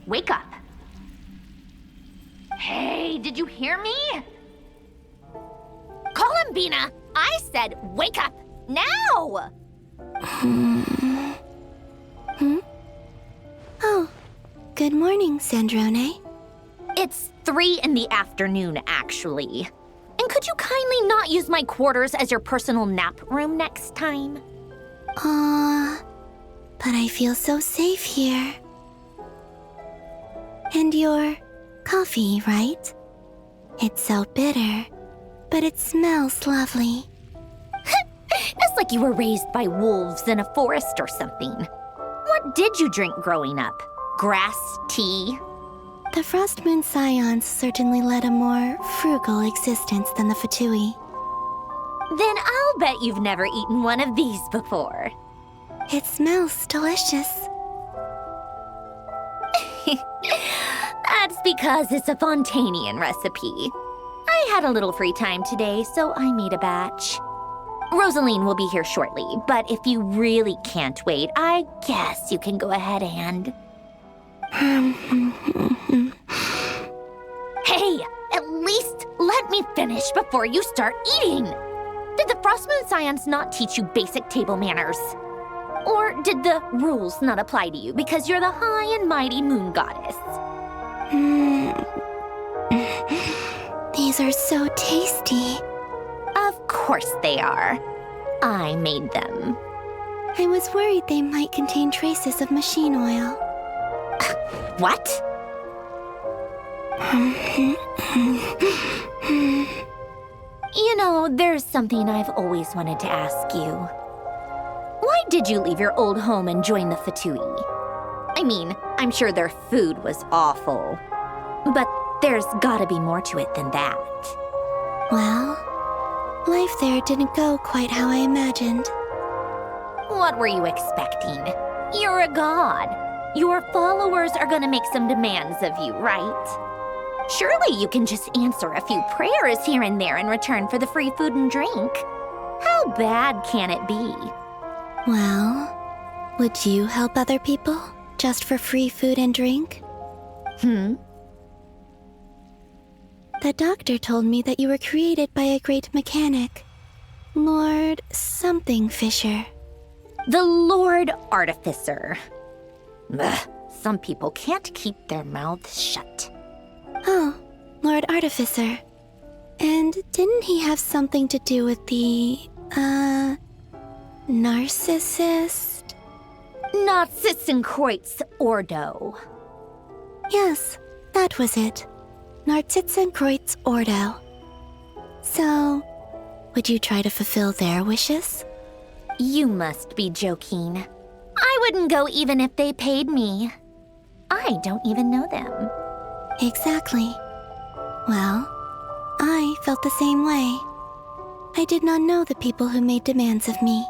wake up. Hey, did you hear me? Columbina, I said wake up, now! Oh, good morning, Sandrone. It's 3 in the afternoon, actually. And could you kindly not use my quarters as your personal nap room next time? But I feel so safe here. And your coffee, right? It's so bitter, but it smells lovely. It's like you were raised by wolves in a forest or something. What did you drink growing up? Grass tea? The Frost Moon Scions certainly led a more frugal existence than the Fatui. Then I'll bet you've never eaten one of these before. It smells delicious. That's because it's a Fontanian recipe. I had a little free time today, so I made a batch. Rosaline will be here shortly, but if you really can't wait, I guess you can go ahead and... Hey, at least let me finish before you start eating! Did the Frost Moon Scions not teach you basic table manners? Or did the rules not apply to you because you're the high and mighty moon goddess? These are so tasty. Of course they are. I made them. I was worried they might contain traces of machine oil. What? You know, there's something I've always wanted to ask you. Why did you leave your old home and join the Fatui? I mean, I'm sure their food was awful, but there's gotta be more to it than that. Well, life there didn't go quite how I imagined. What were you expecting? You're a god. Your followers are gonna make some demands of you, right? Surely you can just answer a few prayers here and there in return for the free food and drink. How bad can it be? Well, would you help other people just for free food and drink? The doctor told me that you were created by a great mechanic, Lord something Fisher. The Lord Artificer. Ugh, some people can't keep their mouths shut. Oh, Lord Artificer. And didn't he have something to do with the, narcissist? Narcissenkreuz Ordo. Yes, that was it. Narcissenkreuz Ordo. So, would you try to fulfill their wishes? You must be joking. I wouldn't go even if they paid me. I don't even know them. Exactly. Well, I felt the same way. I did not know the people who made demands of me.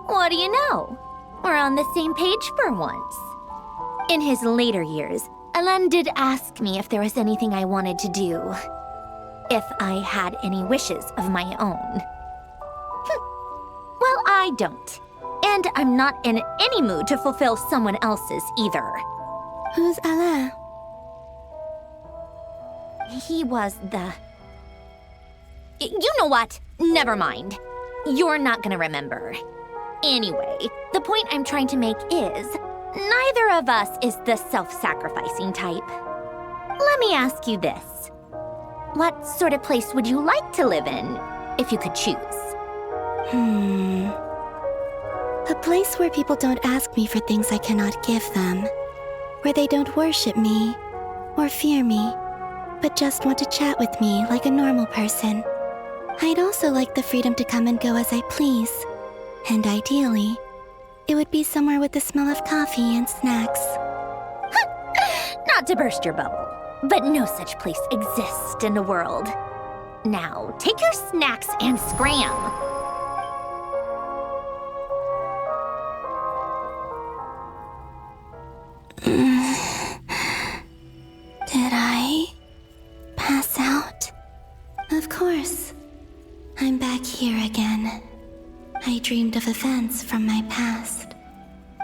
What do you know? We're on the same page for once. In his later years, Alan did ask me if there was anything I wanted to do. If I had any wishes of my own. Well, I don't. And I'm not in any mood to fulfill someone else's either. Who's Alain? He was the... You know what? Never mind. You're not gonna remember. Anyway, the point I'm trying to make is, neither of us is the self-sacrificing type. Let me ask you this. What sort of place would you like to live in, if you could choose? A place where people don't ask me for things I cannot give them. Where they don't worship me, or fear me, but just want to chat with me like a normal person. I'd also like the freedom to come and go as I please. And ideally, it would be somewhere with the smell of coffee and snacks. Not to burst your bubble, but no such place exists in the world. Now, take your snacks and scram. Did I pass out? Of course. I'm back here again. I dreamed of events from my past.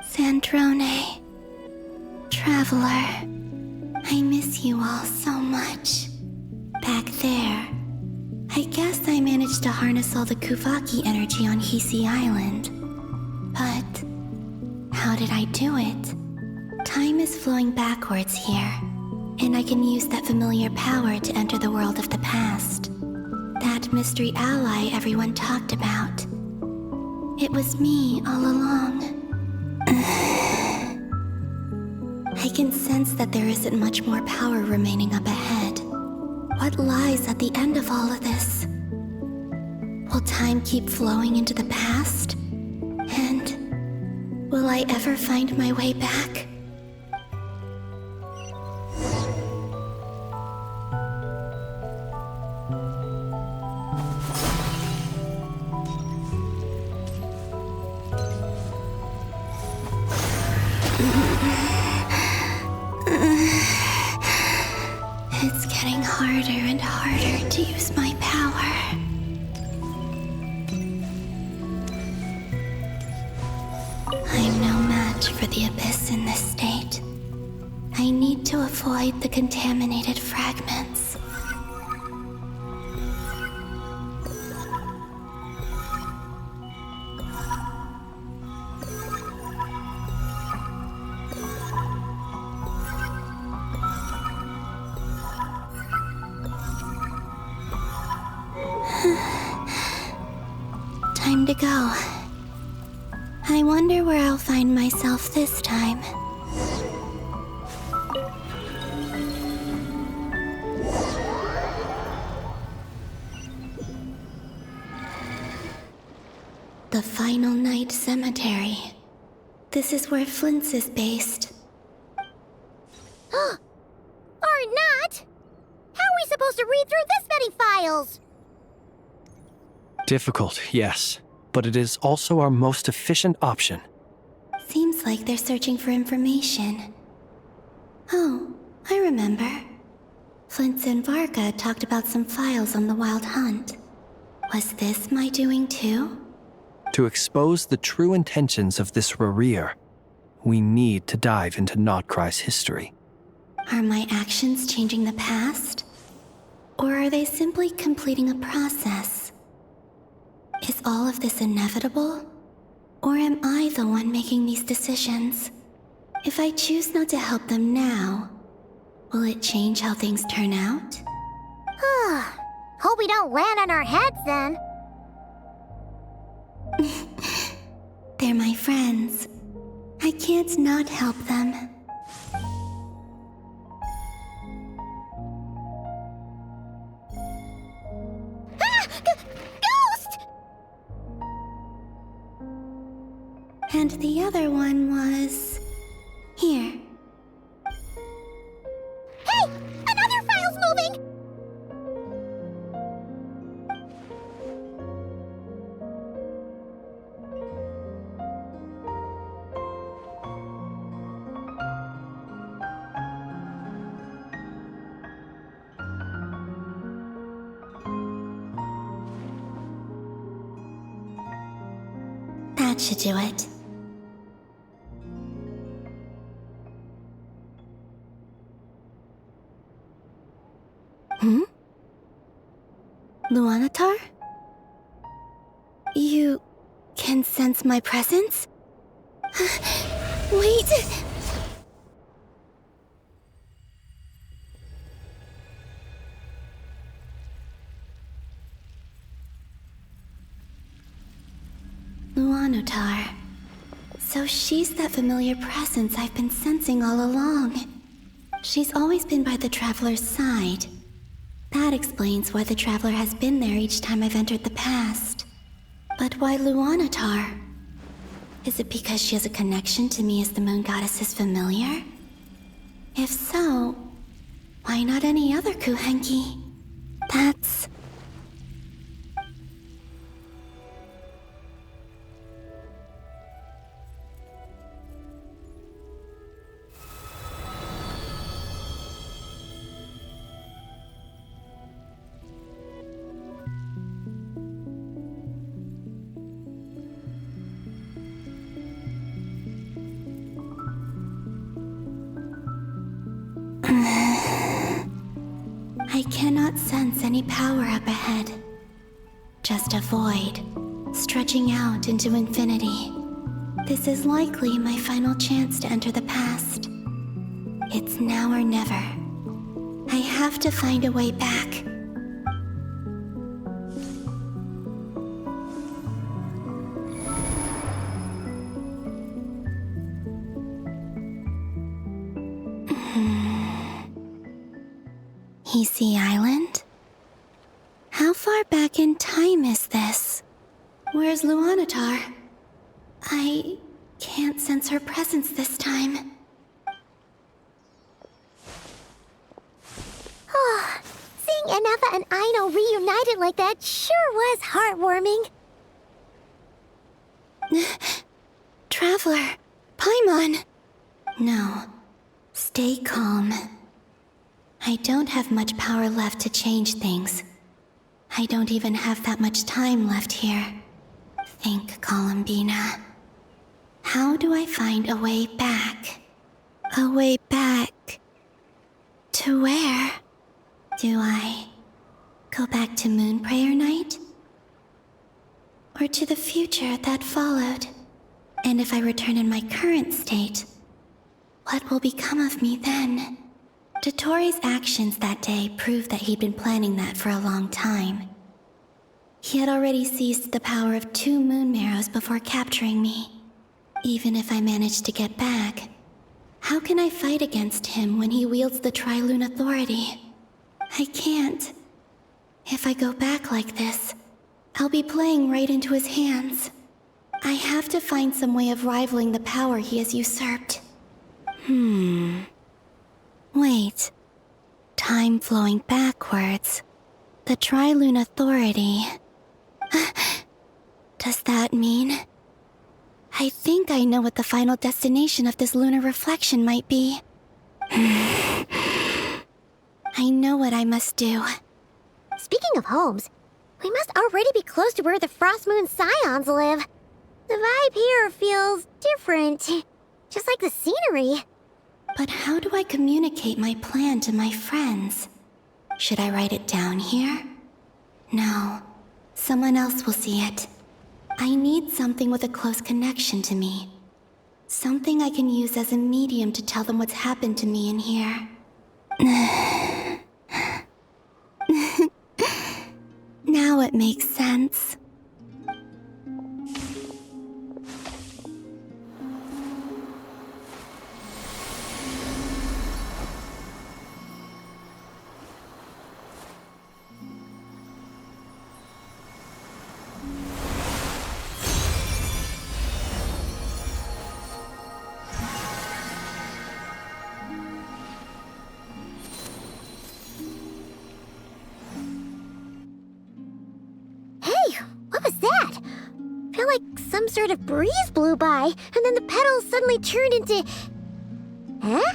Sandrone Traveler, I miss you all so much. Back there, I guess I managed to harness all the Kuvaki energy on Hisi Island. But how did I do it? Time is flowing backwards here, and I can use that familiar power to enter the world of the past. That mystery ally everyone talked about. It was me all along. I can sense that there isn't much more power remaining up ahead. What lies at the end of all of this? Will time keep flowing into the past? And will I ever find my way back? It's getting harder and harder to use my power. I'm no match for the Abyss in this state. I need to avoid the contaminated fragments. Time to go. I wonder where I'll find myself this time. The Final Night Cemetery. This is where Flint's is based. Or not! How are we supposed to read through this many files? Difficult, yes, but it is also our most efficient option. Seems like they're searching for information. Oh, I remember. Flint's and Varga talked about some files on the Wild Hunt. Was this my doing too? To expose the true intentions of this Rarir, we need to dive into Notcry's history. Are my actions changing the past? Or are they simply completing a process? Is all of this inevitable? Or am I the one making these decisions? If I choose not to help them now, will it change how things turn out? Hope we don't land on our heads then. They're my friends. I can't not help them. Ghost! And the other one was... here. Hey! Another file's moving! That should do it. Luanatar? You can sense my presence? Wait! Luanatar. So she's that familiar presence I've been sensing all along. She's always been by the Traveler's side. That explains why the Traveler has been there each time I've entered the past. But why Luanatar? Is it because she has a connection to me as the Moon Goddess's familiar? If so, why not any other Kuhenki? That's... I cannot sense any power up ahead. Just a void, stretching out into infinity. This is likely my final chance to enter the past. It's now or never. I have to find a way back. Easy Island? How far back in time is this? Where's Luanatar? I can't sense her presence this time. Oh, seeing Anafa and Aino reunited like that sure was heartwarming. Traveler, Paimon. No, stay calm. I don't have much power left to change things. I don't even have that much time left here. Think, Columbina. How do I find a way back? A way back? To where? Do I go back to Moon Prayer Night? Or to the future that followed? And if I return in my current state, what will become of me then? Dotori's actions that day proved that he'd been planning that for a long time. He had already seized the power of 2 moon marrows before capturing me. Even if I managed to get back, how can I fight against him when he wields the Tri-Lune Authority? I can't. If I go back like this, I'll be playing right into his hands. I have to find some way of rivaling the power he has usurped. Wait. Time flowing backwards. The Tri-Lune Authority. Does that mean... I think I know what the final destination of this lunar reflection might be. I know what I must do. Speaking of homes, we must already be close to where the Frost Moon Scions live. The vibe here feels different, just like the scenery. But how do I communicate my plan to my friends? Should I write it down here? No. Someone else will see it. I need something with a close connection to me. Something I can use as a medium to tell them what's happened to me in here. Now it makes sense. Some sort of breeze blew by, and then the petals suddenly turned into... Huh?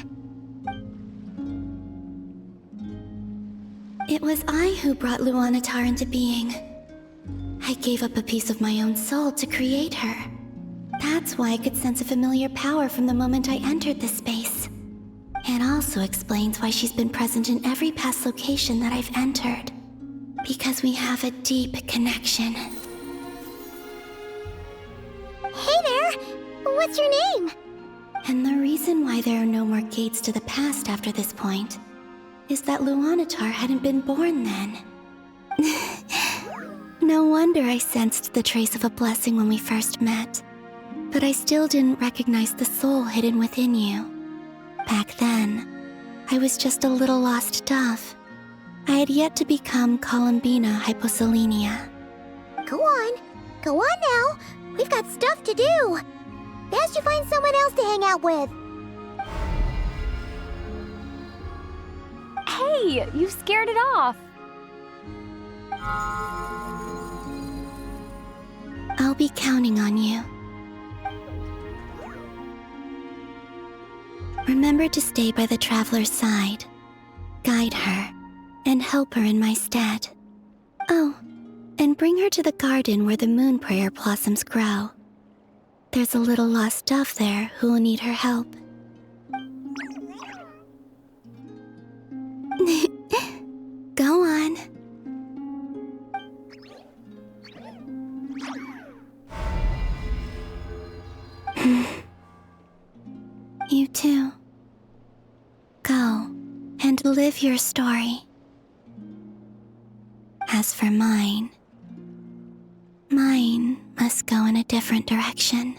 It was I who brought Luanatar into being. I gave up a piece of my own soul to create her. That's why I could sense a familiar power from the moment I entered this space. It also explains why she's been present in every past location that I've entered. Because we have a deep connection. Hey there! What's your name? And the reason why there are no more gates to the past after this point is that Luanatar hadn't been born then. No wonder I sensed the trace of a blessing when we first met. But I still didn't recognize the soul hidden within you. Back then, I was just a little lost dove. I had yet to become Columbina Hyposelenia. Go on now. We've got stuff to do. Best you find someone else to hang out with. Hey, you scared it off. I'll be counting on you. Remember to stay by the traveler's side, guide her, and help her in my stead. Oh, and bring her to the garden where the moon prayer blossoms grow. There's a little lost dove there who will need her help. too. Go and live your story. As for mine must go in a different direction.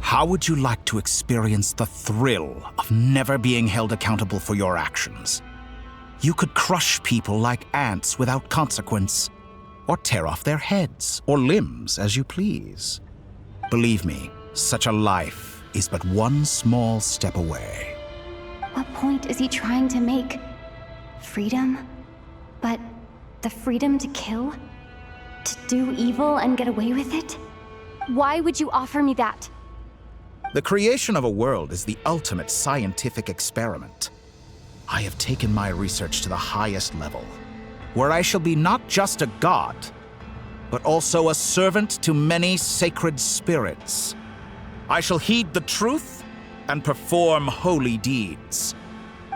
How would you like to experience the thrill of never being held accountable for your actions? You could crush people like ants without consequence, or tear off their heads or limbs as you please. Believe me, such a life is but one small step away. What point is he trying to make? Freedom? But the freedom to kill? To do evil and get away with it? Why would you offer me that? The creation of a world is the ultimate scientific experiment. I have taken my research to the highest level, where I shall be not just a god, but also a servant to many sacred spirits. I shall heed the truth and perform holy deeds.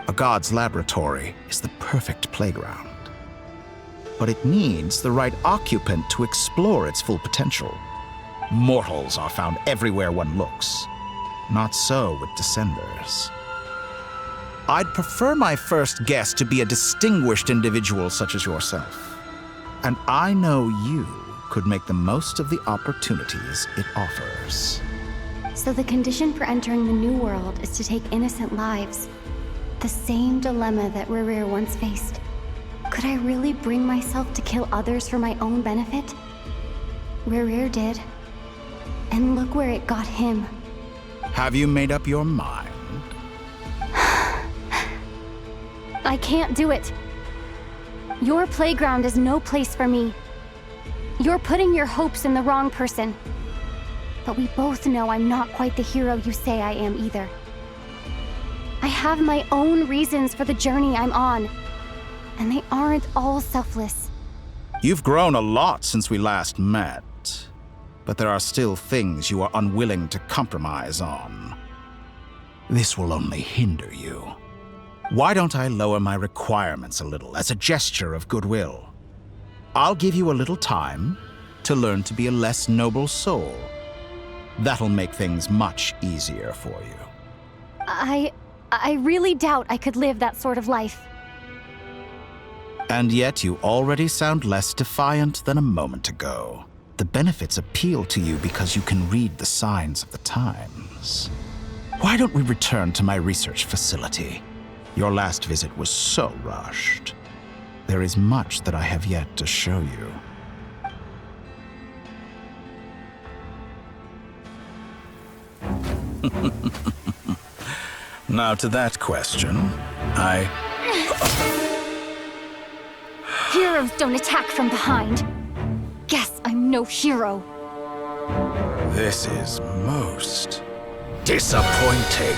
A god's laboratory is the perfect playground, but it needs the right occupant to explore its full potential. Mortals are found everywhere one looks. Not so with Descenders. I'd prefer my first guest to be a distinguished individual such as yourself. And I know you could make the most of the opportunities it offers. So the condition for entering the new world is to take innocent lives. The same dilemma that Rerir once faced. Could I really bring myself to kill others for my own benefit? Rerir did. And look where it got him. Have you made up your mind? I can't do it. Your playground is no place for me. You're putting your hopes in the wrong person. But we both know I'm not quite the hero you say I am either. I have my own reasons for the journey I'm on, and they aren't all selfless. You've grown a lot since we last met. But there are still things you are unwilling to compromise on. This will only hinder you. Why don't I lower my requirements a little as a gesture of goodwill? I'll give you a little time to learn to be a less noble soul. That'll make things much easier for you. I really doubt I could live that sort of life. And yet you already sound less defiant than a moment ago. The benefits appeal to you because you can read the signs of the times. Why don't we return to my research facility? Your last visit was so rushed. There is much that I have yet to show you. Now to that question, Heroes don't attack from behind. Guess I'm no hero. This is most disappointing.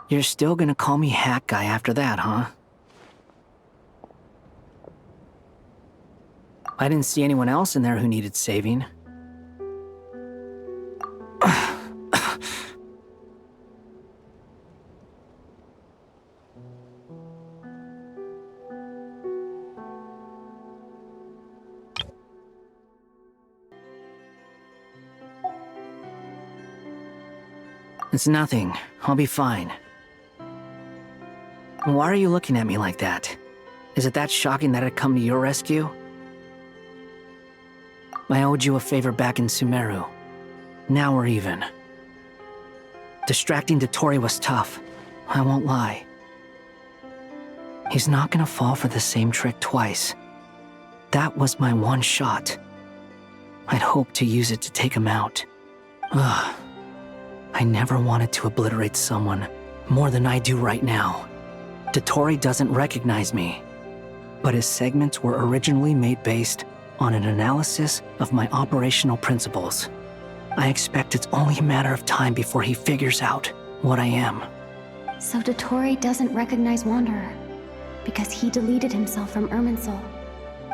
You're still gonna call me Hat Guy after that, huh? I didn't see anyone else in there who needed saving. It's nothing. I'll be fine. Why are you looking at me like that? Is it that shocking that I'd come to your rescue? I owed you a favor back in Sumeru. Now we're even. Distracting Dotori was tough, I won't lie. He's not gonna fall for the same trick twice. That was my one shot. I'd hoped to use it to take him out. Ugh. I never wanted to obliterate someone more than I do right now. Dotori doesn't recognize me, but his segments were originally made based on an analysis of my operational principles. I expect it's only a matter of time before he figures out what I am. So Dotori doesn't recognize Wanderer because he deleted himself from Irminsul.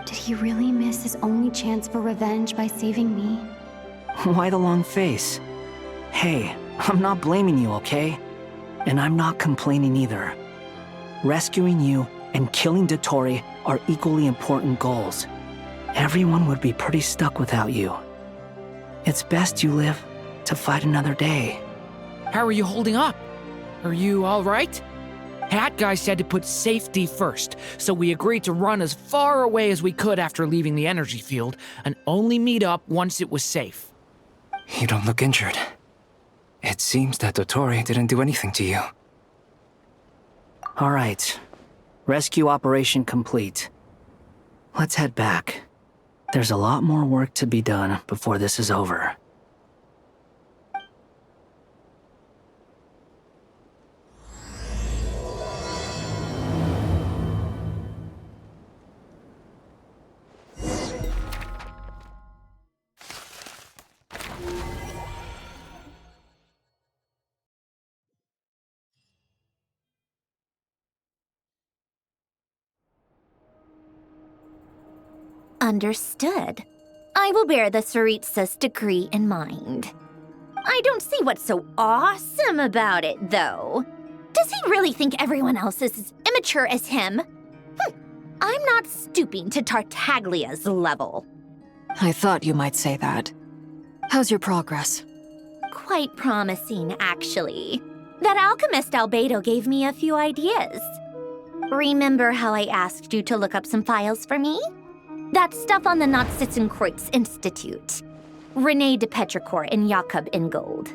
Did he really miss his only chance for revenge by saving me? Why the long face? Hey, I'm not blaming you, okay? And I'm not complaining either. Rescuing you and killing Dotori are equally important goals. Everyone would be pretty stuck without you. It's best you live to fight another day. How are you holding up? Are you all right? Hat Guy said to put safety first, so we agreed to run as far away as we could after leaving the energy field and only meet up once it was safe. You don't look injured. It seems that Dotori didn't do anything to you. All right. Rescue operation complete. Let's head back. There's a lot more work to be done before this is over. Understood. I will bear the Tsaritsa's decree in mind. I don't see what's so awesome about it, though. Does he really think everyone else is as immature as him? I'm not stooping to Tartaglia's level. I thought you might say that. How's your progress? Quite promising, actually. That alchemist Albedo gave me a few ideas. Remember how I asked you to look up some files for me? That stuff on the Nazi-Kreuz Institute. René de Petrichor and Jakob Ingold.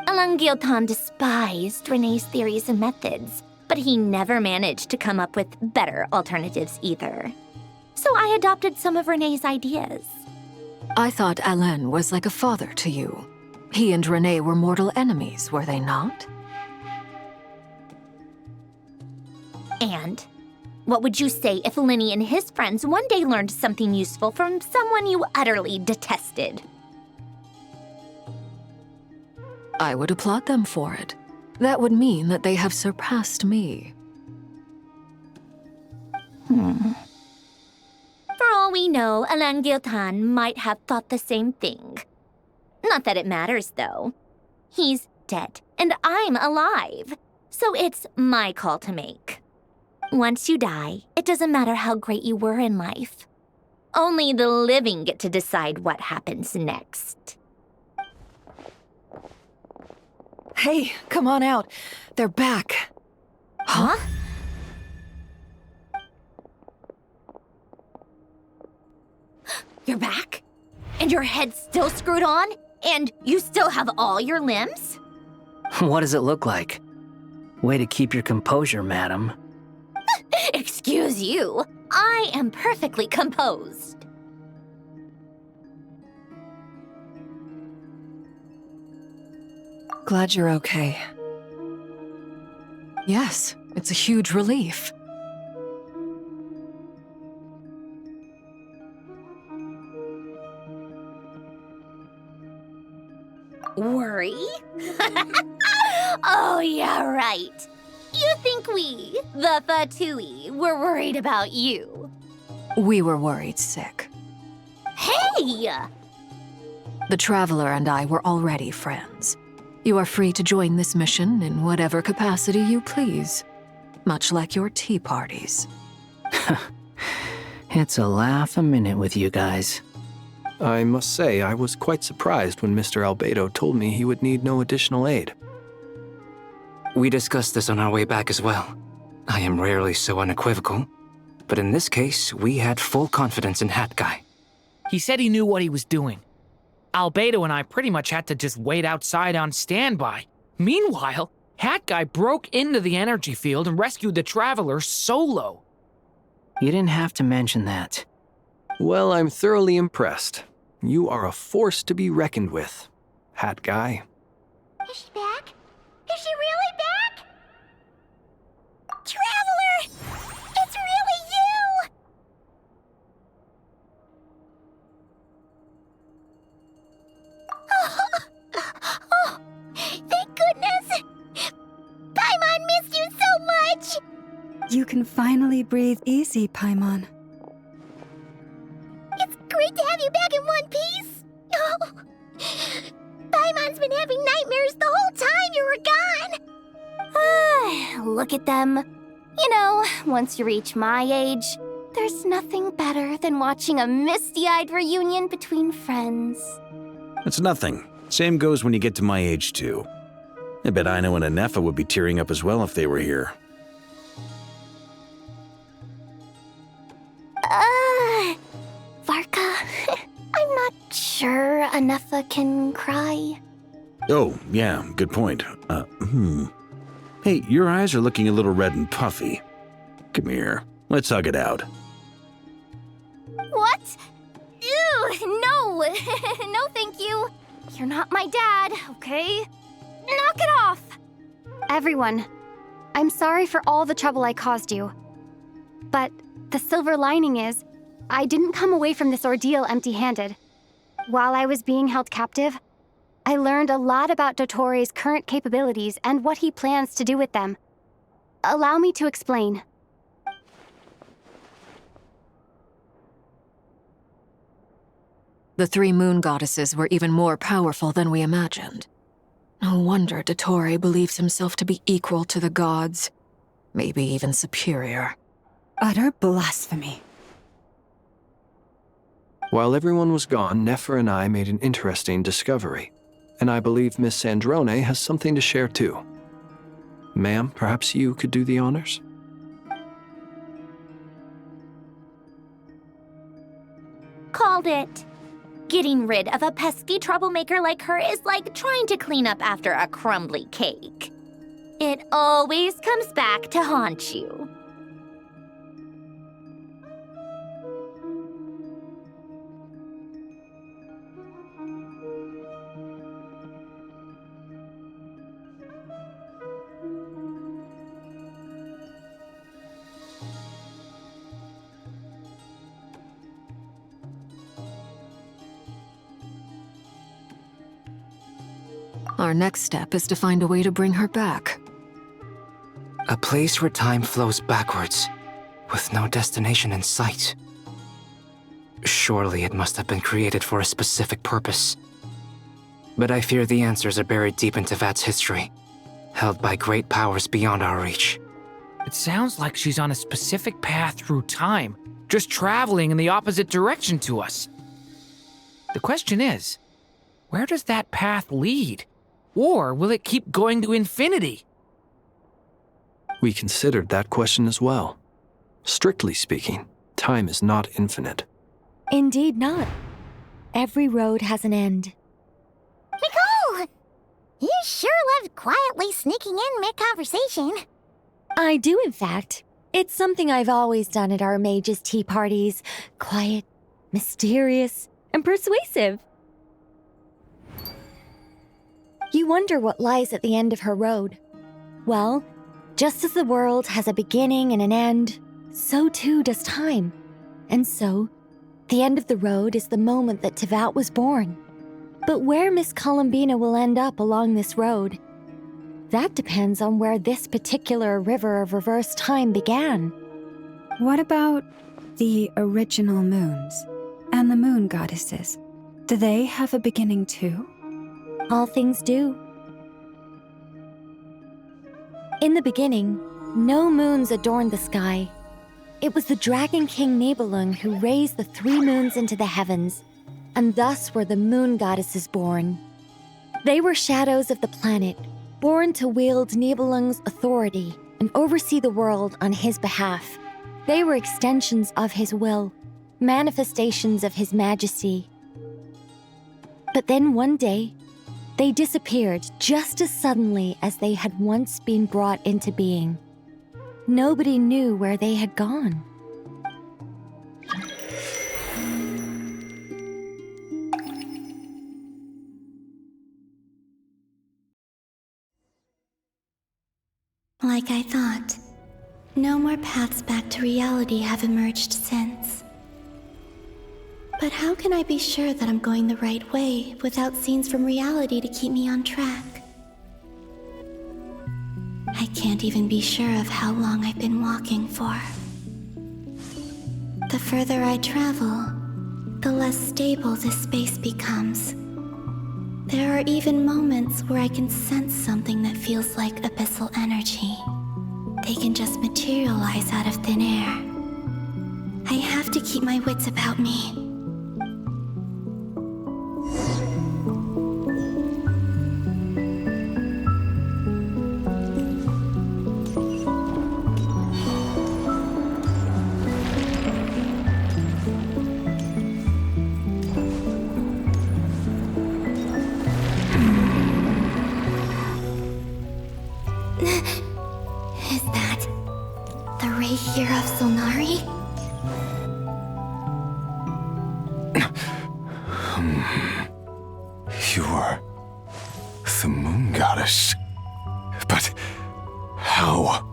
Alain Guillotin despised René's theories and methods, but he never managed to come up with better alternatives either. So I adopted some of René's ideas. I thought Alain was like a father to you. He and René were mortal enemies, were they not? And what would you say if Lenny and his friends one day learned something useful from someone you utterly detested? I would applaud them for it. That would mean that they have surpassed me. For all we know, Alain Guillotin might have thought the same thing. Not that it matters, though. He's dead, and I'm alive. So it's my call to make. Once you die, it doesn't matter how great you were in life. Only the living get to decide what happens next. Hey, come on out. They're back. Huh? You're back? And your head's still screwed on? And you still have all your limbs? What does it look like? Way to keep your composure, madam. Excuse you. I am perfectly composed. Glad you're okay. Yes, it's a huge relief. Worry? Oh, yeah, right. You think we, the Fatui, were worried about you? We were worried sick. Hey! The Traveler and I were already friends. You are free to join this mission in whatever capacity you please, much like your tea parties. It's a laugh a minute with you guys. I must say, I was quite surprised when Mr. Albedo told me he would need no additional aid. We discussed this on our way back as well. I am rarely so unequivocal, but in this case, we had full confidence in Hat Guy. He said he knew what he was doing. Albedo and I pretty much had to just wait outside on standby. Meanwhile, Hat Guy broke into the energy field and rescued the Traveler solo. You didn't have to mention that. Well, I'm thoroughly impressed. You are a force to be reckoned with, Hat Guy. Is she back? Is she really back? Traveler! It's really you! Oh, thank goodness! Paimon missed you so much! You can finally breathe easy, Paimon. It's great to have you back in one piece! Oh, Paimon's been having nightmares the whole time you were gone! Look at them. You know, once you reach my age, there's nothing better than watching a misty-eyed reunion between friends. It's nothing. Same goes when you get to my age, too. I bet Aino and Anefa would be tearing up as well if they were here. Varka, I'm not sure Anefa can cry. Oh, yeah, good point. Hey, your eyes are looking a little red and puffy. Come here, let's hug it out. What? Ew, no. No, thank you. You're not my dad, okay? Knock it off! Everyone, I'm sorry for all the trouble I caused you. But the silver lining is, I didn't come away from this ordeal empty-handed. While I was being held captive, I learned a lot about Dottoro's current capabilities and what he plans to do with them. Allow me to explain. The three moon goddesses were even more powerful than we imagined. No wonder Dottore believes himself to be equal to the gods, maybe even superior. Utter blasphemy. While everyone was gone, Nefer and I made an interesting discovery, and I believe Miss Sandrone has something to share too. Ma'am, perhaps you could do the honors? Called it. Getting rid of a pesky troublemaker like her is like trying to clean up after a crumbly cake. It always comes back to haunt you. Our next step is to find a way to bring her back. A place where time flows backwards, with no destination in sight. Surely it must have been created for a specific purpose. But I fear the answers are buried deep in Tevat's history, held by great powers beyond our reach. It sounds like she's on a specific path through time, just traveling in the opposite direction to us. The question is, where does that path lead? Or will it keep going to infinity? We considered that question as well. Strictly speaking, time is not infinite. Indeed not. Every road has an end. Nicole! You sure loved quietly sneaking in mid-conversation. I do, in fact. It's something I've always done at our mages' tea parties. Quiet, mysterious, and persuasive. You wonder what lies at the end of her road. Well, just as the world has a beginning and an end, so too does time. And so, the end of the road is the moment that Tevat was born. But where Miss Columbina will end up along this road, That depends on where this particular river of reverse time began. What about the original moons and the moon goddesses? Do they have a beginning too? All things do. In the beginning, no moons adorned the sky. It was the Dragon King Nibelung who raised the 3 moons into the heavens, and thus were the moon goddesses born. They were shadows of the planet, born to wield Nibelung's authority and oversee the world on his behalf. They were extensions of his will, manifestations of his majesty. But then one day, they disappeared just as suddenly as they had once been brought into being. Nobody knew where they had gone. Like I thought, no more paths back to reality have emerged since. But how can I be sure that I'm going the right way without scenes from reality to keep me on track? I can't even be sure of how long I've been walking for. The further I travel, the less stable this space becomes. There are even moments where I can sense something that feels like abyssal energy. They can just materialize out of thin air. I have to keep my wits about me. Is that the ray here of Solnari? You are the moon goddess. But how?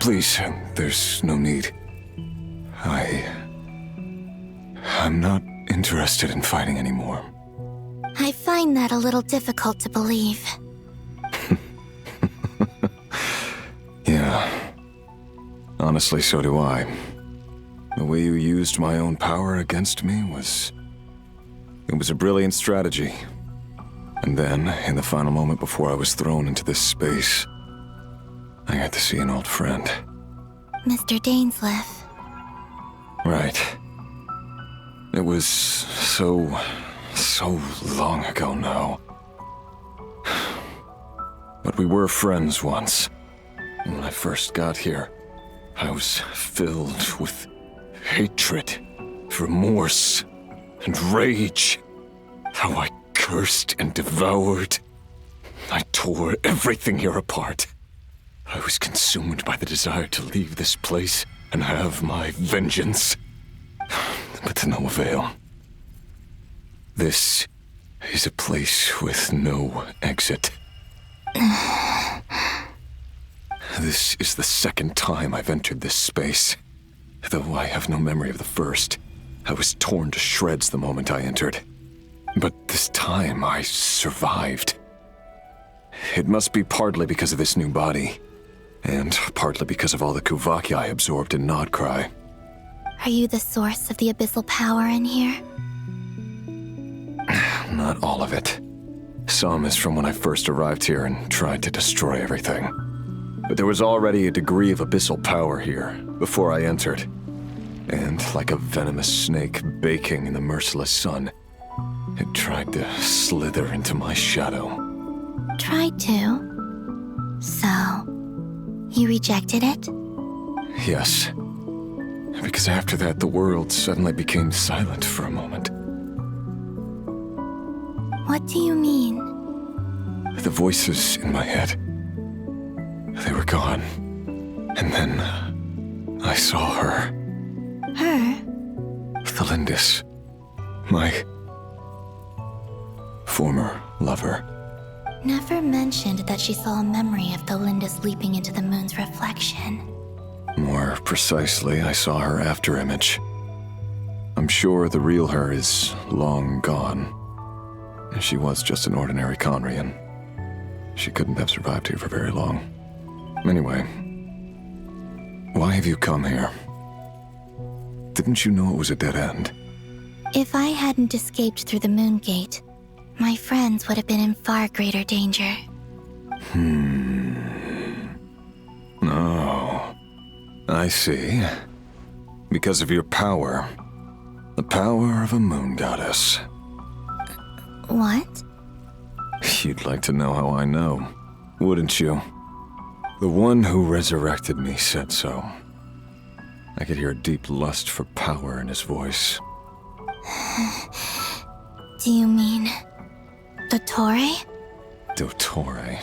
Please, there's no need. I'm not interested in fighting anymore. I find that a little difficult to believe. Yeah. Honestly, so do I. The way you used my own power against me was... It was a brilliant strategy. And then, in the final moment before I was thrown into this space, I got to see an old friend. Mr. Dainsleif. Right. It was so long ago now. But we were friends once. When I first got here, I was filled with hatred, remorse, and rage. How I cursed and devoured. I tore everything here apart. I was consumed by the desire to leave this place and have my vengeance. But to no avail. This is a place with no exit. This is the second time I've entered this space. Though I have no memory of the first, I was torn to shreds the moment I entered. But this time I survived. It must be partly because of this new body, and partly because of all the Kuvaki I absorbed in Nodcry. Are you the source of the abyssal power in here? Not all of it. Some is from when I first arrived here and tried to destroy everything. But there was already a degree of abyssal power here before I entered. And like a venomous snake baking in the merciless sun, it tried to slither into my shadow. Tried to? So, you rejected it? Yes. Because after that, the world suddenly became silent for a moment. What do you mean? The voices in my head, they were gone. And then I saw her. Her? Thelindis. My former lover. Never mentioned that she saw a memory of Thelindis leaping into the moon's reflection. More precisely, I saw her afterimage. I'm sure the real her is long gone. She was just an ordinary Conrian. she couldn't have survived here for very long. Anyway, why have you come here? Didn't you know it was a dead end? If I hadn't escaped through the Moon Gate, my friends would have been in far greater danger. Oh, I see. Because of your power. The power of a moon goddess. What? You'd like to know how I know, wouldn't you? The one who resurrected me said so. I could hear a deep lust for power in his voice. Do you mean... Dottore? Dottore.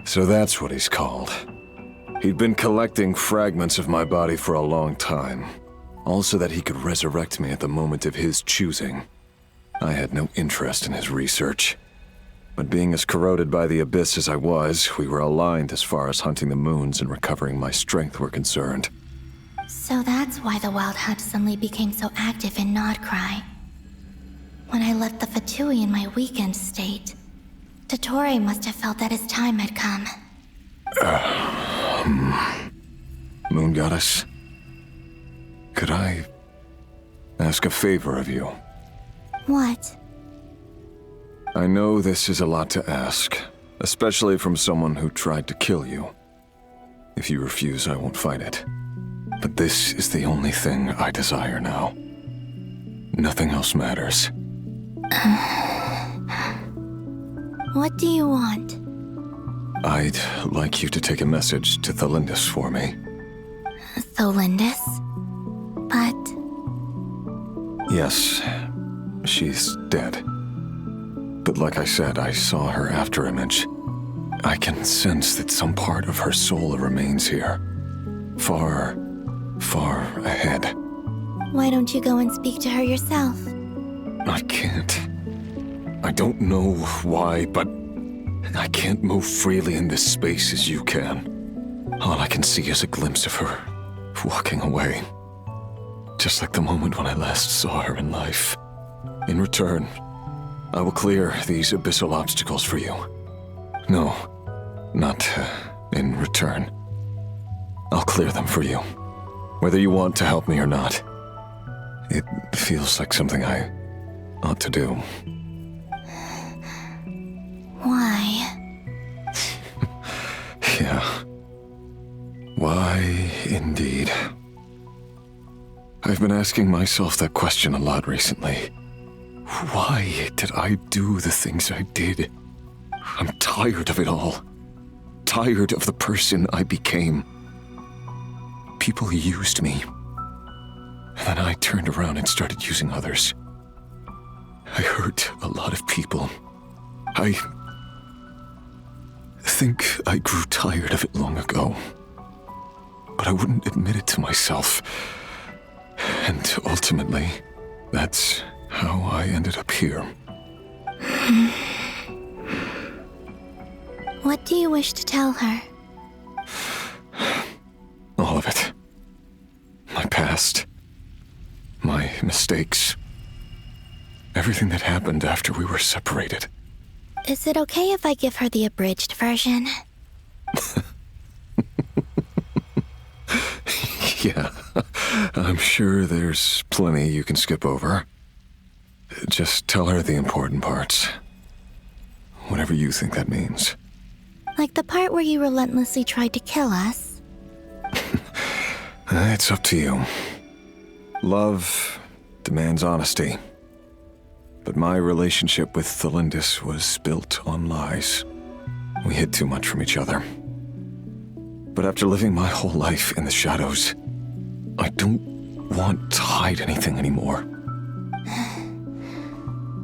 So that's what he's called. He'd been collecting fragments of my body for a long time. All so that he could resurrect me at the moment of his choosing. I had no interest in his research. But being as corroded by the Abyss as I was, we were aligned as far as hunting the moons and recovering my strength were concerned. So that's why the Wild Hunt suddenly became so active in Nodcry. When I left the Fatui in my weakened state, Dottore must have felt that his time had come. Moon Goddess, could I ask a favor of you? What? I know this is a lot to ask, especially from someone who tried to kill you. If you refuse, I won't fight it. But this is the only thing I desire now. Nothing else matters. What do you want? I'd like you to take a message to Thelindis for me. Thelindis? But... Yes, she's dead. But like I said, I saw her afterimage. I can sense that some part of her soul remains here. Far, far ahead. Why don't you go and speak to her yourself? I can't. I don't know why, but I can't move freely in this space as you can. All I can see is a glimpse of her walking away. Just like the moment when I last saw her in life. In return, I will clear these abyssal obstacles for you. No, not in return. I'll clear them for you, whether you want to help me or not. It feels like something I ought to do. Why? Yeah. Why, indeed. I've been asking myself that question a lot recently. Why did I do the things I did? I'm tired of it all. Tired of the person I became. People used me. And then I turned around and started using others. I hurt a lot of people. I think I grew tired of it long ago. But I wouldn't admit it to myself. And ultimately, that's how I ended up here. What do you wish to tell her? All of it. My past. My mistakes. Everything that happened after we were separated. Is it okay if I give her the abridged version? Yeah, I'm sure there's plenty you can skip over. Just tell her the important parts. Whatever you think that means. Like the part where you relentlessly tried to kill us? It's up to you. Love demands honesty. But my relationship with Thelindis was built on lies. We hid too much from each other. But after living my whole life in the shadows, I don't want to hide anything anymore.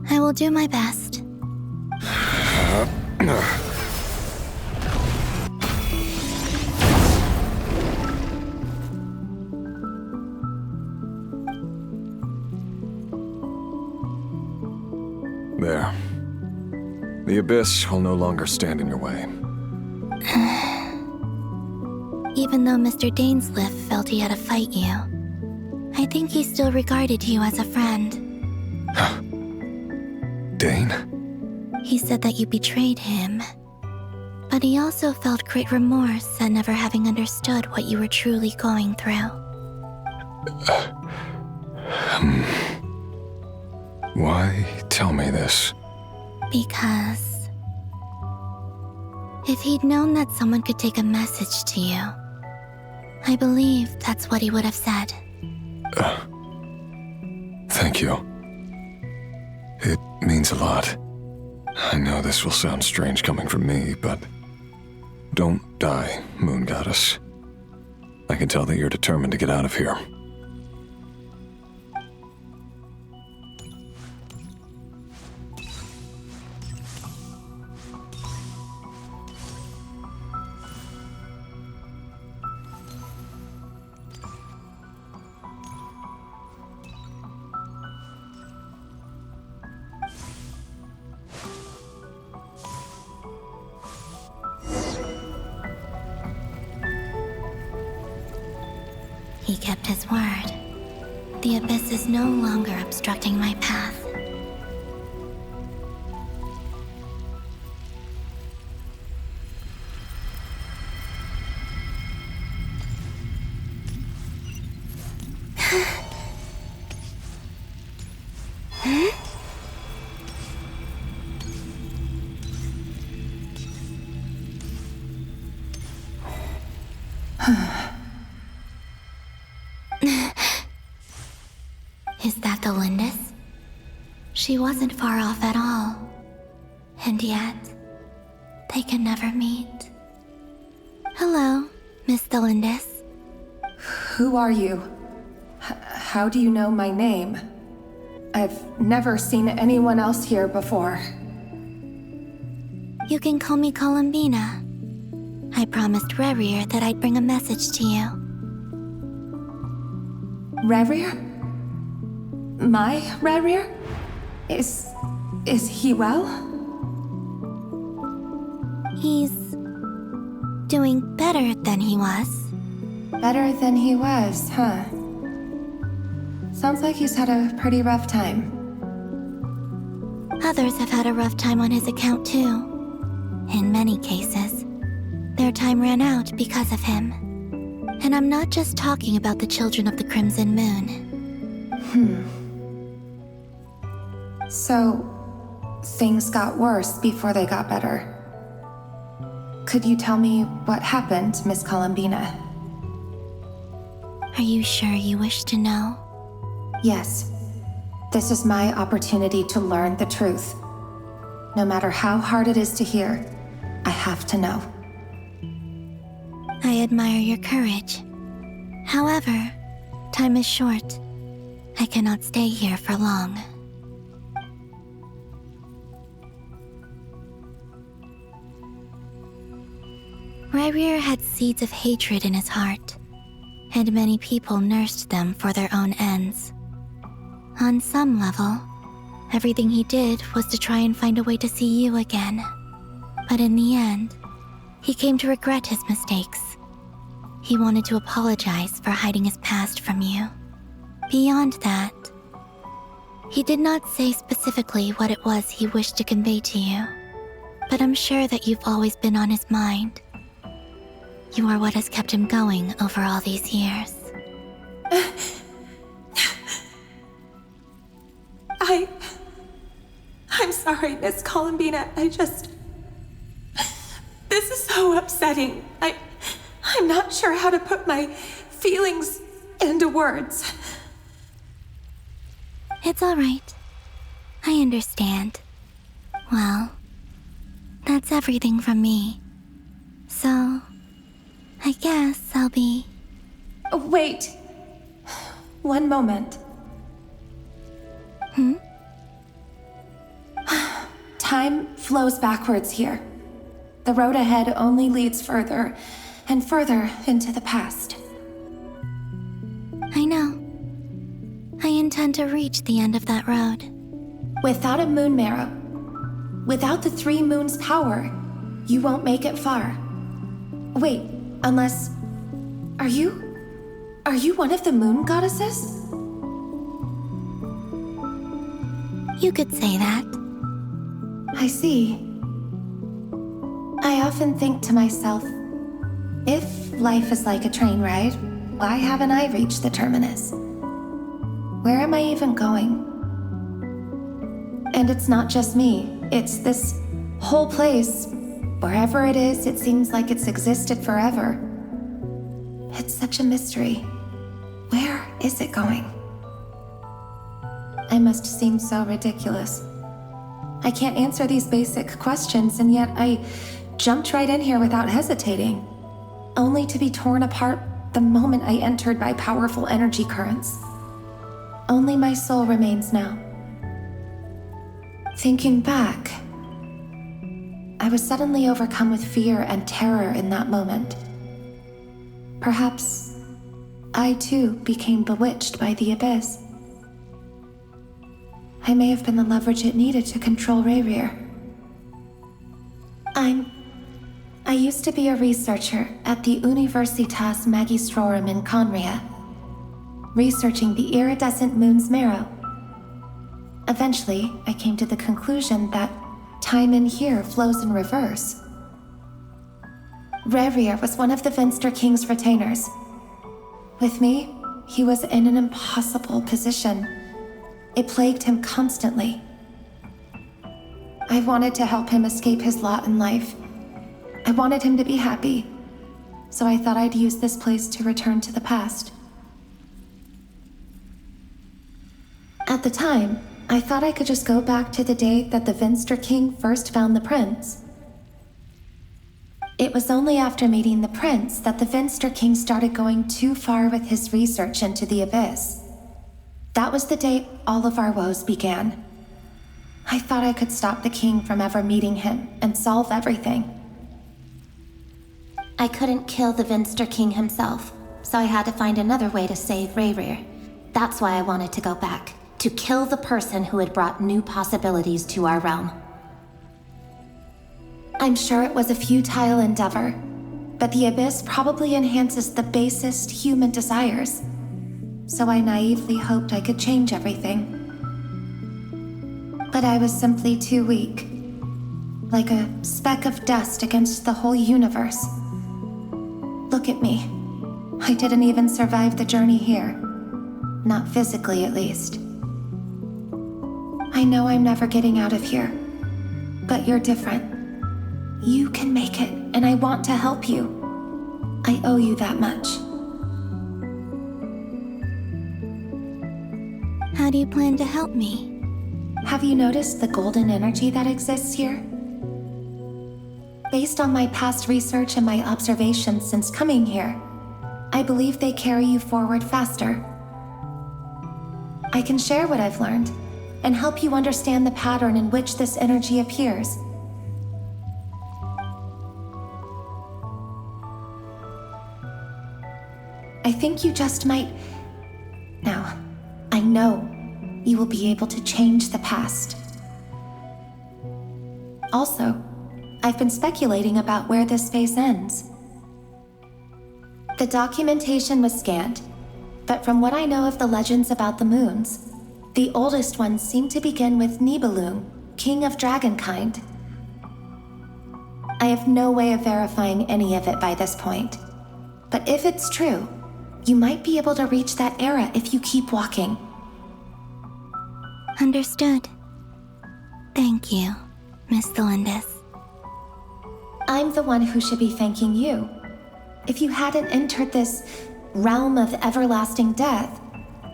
I will do my best. There. The Abyss will no longer stand in your way. Even though Mr. Dainsleif felt he had to fight you, I think he still regarded you as a friend. Dane? He said that you betrayed him, But he also felt great remorse at never having understood what you were truly going through. Why tell me this? Because if he'd known that someone could take a message to you, I believe that's what he would have said. Thank you. It means a lot. I know this will sound strange coming from me, but don't die, Moon Goddess. I can tell that you're determined to get out of here. He kept his word. The abyss is no longer obstructing my path. Is that the Lindis? She wasn't far off at all. And yet, they can never meet. Hello, Miss Lindis. Who are you? How do you know my name? I've never seen anyone else here before. You can call me Columbina. I promised Rerir that I'd bring a message to you. Rerir? My Rerir? Is he well? He's doing better than he was. Better than he was, huh? Sounds like he's had a pretty rough time. Others have had a rough time on his account too. In many cases, their time ran out because of him. And I'm not just talking about the children of the Crimson Moon. So, things got worse before they got better. Could you tell me what happened, Miss Columbina? Are you sure you wish to know? Yes. This is my opportunity to learn the truth. No matter how hard it is to hear, I have to know. I admire your courage. However, time is short. I cannot stay here for long. Rerir had seeds of hatred in his heart, and many people nursed them for their own ends. On some level, everything he did was to try and find a way to see you again. But in the end, he came to regret his mistakes. He wanted to apologize for hiding his past from you. Beyond that, he did not say specifically what it was he wished to convey to you, but I'm sure that you've always been on his mind. You are what has kept him going over all these years. I'm sorry, Miss Columbina. This is so upsetting. I'm not sure how to put my feelings into words. It's all right. I understand. Well, that's everything from me. So, I guess I'll be... Wait. One moment. Time flows backwards here. The road ahead only leads further and further into the past. I know. I intend to reach the end of that road. Without a moon marrow, without the 3 moons' power, you won't make it far. Wait, unless... Are you one of the moon goddesses? You could say that. I see. I often think to myself, if life is like a train ride, why haven't I reached the terminus? Where am I even going? And it's not just me, it's this whole place. Wherever it is, it seems like it's existed forever. It's such a mystery. Where is it going? I must seem so ridiculous. I can't answer these basic questions, and yet I jumped right in here without hesitating, only to be torn apart the moment I entered by powerful energy currents. Only my soul remains now. Thinking back, I was suddenly overcome with fear and terror in that moment. Perhaps I too became bewitched by the abyss. I may have been the leverage it needed to control Rayrir. I used to be a researcher at the Universitas Magistrorum in Conria, researching the iridescent moon's marrow. Eventually, I came to the conclusion that time in here flows in reverse. Rayrir was one of the Venster King's retainers. With me, he was in an impossible position. It plagued him constantly. I wanted to help him escape his lot in life. I wanted him to be happy, so I thought I'd use this place to return to the past. At the time, I thought I could just go back to the day that the Venster King first found the prince. It was only after meeting the prince that the Venster King started going too far with his research into the abyss. That was the day all of our woes began. I thought I could stop the king from ever meeting him and solve everything. I couldn't kill the Venster King himself, so I had to find another way to save Rayrir. That's why I wanted to go back, to kill the person who had brought new possibilities to our realm. I'm sure it was a futile endeavor, but the abyss probably enhances the basest human desires. So I naively hoped I could change everything. But I was simply too weak, like a speck of dust against the whole universe. Look at me. I didn't even survive the journey here. Not physically, at least. I know I'm never getting out of here, but you're different. You can make it, and I want to help you. I owe you that much. How do you plan to help me? Have you noticed the golden energy that exists here? Based on my past research and my observations since coming here, I believe they carry you forward faster. I can share what I've learned and help you understand the pattern in which this energy appears. I think you just might... Now, I know you will be able to change the past. Also, I've been speculating about where this space ends. The documentation was scanned, but from what I know of the legends about the moons, the oldest ones seem to begin with Nibelung, king of dragonkind. I have no way of verifying any of it by this point, but if it's true, you might be able to reach that era if you keep walking. Understood. Thank you, Miss Thelindis. I'm the one who should be thanking you. If you hadn't entered this realm of everlasting death,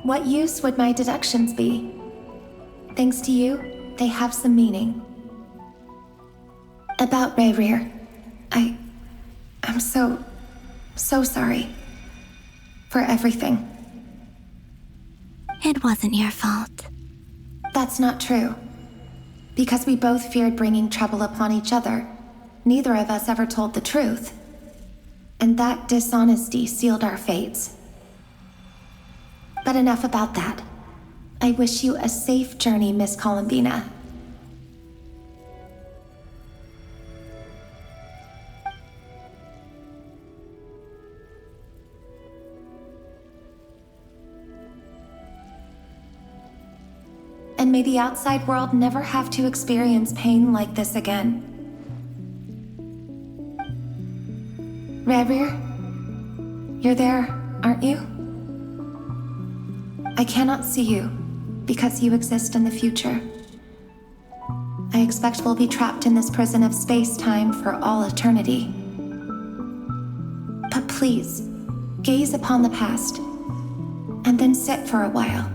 what use would my deductions be? Thanks to you, they have some meaning. About Rayrir, I'm so sorry. For everything. It wasn't your fault. That's not true. Because we both feared bringing trouble upon each other, neither of us ever told the truth. And that dishonesty sealed our fates. But enough about that. I wish you a safe journey, Miss Columbina. And may the outside world never have to experience pain like this again. Reverie? You're there, aren't you? I cannot see you, because you exist in the future. I expect we'll be trapped in this prison of space-time for all eternity. But please, gaze upon the past, and then sit for a while.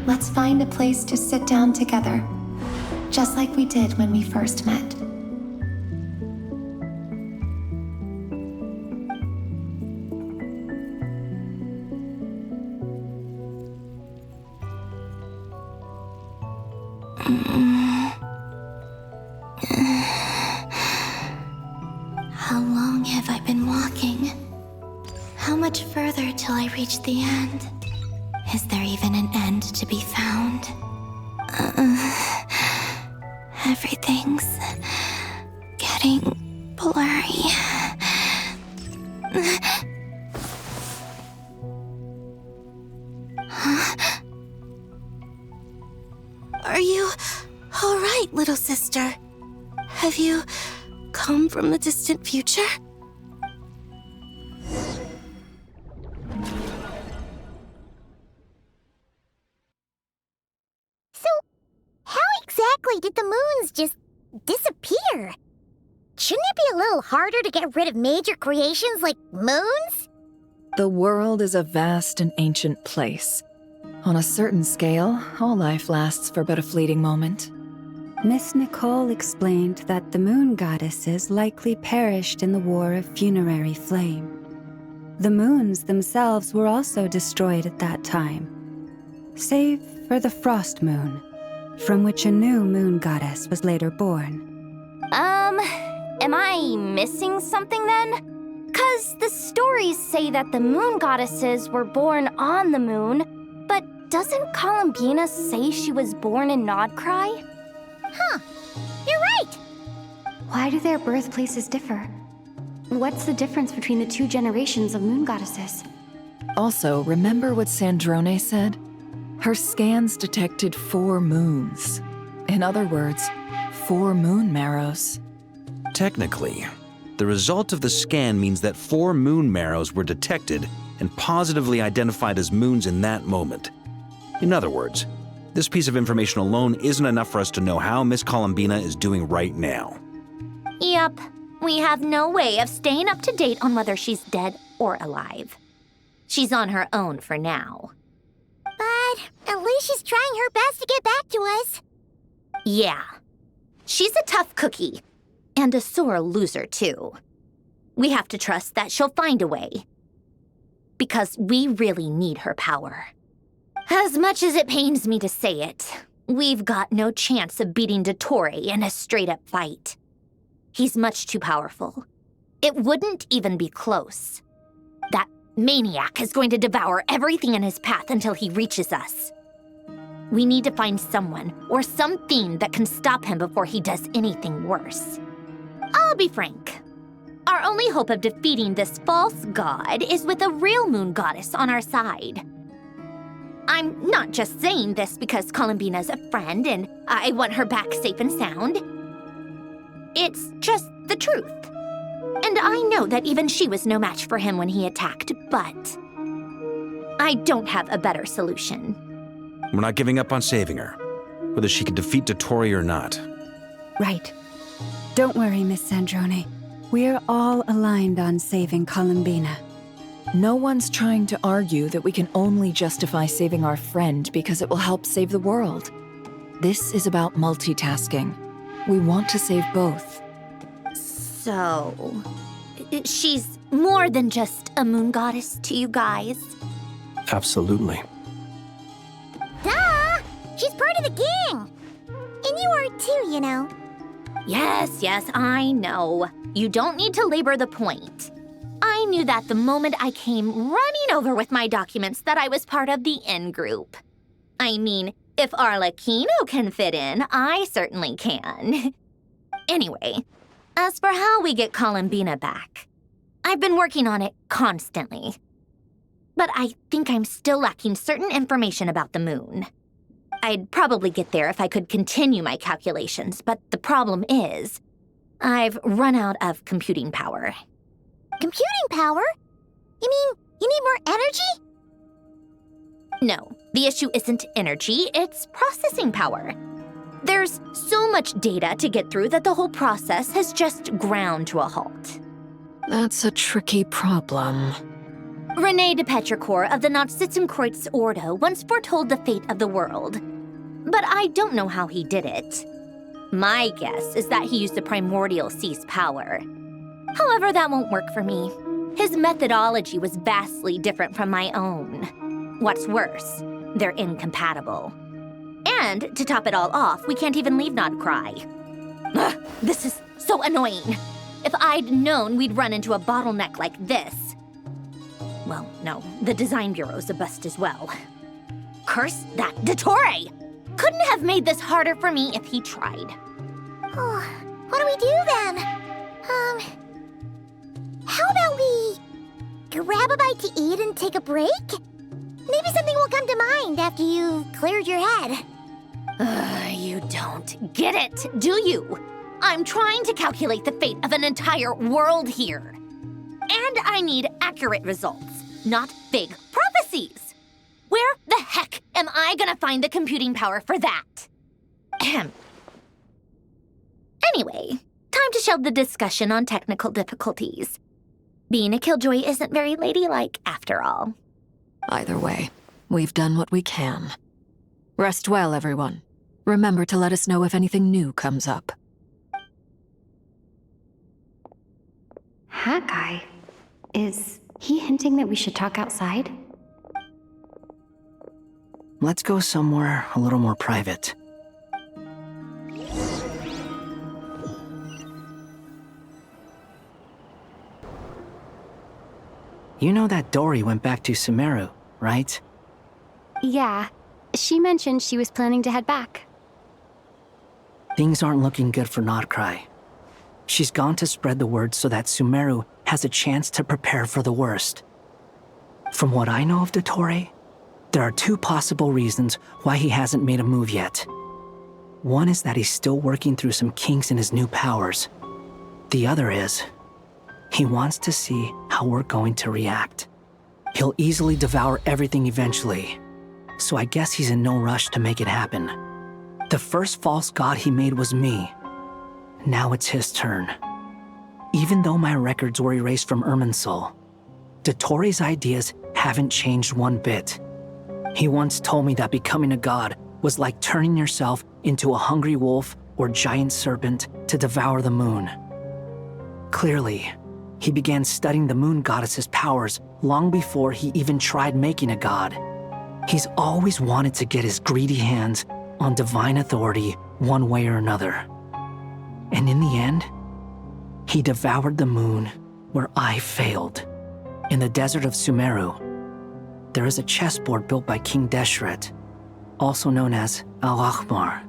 Let's find a place to sit down together, just like we did when we first met. How long have I been walking? How much further till I reach the end? Is there even an end to be found? Everything's getting blurry. Huh? Are you all right, little sister? Have you come from the distant future? So, how exactly did the moons just disappear? Shouldn't it be a little harder to get rid of major creations like moons? The world is a vast and ancient place. On a certain scale, all life lasts for but a fleeting moment. Miss Nicole explained that the moon goddesses likely perished in the War of Funerary Flame. The moons themselves were also destroyed at that time, save for the Frost Moon, from which a new moon goddess was later born. Am I missing something then? 'Cause the stories say that the moon goddesses were born on the moon, but doesn't Columbina say she was born in Nodcry? Huh, you're right! Why do their birthplaces differ? What's the difference between the two generations of moon goddesses? Also, remember what Sandrone said? Her scans detected 4 moons. In other words, 4 moon marrows. Technically, the result of the scan means that 4 moon marrows were detected and positively identified as moons in that moment. In other words, this piece of information alone isn't enough for us to know how Miss Columbina is doing right now. Yep, we have no way of staying up to date on whether she's dead or alive. She's on her own for now. But at least she's trying her best to get back to us. Yeah, she's a tough cookie. And a sore loser, too. We have to trust that she'll find a way. Because we really need her power. As much as it pains me to say it, we've got no chance of beating Dottore in a straight-up fight. He's much too powerful. It wouldn't even be close. That maniac is going to devour everything in his path until he reaches us. We need to find someone or something that can stop him before he does anything worse. I'll be frank. Our only hope of defeating this false god is with a real moon goddess on our side. I'm not just saying this because Columbina's a friend and I want her back safe and sound. It's just the truth. And I know that even she was no match for him when he attacked, but I don't have a better solution. We're not giving up on saving her, whether she can defeat Dottore or not. Right. Don't worry, Miss Sandrone. We're all aligned on saving Columbina. No one's trying to argue that we can only justify saving our friend because it will help save the world. This is about multitasking. We want to save both. So, she's more than just a moon goddess to you guys? Absolutely. Duh! She's part of the gang! And you are too, you know. Yes, I know. You don't need to labor the point. I knew that the moment I came running over with my documents that I was part of the in-group. I mean, if Arlecchino can fit in, I certainly can. Anyway, as for how we get Columbina back, I've been working on it constantly. But I think I'm still lacking certain information about the moon. I'd probably get there if I could continue my calculations, but the problem is, I've run out of computing power. Computing power? You mean you need more energy? No, the issue isn't energy, it's processing power. There's so much data to get through that the whole process has just ground to a halt. That's a tricky problem. René de Petrichor of the Nazissenkreuz Ordo once foretold the fate of the world. But I don't know how he did it. My guess is that he used the primordial sea's power. However, that won't work for me. His methodology was vastly different from my own. What's worse, they're incompatible. And to top it all off, we can't even leave Nodcry. Ugh, this is so annoying. If I'd known we'd run into a bottleneck like this. Well, no, the design bureau's a bust as well. Curse that Dottore! Couldn't have made this harder for me if he tried. Oh, what do we do then? How about we grab a bite to eat and take a break? Maybe something will come to mind after you've cleared your head. You don't get it, do you? I'm trying to calculate the fate of an entire world here. And I need accurate results, not vague prophecies. Where the heck am I gonna find the computing power for that? Ahem. Anyway, time to shelve the discussion on technical difficulties. Being a killjoy isn't very ladylike after all. Either way, we've done what we can. Rest well, everyone. Remember to let us know if anything new comes up. Hawkeye? Is he hinting that we should talk outside? Let's go somewhere a little more private. You know that Dory went back to Sumeru, right? Yeah. She mentioned she was planning to head back. Things aren't looking good for Nodcry. She's gone to spread the word so that Sumeru has a chance to prepare for the worst. From what I know of Dottore, there are two possible reasons why he hasn't made a move yet. One is that he's still working through some kinks in his new powers. The other is, he wants to see how we're going to react. He'll easily devour everything eventually, so I guess he's in no rush to make it happen. The first false god he made was me. Now it's his turn. Even though my records were erased from Irminsul, Dottore's ideas haven't changed one bit. He once told me that becoming a god was like turning yourself into a hungry wolf or giant serpent to devour the moon. Clearly, he began studying the moon goddess's powers long before he even tried making a god. He's always wanted to get his greedy hands on divine authority one way or another. And in the end, he devoured the moon where I failed. In the desert of Sumeru, there is a chessboard built by King Deshret, also known as Al-Ahmar.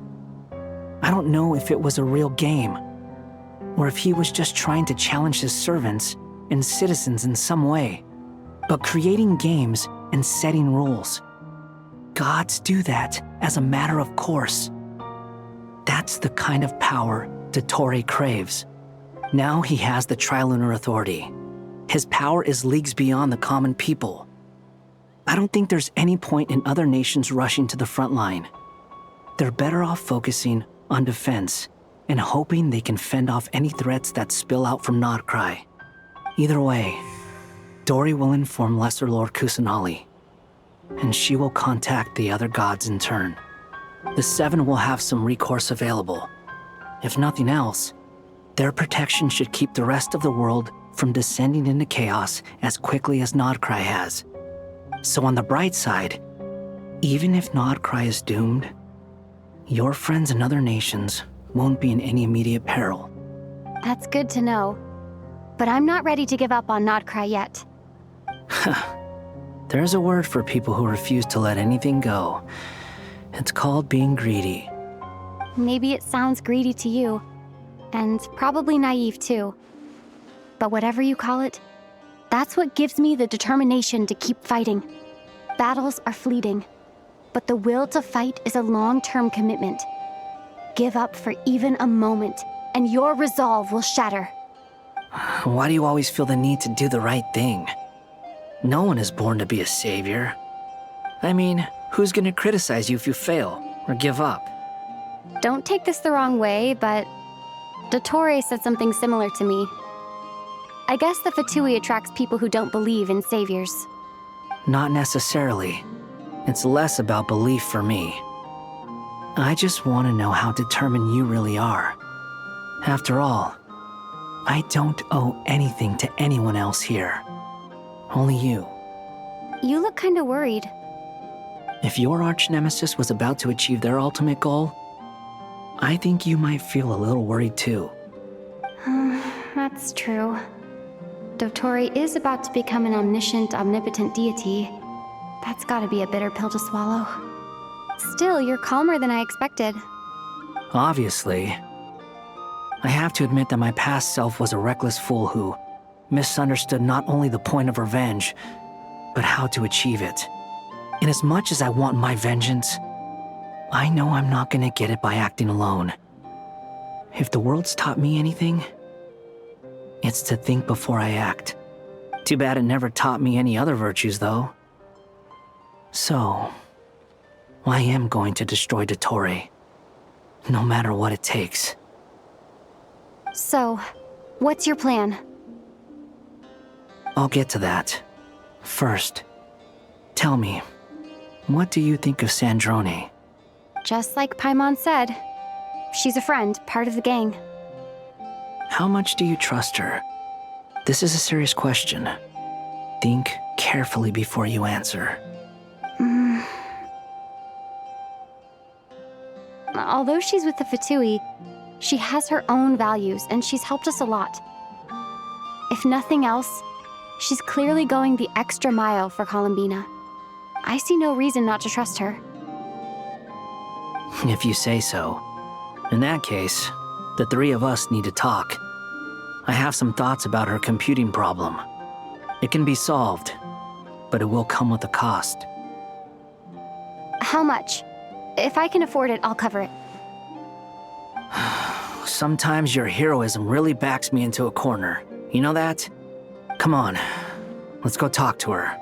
I don't know if it was a real game, or if he was just trying to challenge his servants and citizens in some way. But creating games and setting rules, gods do that as a matter of course. That's the kind of power Dottore craves. Now he has the Trilunar Authority. His power is leagues beyond the common people. I don't think there's any point in other nations rushing to the front line. They're better off focusing on defense and hoping they can fend off any threats that spill out from Nodcry. Either way, Dory will inform Lesser Lord Kusanali, and she will contact the other gods in turn. The Seven will have some recourse available. If nothing else, their protection should keep the rest of the world from descending into chaos as quickly as Nodcry has. So on the bright side, even if Nodcry is doomed, your friends in other nations won't be in any immediate peril. That's good to know. But I'm not ready to give up on Nodcry yet. There's a word for people who refuse to let anything go. It's called being greedy. Maybe it sounds greedy to you, and probably naive too. But whatever you call it, that's what gives me the determination to keep fighting. Battles are fleeting, but the will to fight is a long-term commitment. Give up for even a moment, and your resolve will shatter. Why do you always feel the need to do the right thing? No one is born to be a savior. I mean, who's gonna criticize you if you fail or give up? Don't take this the wrong way, but Dottore said something similar to me. I guess the Fatui attracts people who don't believe in saviors. Not necessarily. It's less about belief for me. I just want to know how determined you really are. After all, I don't owe anything to anyone else here. Only you. You look kinda worried. If your arch-nemesis was about to achieve their ultimate goal, I think you might feel a little worried too. That's true. Dottore is about to become an omniscient, omnipotent deity. That's gotta be a bitter pill to swallow. Still, you're calmer than I expected. Obviously. I have to admit that my past self was a reckless fool who misunderstood not only the point of revenge, but how to achieve it. And as much as I want my vengeance, I know I'm not gonna get it by acting alone. If the world's taught me anything, it's to think before I act. Too bad it never taught me any other virtues, though. So, I am going to destroy Dottore, no matter what it takes. So, what's your plan? I'll get to that. First, tell me, what do you think of Sandrone? Just like Paimon said, she's a friend, part of the gang. How much do you trust her? This is a serious question. Think carefully before you answer. Although she's with the Fatui, she has her own values and she's helped us a lot. If nothing else, she's clearly going the extra mile for Columbina. I see no reason not to trust her. If you say so. In that case, the three of us need to talk. I have some thoughts about her computing problem. It can be solved, but it will come with a cost. How much? If I can afford it, I'll cover it. Sometimes your heroism really backs me into a corner. You know that? Come on, let's go talk to her.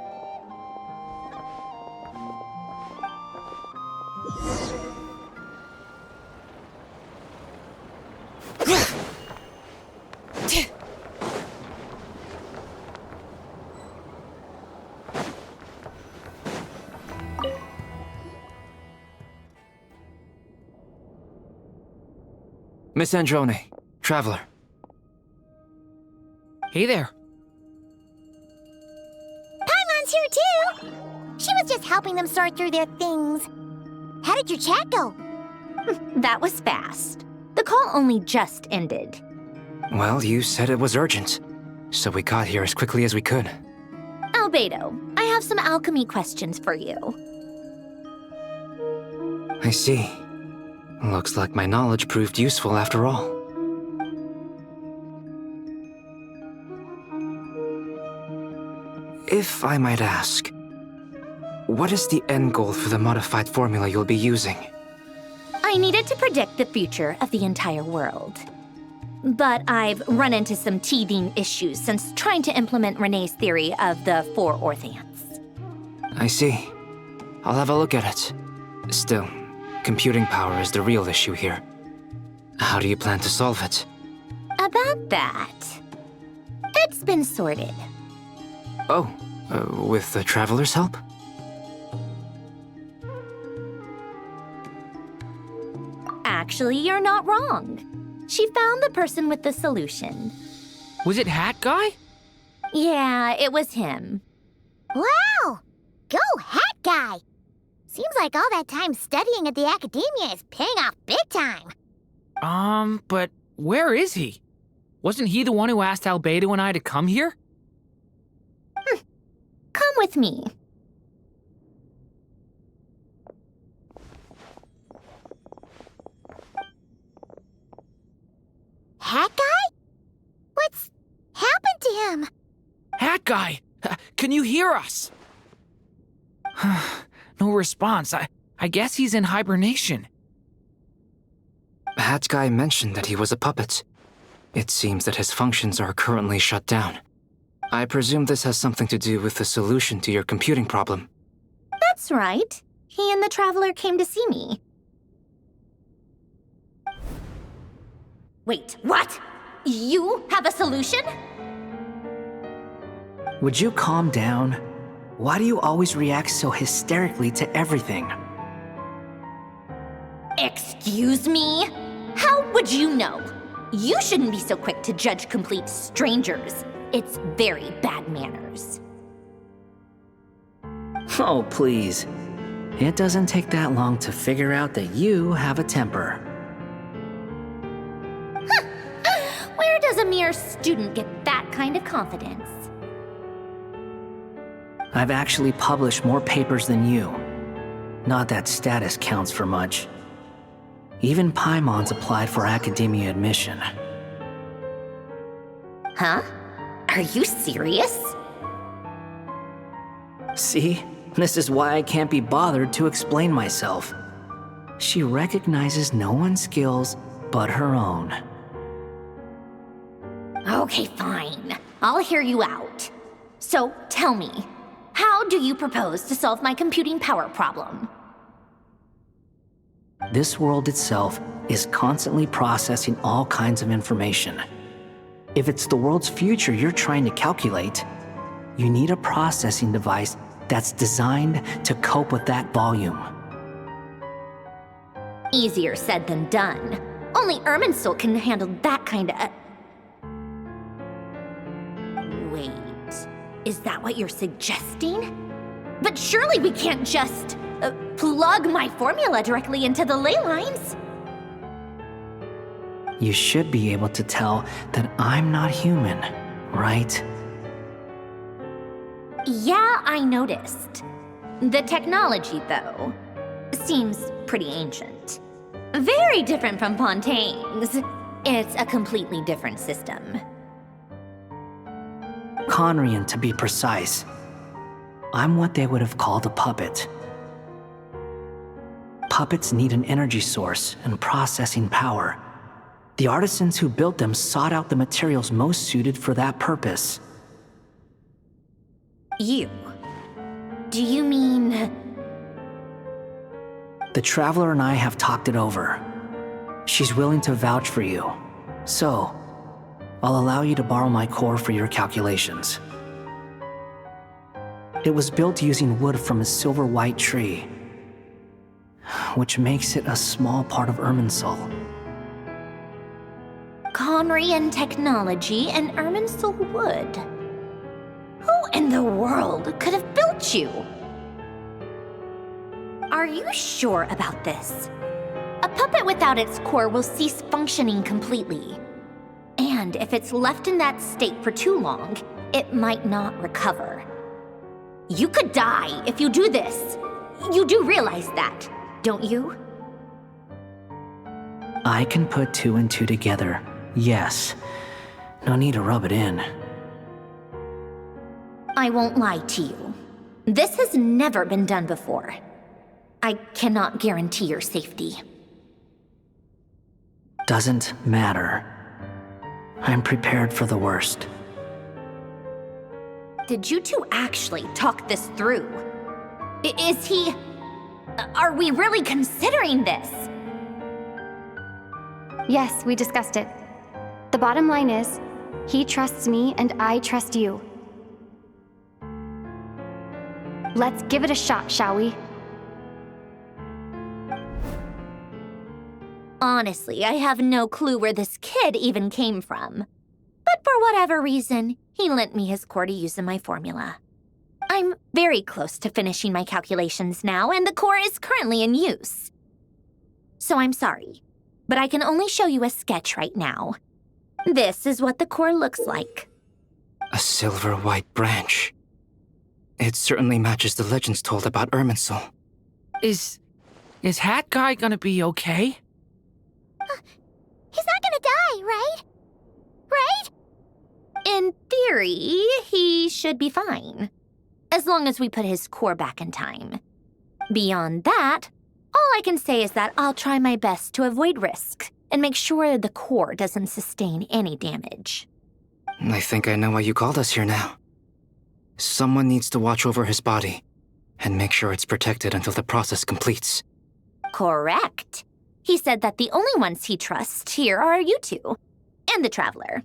Miss Androne, Traveler. Hey there. Paimon's here too! She was just helping them sort through their things. How did your chat go? That was fast. The call only just ended. Well, you said it was urgent, so we got here as quickly as we could. Albedo, I have some alchemy questions for you. I see. Looks like my knowledge proved useful after all. If I might ask, what is the end goal for the modified formula you'll be using? I needed to predict the future of the entire world. But I've run into some teething issues since trying to implement Renee's theory of the 4 Orthants. I see. I'll have a look at it. Still, computing power is the real issue here. How do you plan to solve it? About that, it's been sorted. Oh, with the Traveler's help? Actually, you're not wrong. She found the person with the solution. Was it Hat Guy? Yeah, it was him. Wow! Go Hat Guy! Seems like all that time studying at the academia is paying off big time. But where is he? Wasn't he the one who asked Albedo and I to come here? Come with me. Hat Guy? What's happened to him? Hat Guy! Can you hear us? No response. I guess he's in hibernation. Hat Guy mentioned that he was a puppet. It seems that his functions are currently shut down. I presume this has something to do with the solution to your computing problem. That's right. He and the Traveler came to see me. Wait, what? You have a solution? Would you calm down? Why do you always react so hysterically to everything? Excuse me? How would you know? You shouldn't be so quick to judge complete strangers. It's very bad manners. Oh, please. It doesn't take that long to figure out that you have a temper. Where does a mere student get that kind of confidence? I've actually published more papers than you. Not that status counts for much. Even Paimon's applied for academia admission. Huh? Are you serious? See? This is why I can't be bothered to explain myself. She recognizes no one's skills but her own. Okay, fine. I'll hear you out. So, tell me, how do you propose to solve my computing power problem? This world itself is constantly processing all kinds of information. If it's the world's future you're trying to calculate, you need a processing device that's designed to cope with that volume. Easier said than done. Only Irminsul can handle that kind of... Wait, is that what you're suggesting? But surely we can't just plug my formula directly into the ley lines. You should be able to tell that I'm not human, right? Yeah, I noticed. The technology, though, seems pretty ancient. Very different from Pontaine's. It's a completely different system. Conrian, to be precise. I'm what they would have called a puppet. Puppets need an energy source and processing power. The artisans who built them sought out the materials most suited for that purpose. You? Do you mean... The Traveler and I have talked it over. She's willing to vouch for you. So, I'll allow you to borrow my core for your calculations. It was built using wood from a silver white tree, which makes it a small part of Irminsul. Conrian technology and Irminsul wood. Who in the world could have built you? Are you sure about this? A puppet without its core will cease functioning completely. And if it's left in that state for too long, it might not recover. You could die if you do this. You do realize that, don't you? I can put two and two together, yes. No need to rub it in. I won't lie to you. This has never been done before. I cannot guarantee your safety. Doesn't matter. I'm prepared for the worst. Did you two actually talk this through? Is he... Are we really considering this? Yes, we discussed it. The bottom line is, he trusts me and I trust you. Let's give it a shot, shall we? Honestly, I have no clue where this kid even came from. But for whatever reason, he lent me his core to use in my formula. I'm very close to finishing my calculations now, and the core is currently in use. So I'm sorry, but I can only show you a sketch right now. This is what the core looks like. A silver white branch. It certainly matches the legends told about Irminsul. Is Hat Guy gonna be okay? He's not gonna die, right? Right? In theory, he should be fine. As long as we put his core back in time. Beyond that, all I can say is that I'll try my best to avoid risk and make sure the core doesn't sustain any damage. I think I know why you called us here now. Someone needs to watch over his body and make sure it's protected until the process completes. Correct. He said that the only ones he trusts here are you two, and the Traveler.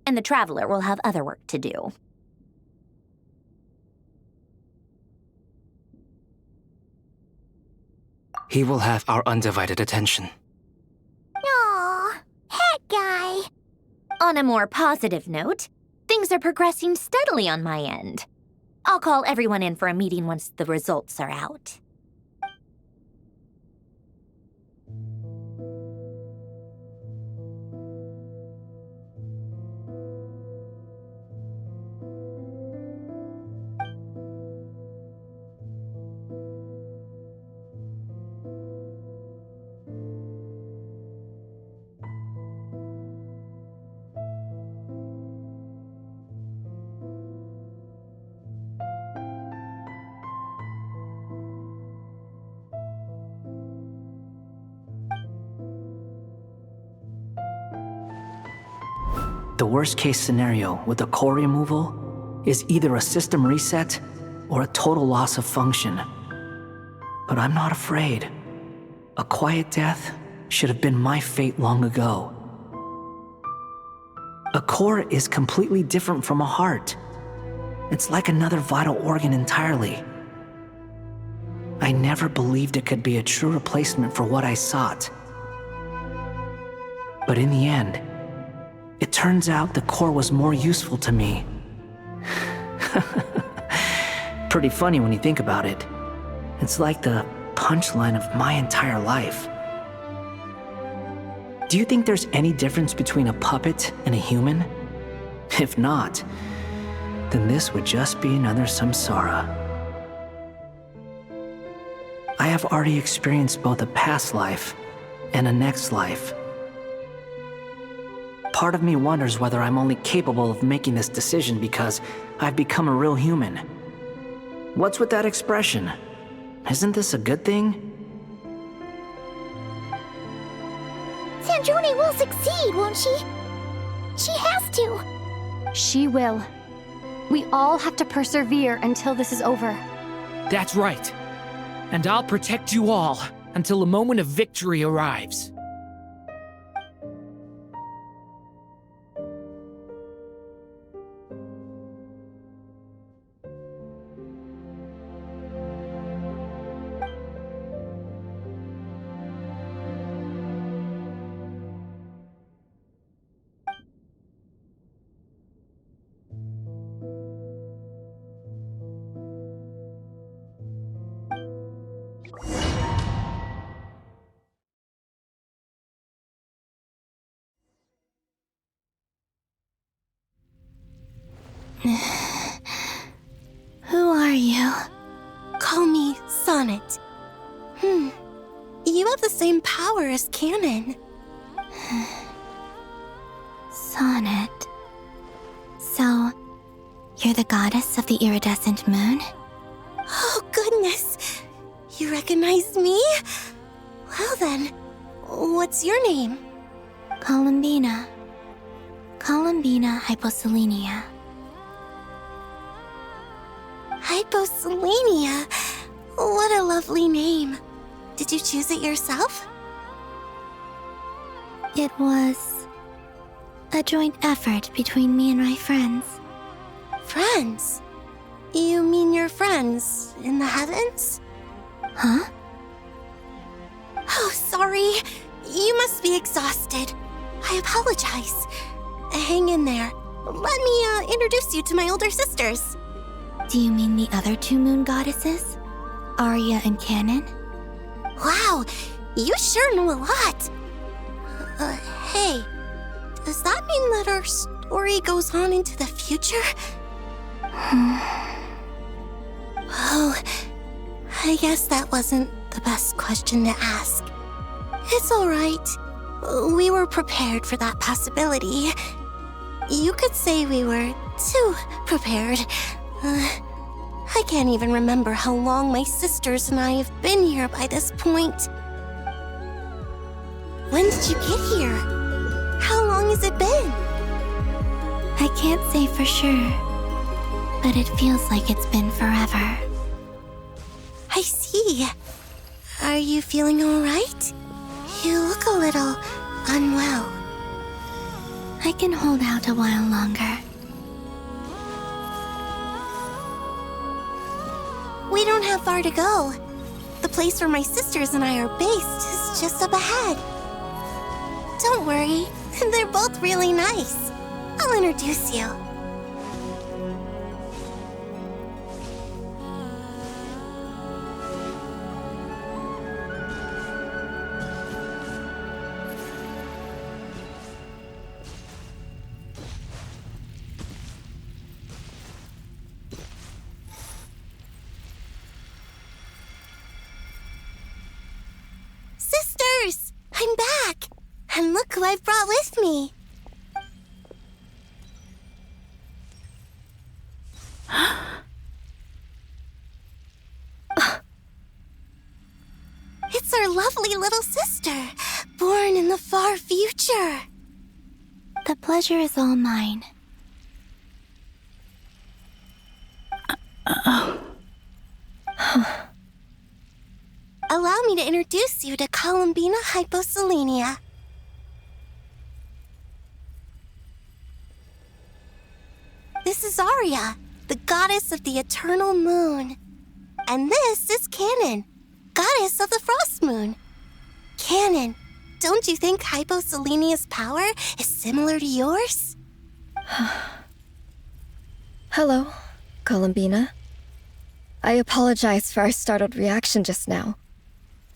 And the Traveler will have other work to do. He will have our undivided attention. Aw, Hat Guy. On a more positive note, things are progressing steadily on my end. I'll call everyone in for a meeting once the results are out. The worst case scenario with the core removal is either a system reset or a total loss of function. But I'm not afraid. A quiet death should have been my fate long ago. A core is completely different from a heart. It's like another vital organ entirely. I never believed it could be a true replacement for what I sought. But in the end, it turns out the core was more useful to me. Pretty funny when you think about it. It's like the punchline of my entire life. Do you think there's any difference between a puppet and a human? If not, then this would just be another samsara. I have already experienced both a past life and a next life. Part of me wonders whether I'm only capable of making this decision because I've become a real human. What's with that expression? Isn't this a good thing? Sandrone will succeed, won't she? She has to. She will. We all have to persevere until this is over. That's right. And I'll protect you all until a moment of victory arrives. Who are you? Call me Sonnet. You have the same power as Canon. Sonnet. So, you're the goddess of the iridescent moon? Oh, goodness! You recognize me? Well then, what's your name? Columbina. Columbina Hyposelenia. Hyposelenia? What a lovely name. Did you choose it yourself? It was a joint effort between me and my friends. Friends? You mean your friends in the heavens? Huh? Oh, sorry. You must be exhausted. I apologize. Hang in there. Let me introduce you to my older sisters. Do you mean the other two moon goddesses? Arya and Canon? Wow, you sure know a lot. Hey, does that mean that our story goes on into the future? Oh, I guess that wasn't the best question to ask. It's all right. We were prepared for that possibility. You could say we were too prepared. I can't even remember how long my sisters and I have been here by this point. When did you get here? How long has it been? I can't say for sure, but it feels like it's been forever. I see. Are you feeling alright? You look a little unwell. I can hold out a while longer. We don't have far to go. The place where my sisters and I are based is just up ahead. Don't worry, they're both really nice. I'll introduce you. Sisters! I'm back! And look who I've brought with me! It's our lovely little sister, born in the far future. The pleasure is all mine. Allow me to introduce you to Columbina Hyposelenia. This is Arya, the goddess of the eternal moon. And this is Canon, goddess of the frost moon. Canon, don't you think Hyposelenia's power is similar to yours? Hello, Columbina. I apologize for our startled reaction just now.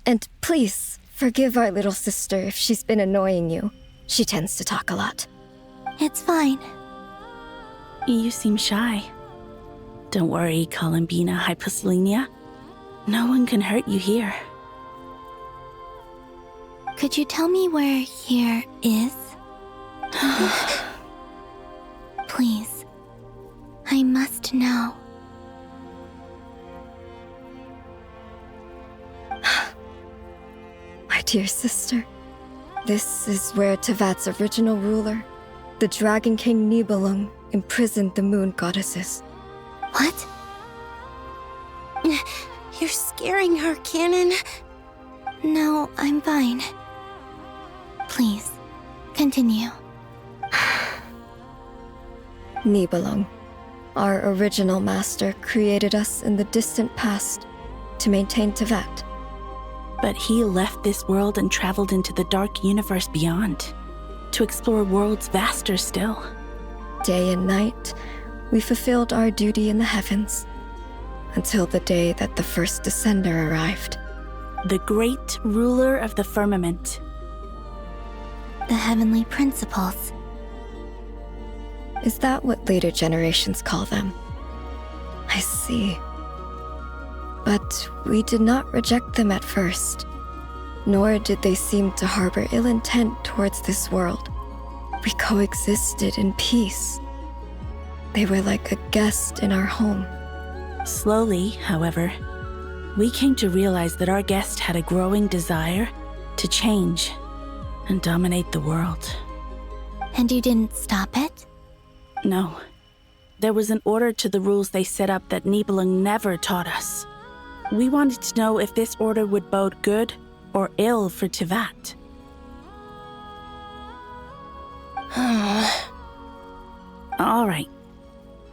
And please, forgive our little sister if she's been annoying you. She tends to talk a lot. It's fine. You seem shy. Don't worry, Columbina Hyposelenia. No one can hurt you here. Could you tell me where here is? Please. I must know. My dear sister, this is where Tevat's original ruler, the Dragon King Nibelung, imprisoned the moon goddesses. What? You're scaring her, Canon. No, I'm fine. Please, continue. Nibelung, our original master, created us in the distant past to maintain Tevat. But he left this world and traveled into the dark universe beyond, to explore worlds vaster still. Day and night, we fulfilled our duty in the heavens, until the day that the first Descender arrived. The great ruler of the firmament. The heavenly principles. Is that what later generations call them? I see. But we did not reject them at first, nor did they seem to harbor ill intent towards this world. We coexisted in peace. They were like a guest in our home. Slowly, however, we came to realize that our guest had a growing desire to change and dominate the world. And you didn't stop it? No. There was an order to the rules they set up that Nibelung never taught us. We wanted to know if this order would bode good or ill for Tevat. All right.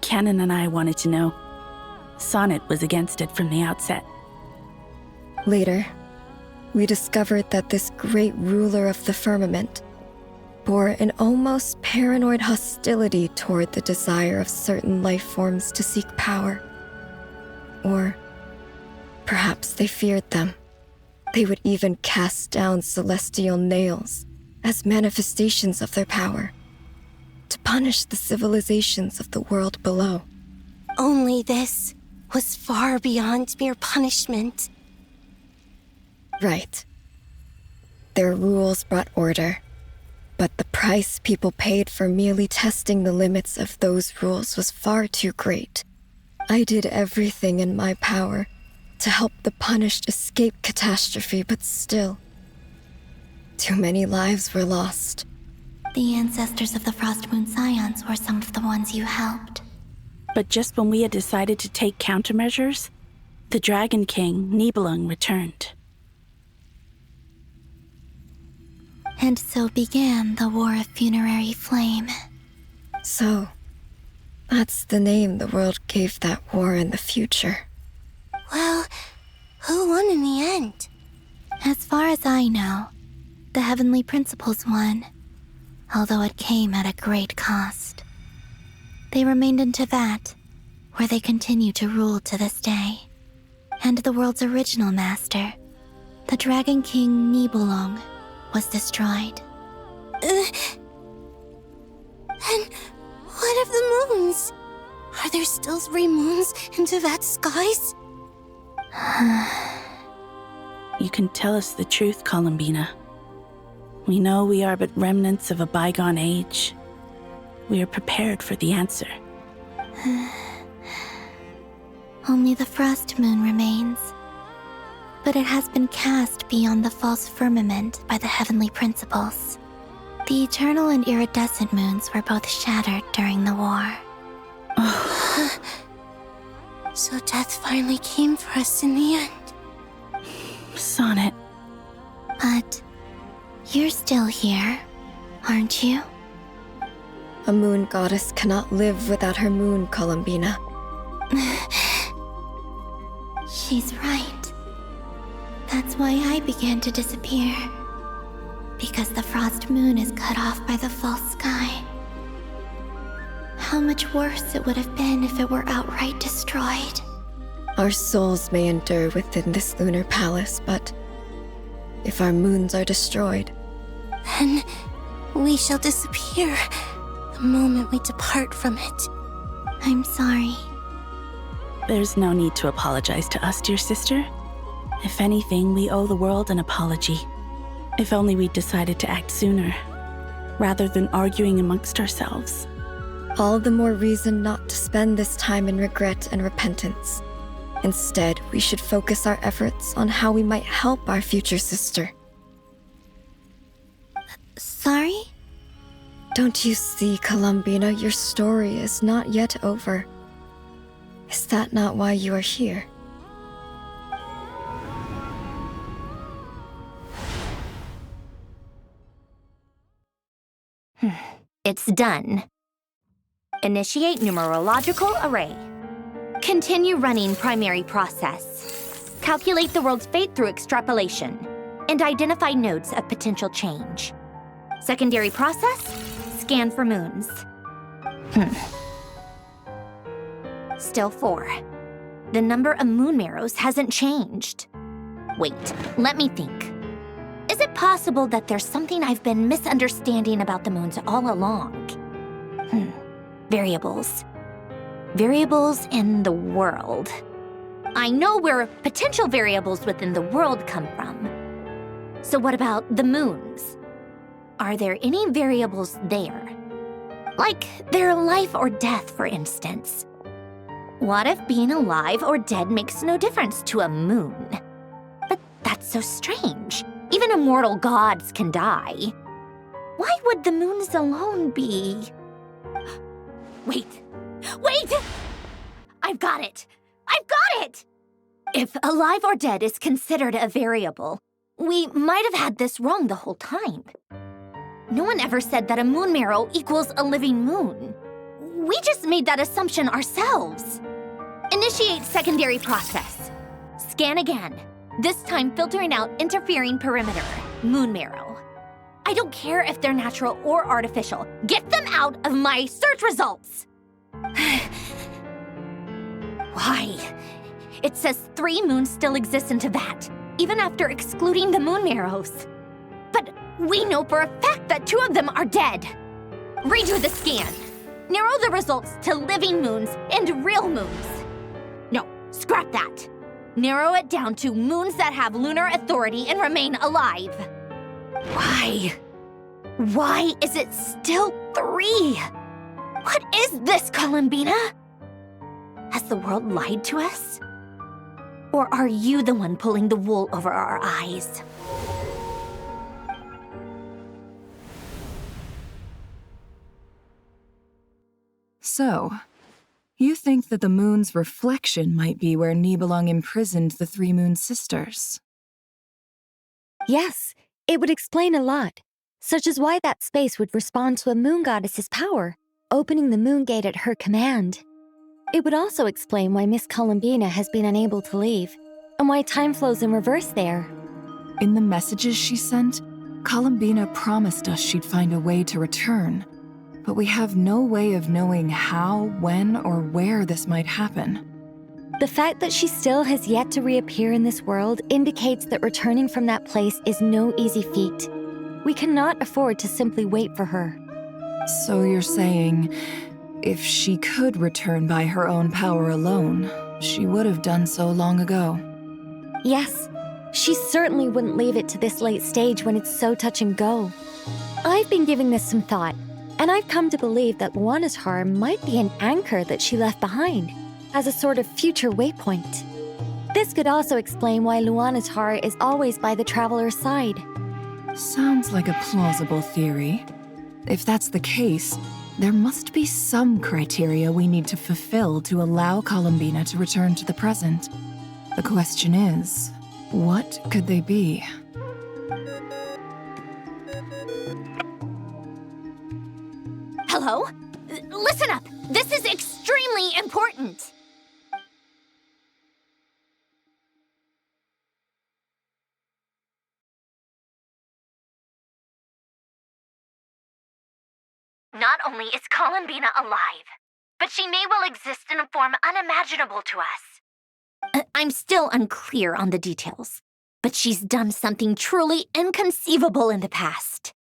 Canon and I wanted to know. Sonnet was against it from the outset. Later, we discovered that this great ruler of the firmament bore an almost paranoid hostility toward the desire of certain life forms to seek power. Or perhaps they feared them. They would even cast down celestial nails as manifestations of their power, to punish the civilizations of the world below. Only this was far beyond mere punishment. Right. Their rules brought order, but the price people paid for merely testing the limits of those rules was far too great. I did everything in my power to help the punished escape catastrophe, but still, Too many lives were lost. The ancestors of the Frost Moon Scions were some of the ones you helped. But just when we had decided to take countermeasures, the Dragon King, Nibelung, returned. And so began the War of Funerary Flame. So, that's the name the world gave that war in the future. Well, who won in the end? As far as I know, the Heavenly Principles won, although it came at a great cost. They remained in Teyvat, where they continue to rule to this day. And the world's original master, the Dragon King Nibelung, was destroyed. And what of the moons? Are there still 3 moons in Teyvat's skies? You can tell us the truth, Columbina. We know we are but remnants of a bygone age. We are prepared for the answer. Only the Frost Moon remains. But it has been cast beyond the false firmament by the Heavenly Principles. The eternal and iridescent moons were both shattered during the war. So death finally came for us in the end. Sonnet. But you're still here, aren't you? A moon goddess cannot live without her moon, Columbina. She's right. That's why I began to disappear. Because the Frost Moon is cut off by the false sky. How much worse it would have been if it were outright destroyed. Our souls may endure within this lunar palace, but if our moons are destroyed, then we shall disappear the moment we depart from it. I'm sorry. There's no need to apologize to us, dear sister. If anything, we owe the world an apology. If only we'd decided to act sooner, rather than arguing amongst ourselves. all the more reason not to spend this time in regret and repentance. Instead, we should focus our efforts on how we might help our future sister. Sorry? Don't you see, Columbina, your story is not yet over. Is that not why you are here? It's done. Initiate numerological array. Continue running primary process. Calculate the world's fate through extrapolation, and identify nodes of potential change. Secondary process, scan for moons. Still 4. The number of moon marrows hasn't changed. Wait, let me think. Is it possible that there's something I've been misunderstanding about the moons all along? Variables. Variables in the world. I know where potential variables within the world come from. So what about the moons? Are there any variables there? Like their life or death, for instance. What if being alive or dead makes no difference to a moon? But that's so strange. Even immortal gods can die. Why would the moons alone be? Wait! I've got it! If alive or dead is considered a variable, we might have had this wrong the whole time. No one ever said that a moon marrow equals a living moon. We just made that assumption ourselves. Initiate secondary process. Scan again. This time filtering out interfering perimeter, moon marrow. I don't care if they're natural or artificial. Get them out of my search results! Why? It says 3 moons still exist in Teyvat, even after excluding the moon marrows. But we know for a fact that 2 of them are dead. Redo the scan. Narrow the results to living moons and real moons. No, scrap that. Narrow it down to moons that have lunar authority and remain alive. Why? Why is it still 3? What is this, Columbina? Has the world lied to us? Or are you the one pulling the wool over our eyes? So, you think that the moon's reflection might be where Nibelung imprisoned the three moon sisters? Yes, it would explain a lot, such as why that space would respond to a moon goddess's power, opening the moon gate at her command. It would also explain why Miss Columbina has been unable to leave, and why time flows in reverse there. In the messages she sent, Columbina promised us she'd find a way to return, but we have no way of knowing how, when, or where this might happen. The fact that she still has yet to reappear in this world indicates that returning from that place is no easy feat. We cannot afford to simply wait for her. So you're saying, if she could return by her own power alone, she would have done so long ago? Yes, she certainly wouldn't leave it to this late stage when it's so touch and go. I've been giving this some thought, and I've come to believe that Luanatar might be an anchor that she left behind, as a sort of future waypoint. This could also explain why Luanatar is always by the traveler's side. Sounds like a plausible theory. If that's the case, there must be some criteria we need to fulfill to allow Columbina to return to the present. The question is, what could they be? Hello? Listen up! This is extremely important! Not only is Columbina alive, but she may well exist in a form unimaginable to us. I'm still unclear on the details, but she's done something truly inconceivable in the past.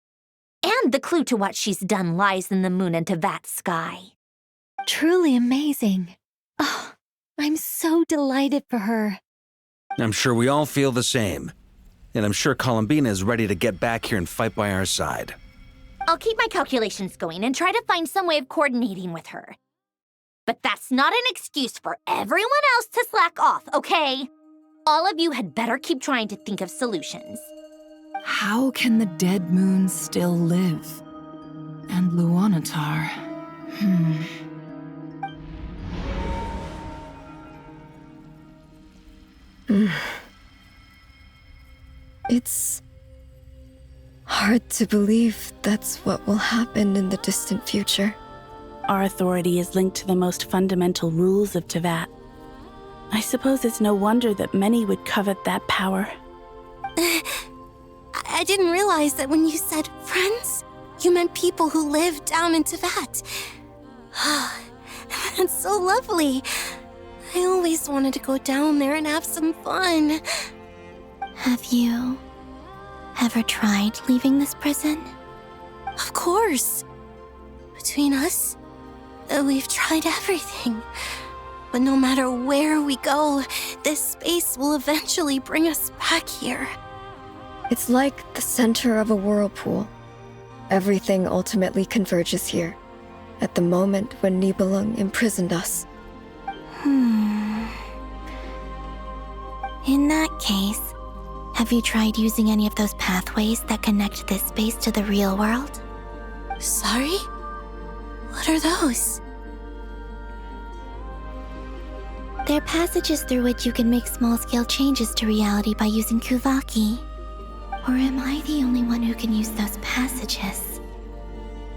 And the clue to what she's done lies in the moon and Tevat's sky. Truly amazing. Oh, I'm so delighted for her. I'm sure we all feel the same. And I'm sure Columbina is ready to get back here and fight by our side. I'll keep my calculations going and try to find some way of coordinating with her. But that's not an excuse for everyone else to slack off, okay? All of you had better keep trying to think of solutions. How can the dead moon still live? And Luanatar? It's hard to believe that's what will happen in the distant future. Our authority is linked to the most fundamental rules of Tevat. I suppose it's no wonder that many would covet that power. I didn't realize that when you said friends, you meant people who live down in Tevat. That's so lovely. I always wanted to go down there and have some fun. Have you ever tried leaving this prison? Of course. Between us, we've tried everything. But no matter where we go, this space will eventually bring us back here. It's like the center of a whirlpool. Everything ultimately converges here, at the moment when Nibelung imprisoned us. In that case, have you tried using any of those pathways that connect this space to the real world? Sorry? What are those? They're passages through which you can make small-scale changes to reality by using Kuvaki. Or am I the only one who can use those passages?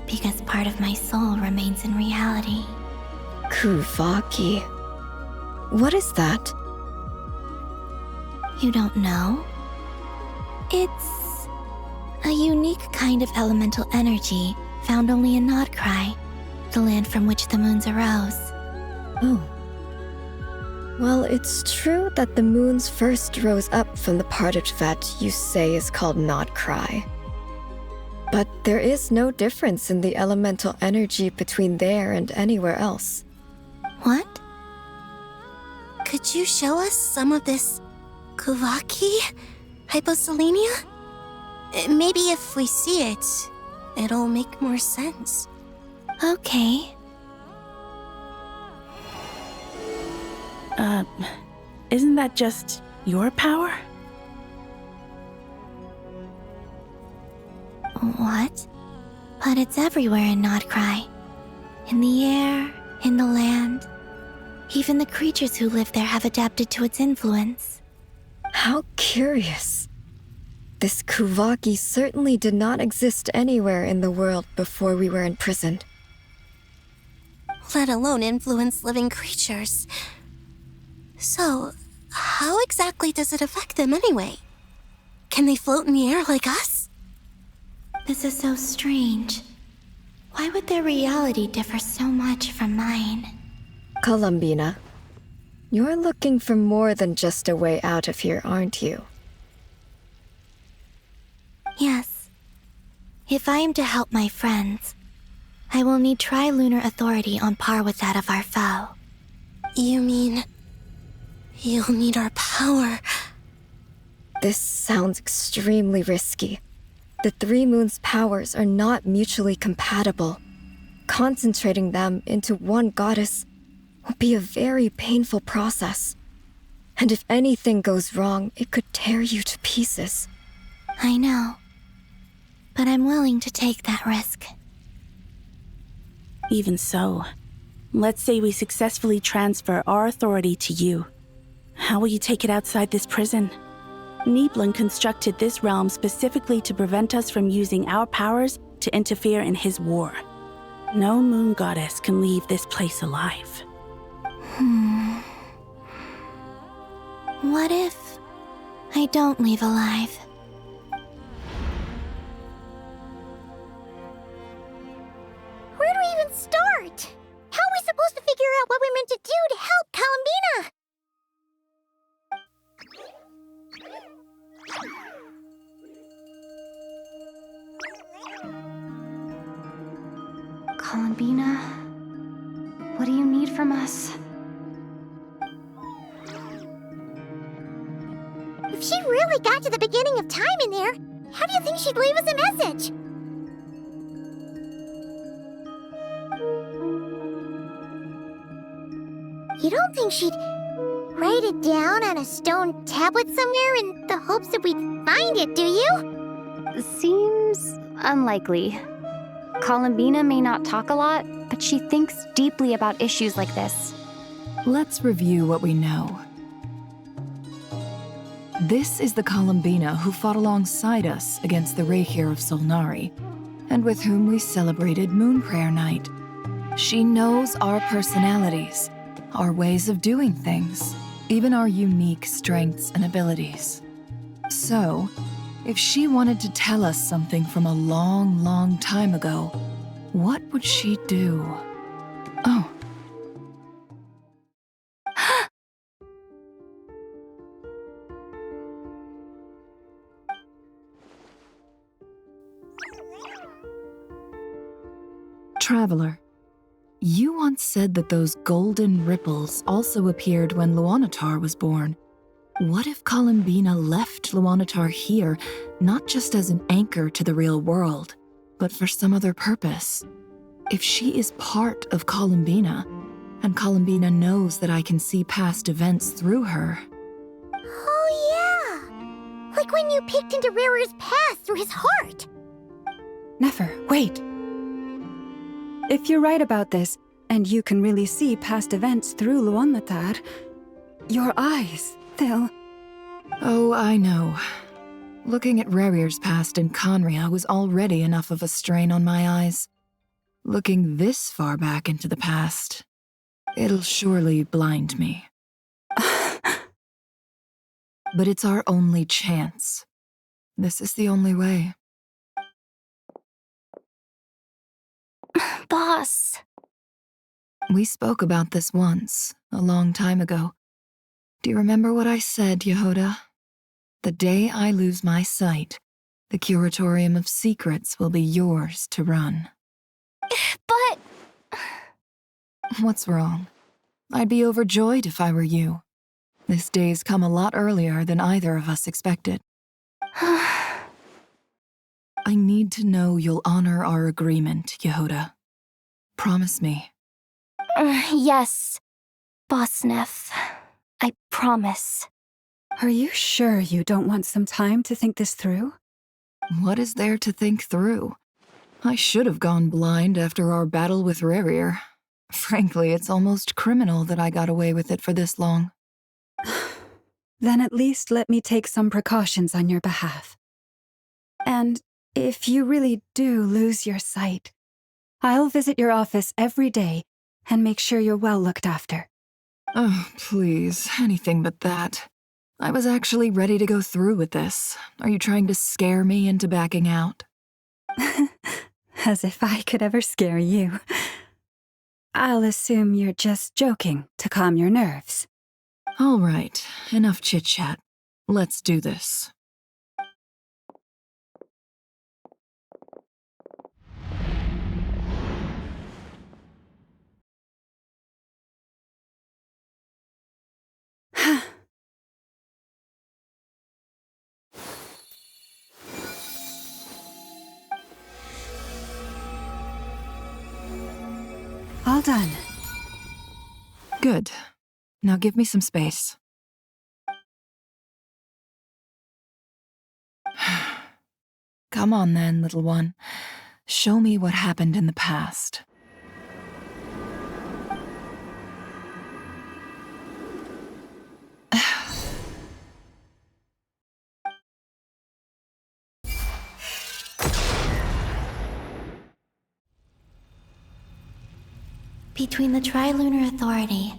Because part of my soul remains in reality. Kuvaki. What is that? You don't know? It's a unique kind of elemental energy found only in Nodcry, the land from which the moons arose. Oh. Well, it's true that the moons first rose up from the part of Tevat you say is called Nodcry. But there is no difference in the elemental energy between there and anywhere else. What? Could you show us some of this Kuvaki? Hyposelenia? Maybe if we see it, it'll make more sense. Okay. Isn't that just your power? What? But it's everywhere in Nodcry. In the air, in the land. Even the creatures who live there have adapted to its influence. How curious. This Kuvaki certainly did not exist anywhere in the world before we were imprisoned. Let alone influence living creatures. So, how exactly does it affect them anyway? Can they float in the air like us? This is so strange. Why would their reality differ so much from mine? Columbina, you're looking for more than just a way out of here, aren't you? Yes. If I am to help my friends, I will need tri-lunar authority on par with that of our foe. You mean... you'll need our power? This sounds extremely risky. The Three Moons' powers are not mutually compatible. Concentrating them into one goddess will be a very painful process. And if anything goes wrong, it could tear you to pieces. I know. But I'm willing to take that risk. Even so, let's say we successfully transfer our authority to you. How will you take it outside this prison? Niblin constructed this realm specifically to prevent us from using our powers to interfere in his war. No moon goddess can leave this place alive. What if I don't leave alive? Where do we even start? How are we supposed to figure out what we're meant to do to help Columbina? Columbina, what do you need from us? If she really got to the beginning of time in there, how do you think she'd leave us a message? You don't think she'd write it down on a stone tablet somewhere in the hopes that we'd find it, do you? Seems unlikely. Columbina may not talk a lot, but she thinks deeply about issues like this. Let's review what we know. This is the Columbina who fought alongside us against the Reikir of Solnari, and with whom we celebrated Moon Prayer Night. She knows our personalities, our ways of doing things, even our unique strengths and abilities. So, if she wanted to tell us something from a long, long time ago, what would she do? Oh. Traveler, you once said that those golden ripples also appeared when Luanatar was born. What if Columbina left Luanatar here, not just as an anchor to the real world, but for some other purpose? If she is part of Columbina, and Columbina knows that I can see past events through her... Oh yeah! Like when you peeked into Rarer's past through his heart! Nefer, wait! If you're right about this, and you can really see past events through Luanatar, your eyes... they'll... Oh, I know. Looking at Rerir's past in Conria was already enough of a strain on my eyes. Looking this far back into the past, it'll surely blind me. But it's our only chance. This is the only way. Boss. We spoke about this once, a long time ago. Do you remember what I said, Yehoda? The day I lose my sight, the Curatorium of Secrets will be yours to run. But... What's wrong? I'd be overjoyed if I were you. This day's come a lot earlier than either of us expected. I need to know you'll honor our agreement, Yehoda. Promise me. Yes, Boss Neff. I promise. Are you sure you don't want some time to think this through? What is there to think through? I should have gone blind after our battle with Rerir. Frankly, it's almost criminal that I got away with it for this long. Then at least let me take some precautions on your behalf. And if you really do lose your sight, I'll visit your office every day and make sure you're well looked after. Oh, please, anything but that. I was actually ready to go through with this. Are you trying to scare me into backing out? As if I could ever scare you. I'll assume you're just joking to calm your nerves. All right, enough chit-chat. Let's do this. All done. Good. Now give me some space. Come on then, little one. Show me what happened in the past. Between the Trilunar Authority,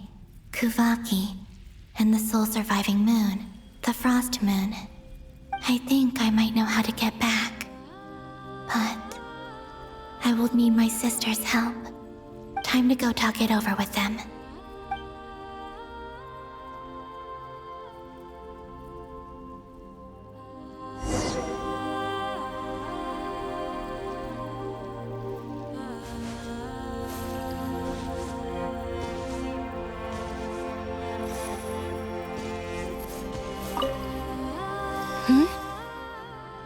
Kuvaki, and the soul-surviving moon, the Frost Moon, I think I might know how to get back. But I will need my sister's help. Time to go talk it over with them.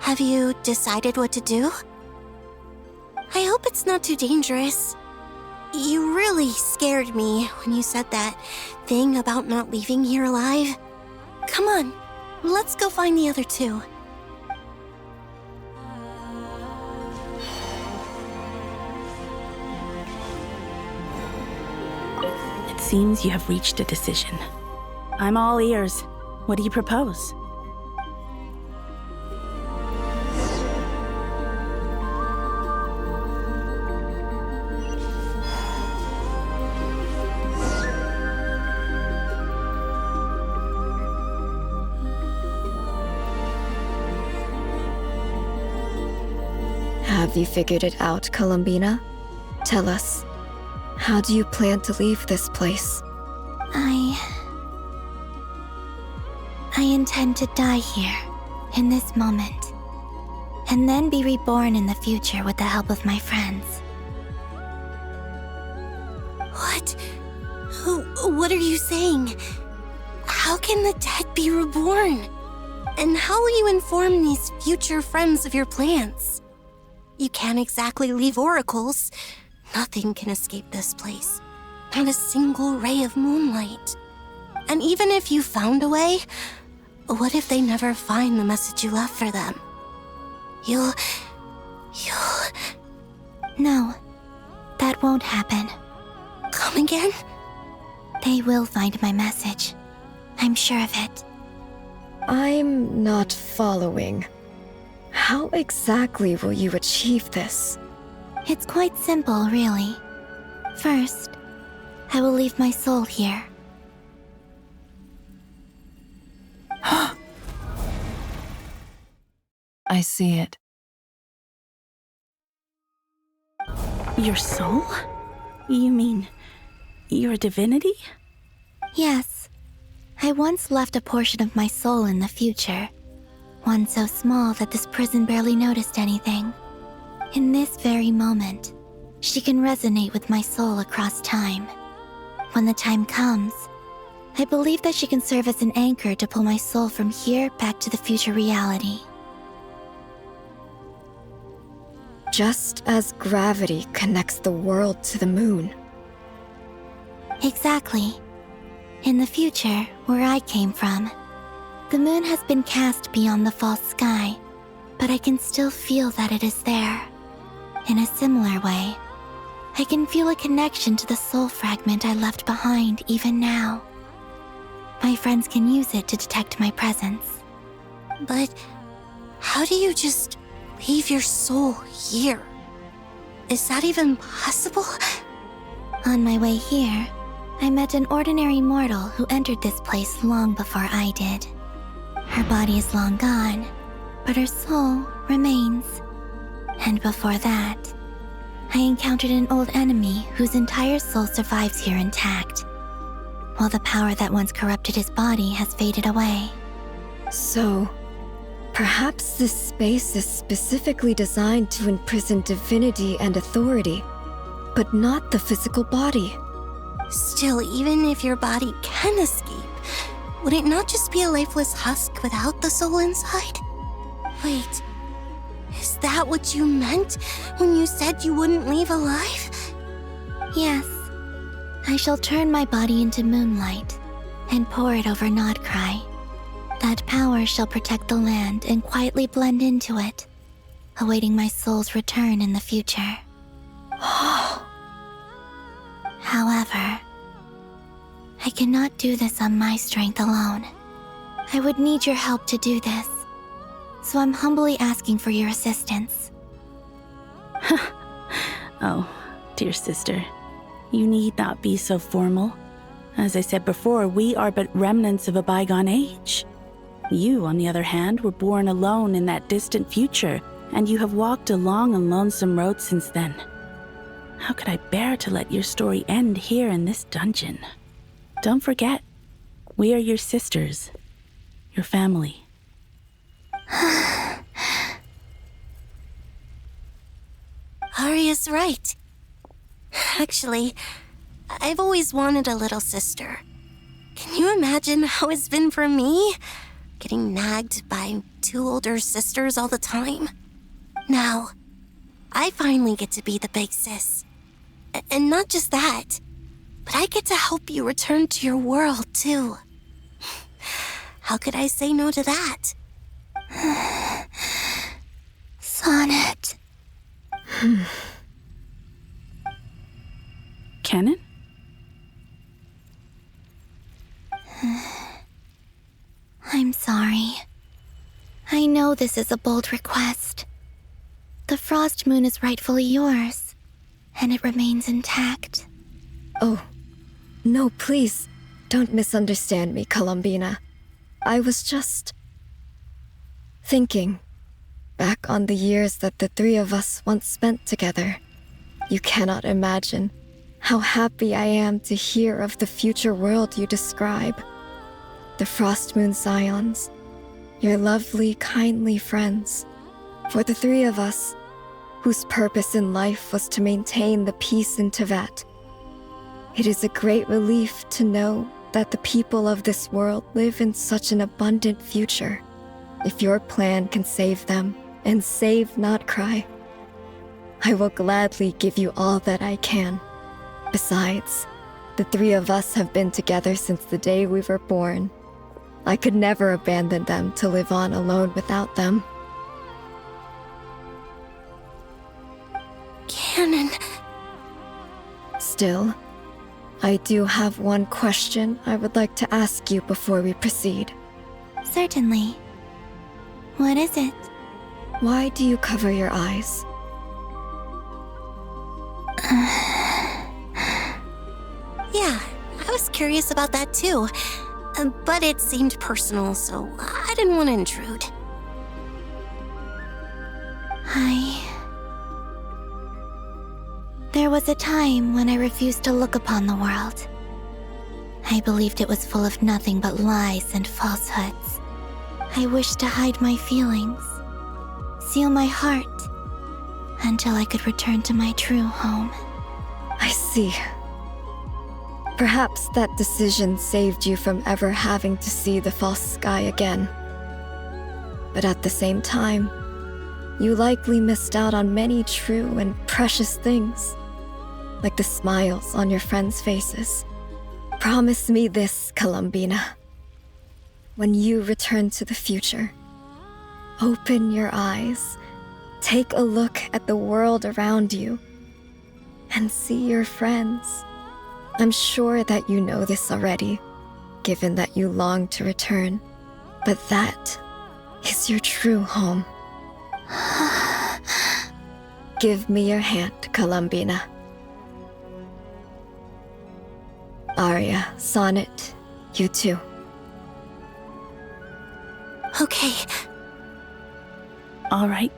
Have you decided what to do? I hope it's not too dangerous. You really scared me when you said that thing about not leaving here alive. Come on, let's go find the other two. It seems you have reached a decision. I'm all ears. What do you propose? Have you figured it out, Columbina? Tell us, how do you plan to leave this place? I intend to die here, in this moment, and then be reborn in the future with the help of my friends. What? What are you saying? How can the dead be reborn? And how will you inform these future friends of your plans? You can't exactly leave oracles. Nothing can escape this place. Not a single ray of moonlight. And even if you found a way, what if they never find the message you left for them? You'll... No, that won't happen. Come again? They will find my message. I'm sure of it. I'm not following. How exactly will you achieve this? It's quite simple, really. First, I will leave my soul here. I see it. Your soul? You mean your divinity? Yes. I once left a portion of my soul in the future. One so small that this prison barely noticed anything. In this very moment, she can resonate with my soul across time. When the time comes, I believe that she can serve as an anchor to pull my soul from here back to the future reality. Just as gravity connects the world to the moon. Exactly. In the future, where I came from, the moon has been cast beyond the false sky, but I can still feel that it is there. In a similar way, I can feel a connection to the soul fragment I left behind even now. My friends can use it to detect my presence. But how do you just leave your soul here? Is that even possible? On my way here, I met an ordinary mortal who entered this place long before I did. Her body is long gone, but her soul remains. And before that, I encountered an old enemy whose entire soul survives here intact, while the power that once corrupted his body has faded away. So, perhaps this space is specifically designed to imprison divinity and authority, but not the physical body. Still, even if your body can escape, would it not just be a lifeless husk without the soul inside? Wait, is that what you meant when you said you wouldn't leave alive? Yes. I shall turn my body into moonlight and pour it over Nodcry. That power shall protect the land and quietly blend into it, awaiting my soul's return in the future. However, I cannot do this on my strength alone. I would need your help to do this, so I'm humbly asking for your assistance. Oh, dear sister, you need not be so formal. As I said before, we are but remnants of a bygone age. You, on the other hand, were born alone in that distant future, and you have walked a long and lonesome road since then. How could I bear to let your story end here in this dungeon? Don't forget, we are your sisters, your family. Arya's right. Actually, I've always wanted a little sister. Can you imagine how it's been for me? Getting nagged by two older sisters all the time. Now, I finally get to be the big sis. And not just that, but I get to help you return to your world, too. How could I say no to that? Sonnet. Canon? I'm sorry. I know this is a bold request. The Frost Moon is rightfully yours, and it remains intact. Oh, no, please, don't misunderstand me, Columbina. I was just thinking back on the years that the three of us once spent together. You cannot imagine how happy I am to hear of the future world you describe. The Frost Moon Scions, your lovely, kindly friends. For the three of us, whose purpose in life was to maintain the peace in Teyvat. It is a great relief to know that the people of this world live in such an abundant future. If your plan can save them and save Nodcry, I will gladly give you all that I can. Besides, the three of us have been together since the day we were born. I could never abandon them to live on alone without them. Canon. Still, I do have one question I would like to ask you before we proceed. Certainly. What is it? Why do you cover your eyes? Yeah, I was curious about that too. But it seemed personal, so I didn't want to intrude. There was a time when I refused to look upon the world. I believed it was full of nothing but lies and falsehoods. I wished to hide my feelings, seal my heart, until I could return to my true home. I see. Perhaps that decision saved you from ever having to see the false sky again. But at the same time, you likely missed out on many true and precious things, like the smiles on your friends' faces. Promise me this, Columbina. When you return to the future, open your eyes, take a look at the world around you, and see your friends. I'm sure that you know this already, given that you long to return. But that is your true home. Give me your hand, Columbina. Arya, Sonnet, you too. Okay. All right.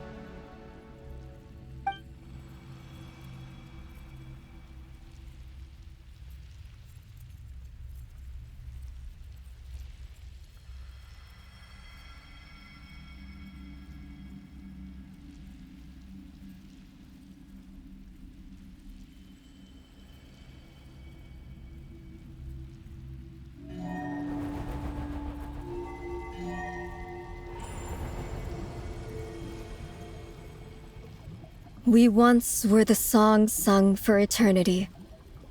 We once were the songs sung for eternity,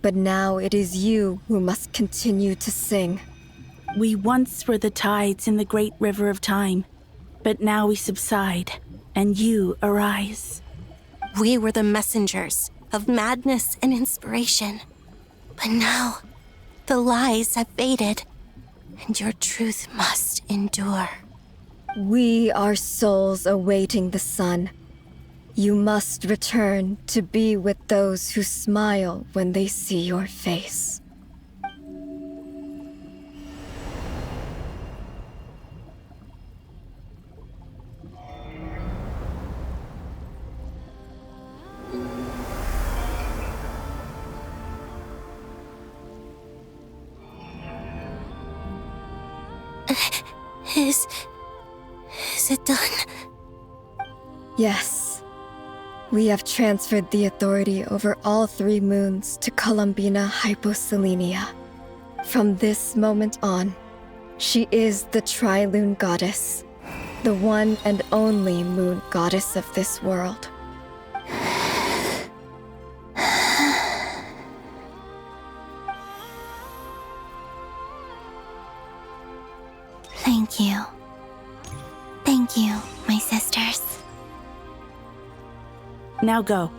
but now it is you who must continue to sing. We once were the tides in the great river of time, but now we subside, and you arise. We were the messengers of madness and inspiration. But now, the lies have faded, and your truth must endure. We are souls awaiting the sun. You must return to be with those who smile when they see your face. Is it done? Yes. We have transferred the authority over all 3 moons to Columbina Hyposelenia. From this moment on, she is the Tri-Lune Goddess, the one and only moon goddess of this world. Thank you. Thank you, my sisters. Now go,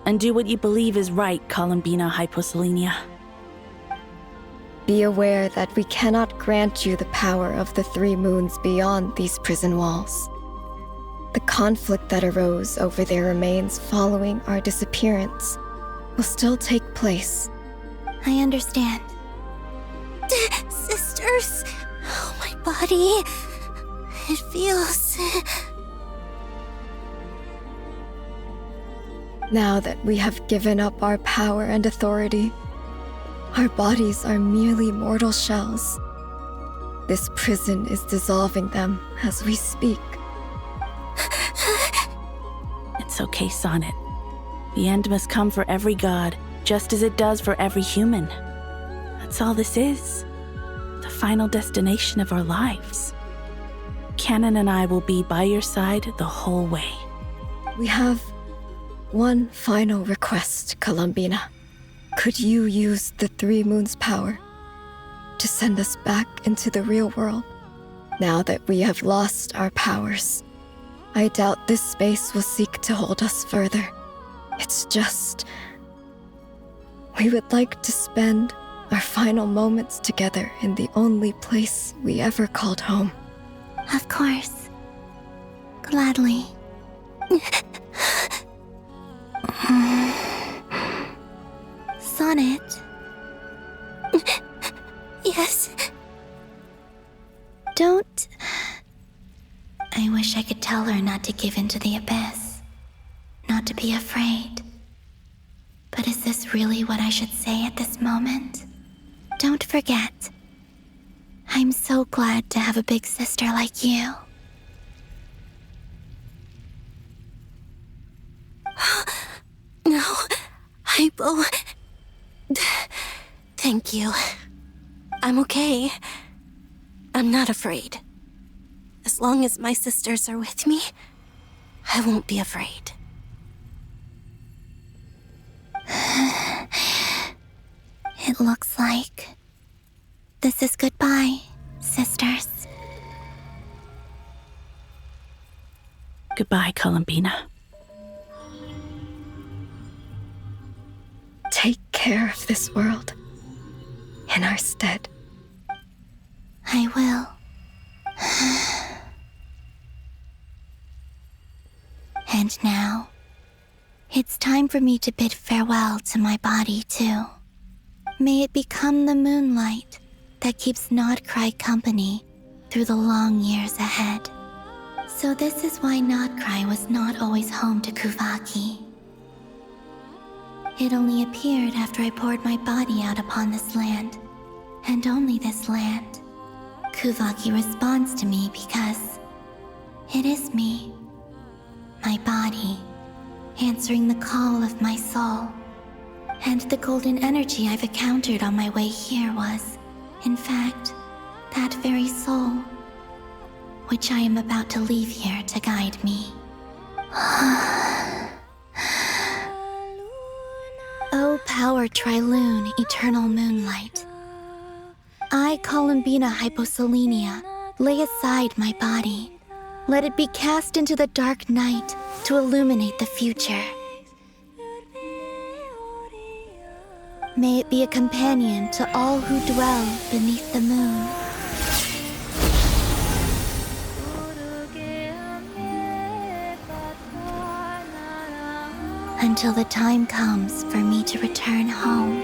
and do what you believe is right, Columbina Hyposelenia. Be aware that we cannot grant you the power of the 3 moons beyond these prison walls. The conflict that arose over their remains following our disappearance will still take place. I understand. Sisters! Oh, my body. It feels... Now that we have given up our power and authority, our bodies are merely mortal shells. This prison is dissolving them as we speak. It's okay, Sonnet. The end must come for every god, just as it does for every human. That's all this is. The final destination of our lives. Canon and I will be by your side the whole way. We have one final request, Columbina. Could you use the 3 moons' power to send us back into the real world? Now that we have lost our powers, I doubt this space will seek to hold us further. It's just... we would like to spend our final moments together in the only place we ever called home. Of course. Gladly. Sonnet? Yes? Don't... I wish I could tell her not to give in to the abyss. Not to be afraid. But is this really what I should say at this moment? Don't forget. I'm so glad to have a big sister like you. No, Hypo. Thank you. I'm okay. I'm not afraid. As long as my sisters are with me, I won't be afraid. It looks like this is goodbye, sisters. Goodbye, Columbina. care of this world in our stead. I will. And now, it's time for me to bid farewell to my body, too. May it become the moonlight that keeps Nodcry company through the long years ahead. So this is why Nodcry was not always home to Kuvaki. It only appeared after I poured my body out upon this land, and only this land. Kuvaki responds to me because it is me, my body, answering the call of my soul. And the golden energy I've encountered on my way here was, in fact, that very soul, which I am about to leave here to guide me. O power Trilune, eternal moonlight. I, Columbina Hyposelenia, lay aside my body. Let it be cast into the dark night to illuminate the future. May it be a companion to all who dwell beneath the moon. Until the time comes for me to return home.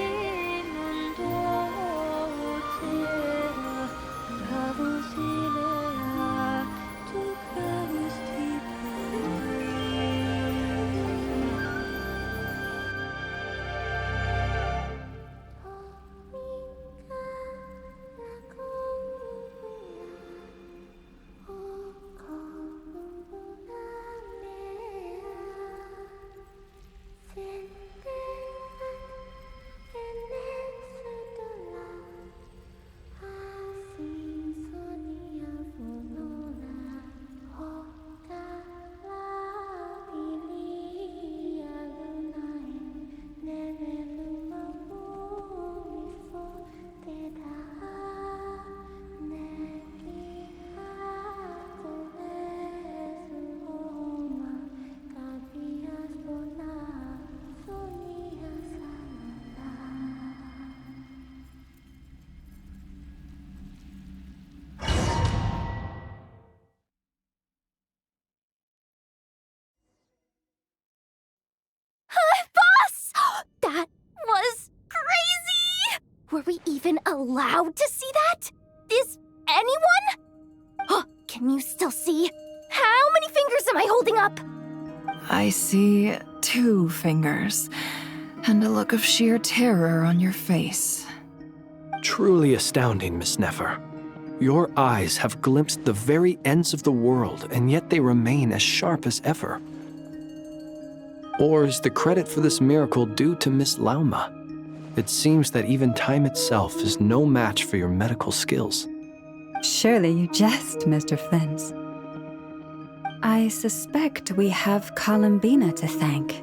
Were we even allowed to see that? Is anyone? Can you still see? How many fingers am I holding up? I see 2 fingers, and a look of sheer terror on your face. Truly astounding, Miss Nefer. Your eyes have glimpsed the very ends of the world, and yet they remain as sharp as ever. Or is the credit for this miracle due to Miss Lauma? It seems that even time itself is no match for your medical skills. Surely you jest, Mr. Flins. I suspect we have Columbina to thank.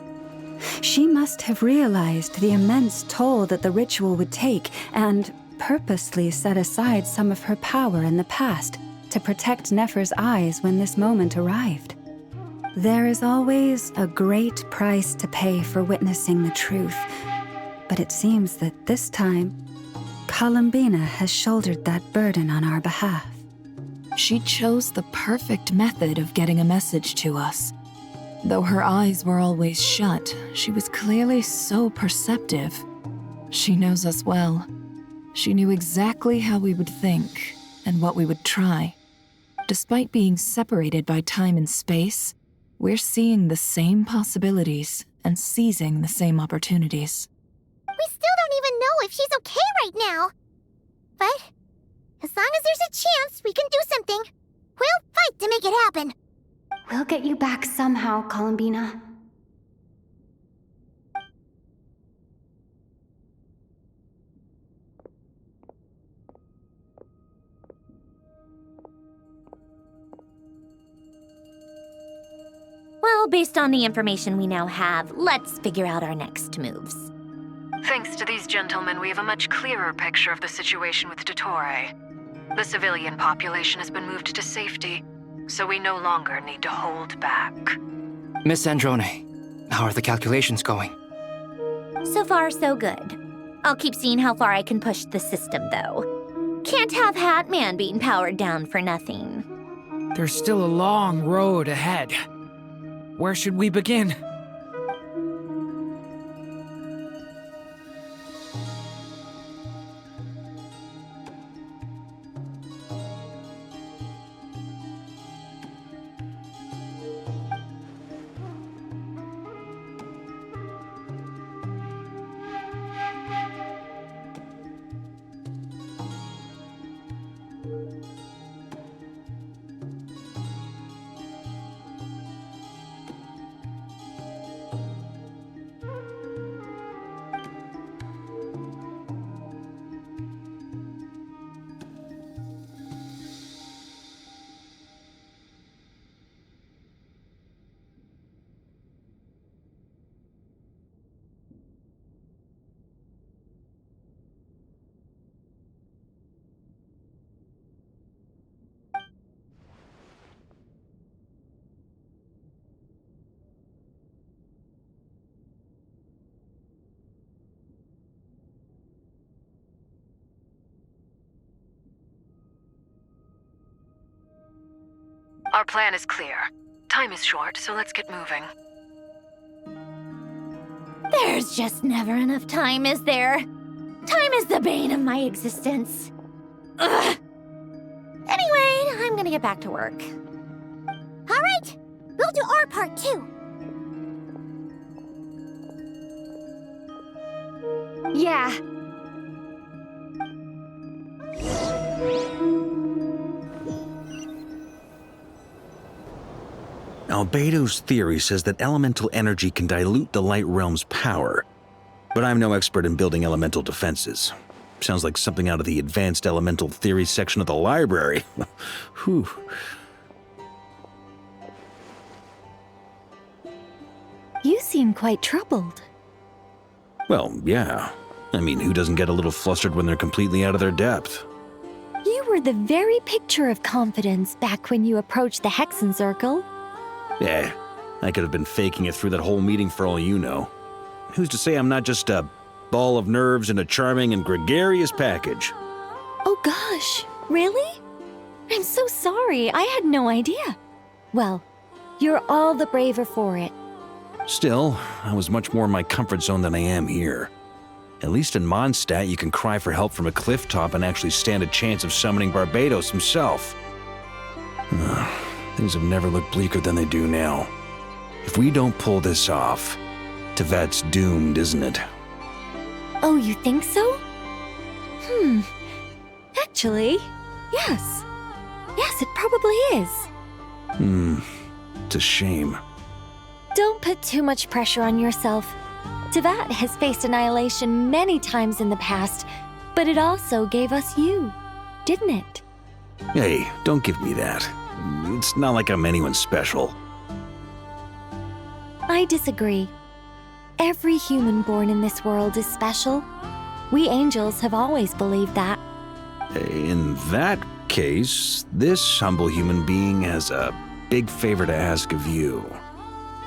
She must have realized the immense toll that the ritual would take and purposely set aside some of her power in the past to protect Nefer's eyes when this moment arrived. There is always a great price to pay for witnessing the truth, but it seems that this time, Columbina has shouldered that burden on our behalf. She chose the perfect method of getting a message to us. Though her eyes were always shut, she was clearly so perceptive. She knows us well. She knew exactly how we would think and what we would try. Despite being separated by time and space, we're seeing the same possibilities and seizing the same opportunities. We still don't even know if she's okay right now. But as long as there's a chance we can do something, we'll fight to make it happen. We'll get you back somehow, Columbina. Well, based on the information we now have, let's figure out our next moves. Thanks to these gentlemen, we have a much clearer picture of the situation with Dottore. The civilian population has been moved to safety, so we no longer need to hold back. Miss Androne, how are the calculations going? So far, so good. I'll keep seeing how far I can push the system, though. Can't have Hat Man being powered down for nothing. There's still a long road ahead. Where should we begin? Our plan is clear. Time is short, so let's get moving. There's just never enough time, is there? Time is the bane of my existence. Ugh. Anyway, I'm gonna get back to work. All right, we'll do our part too. Yeah. Albedo's theory says that elemental energy can dilute the light realm's power, but I'm no expert in building elemental defenses. Sounds like something out of the advanced elemental theory section of the library. Whew. You seem quite troubled. Well, yeah. I mean, who doesn't get a little flustered when they're completely out of their depth? You were the very picture of confidence back when you approached the Hexen Circle. Eh, I could have been faking it through that whole meeting for all you know. Who's to say I'm not just a ball of nerves in a charming and gregarious package? Oh gosh, really? I'm so sorry, I had no idea. Well, you're all the braver for it. Still, I was much more in my comfort zone than I am here. At least in Mondstadt, you can cry for help from a cliff top and actually stand a chance of summoning Barbados himself. Things have never looked bleaker than they do now. If we don't pull this off, Tevat's doomed, isn't it? Oh, you think so? Actually, yes. Yes, it probably is. It's a shame. Don't put too much pressure on yourself. Tevat has faced annihilation many times in the past, but it also gave us you, didn't it? Hey, don't give me that. It's not like I'm anyone special. I disagree. Every human born in this world is special. We angels have always believed that. In that case, this humble human being has a big favor to ask of you.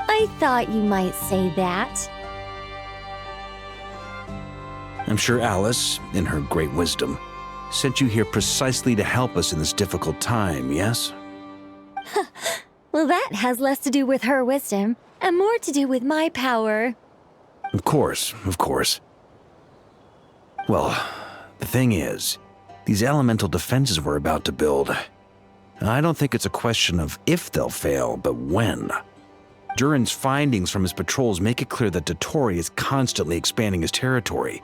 I thought you might say that. I'm sure Alice, in her great wisdom, sent you here precisely to help us in this difficult time, yes? Well, that has less to do with her wisdom and more to do with my power. Of course, of course. Well, the thing is, these elemental defenses we're about to build, I don't think it's a question of if they'll fail, but when. Durin's findings from his patrols make it clear that Dottore is constantly expanding his territory.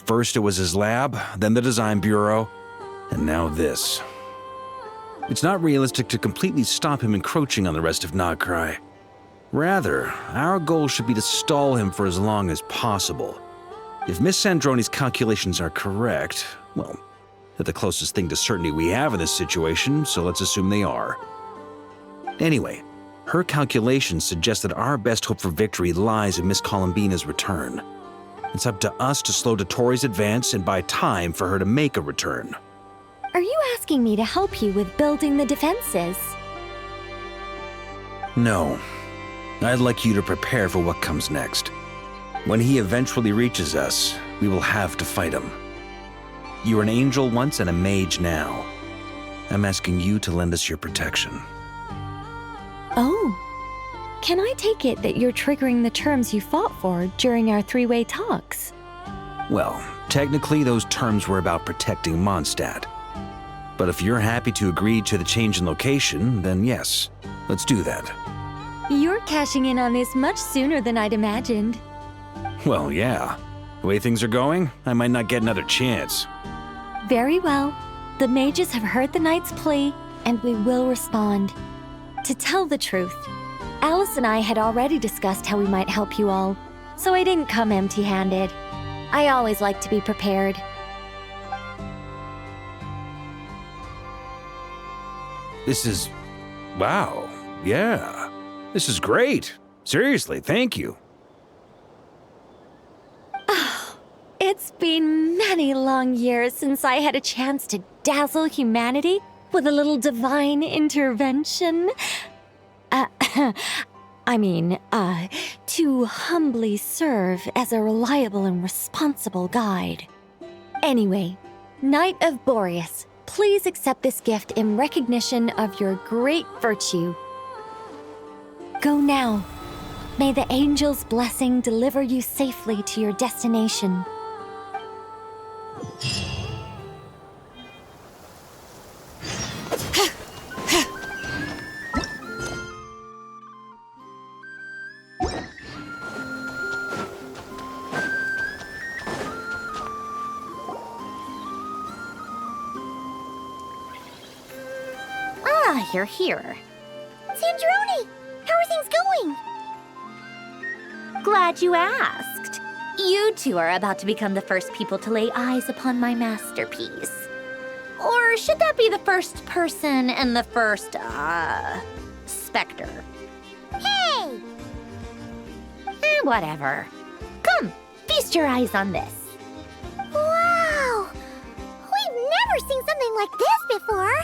First it was his lab, then the design bureau, and now this. It's not realistic to completely stop him encroaching on the rest of Nagcry. Rather, our goal should be to stall him for as long as possible. If Miss Sandroni's calculations are correct, well, they're the closest thing to certainty we have in this situation, so let's assume they are. Anyway, her calculations suggest that our best hope for victory lies in Miss Columbina's return. It's up to us to slow Dottore's advance and buy time for her to make a return. Are you asking me to help you with building the defenses? No. I'd like you to prepare for what comes next. When he eventually reaches us, We will have to fight him. You were an angel once and a mage now. I'm asking you to lend us your protection. Oh. Can I take it that you're triggering the terms you fought for during our three-way talks? Well, technically those terms were about protecting Mondstadt. But if you're happy to agree to the change in location, then yes, let's do that. You're cashing in on this much sooner than I'd imagined. Well, yeah. The way things are going, I might not get another chance. Very well. The mages have heard the knight's plea, and we will respond. To tell the truth, Alice and I had already discussed how we might help you all, so I didn't come empty-handed. I always like to be prepared. This is... wow. Yeah. This is great. Seriously, thank you. It's been many long years since I had a chance to dazzle humanity with a little divine intervention. To humbly serve as a reliable and responsible guide. Anyway, Knight of Boreas, please accept this gift in recognition of your great virtue. Go now. May the angel's blessing deliver you safely to your destination. You're here. Sandrone! How are things going? Glad you asked. You two are about to become the first people to lay eyes upon my masterpiece. Or should that be the first person and the first, specter? Hey! Whatever. Come, feast your eyes on this. Wow! We've never seen something like this before!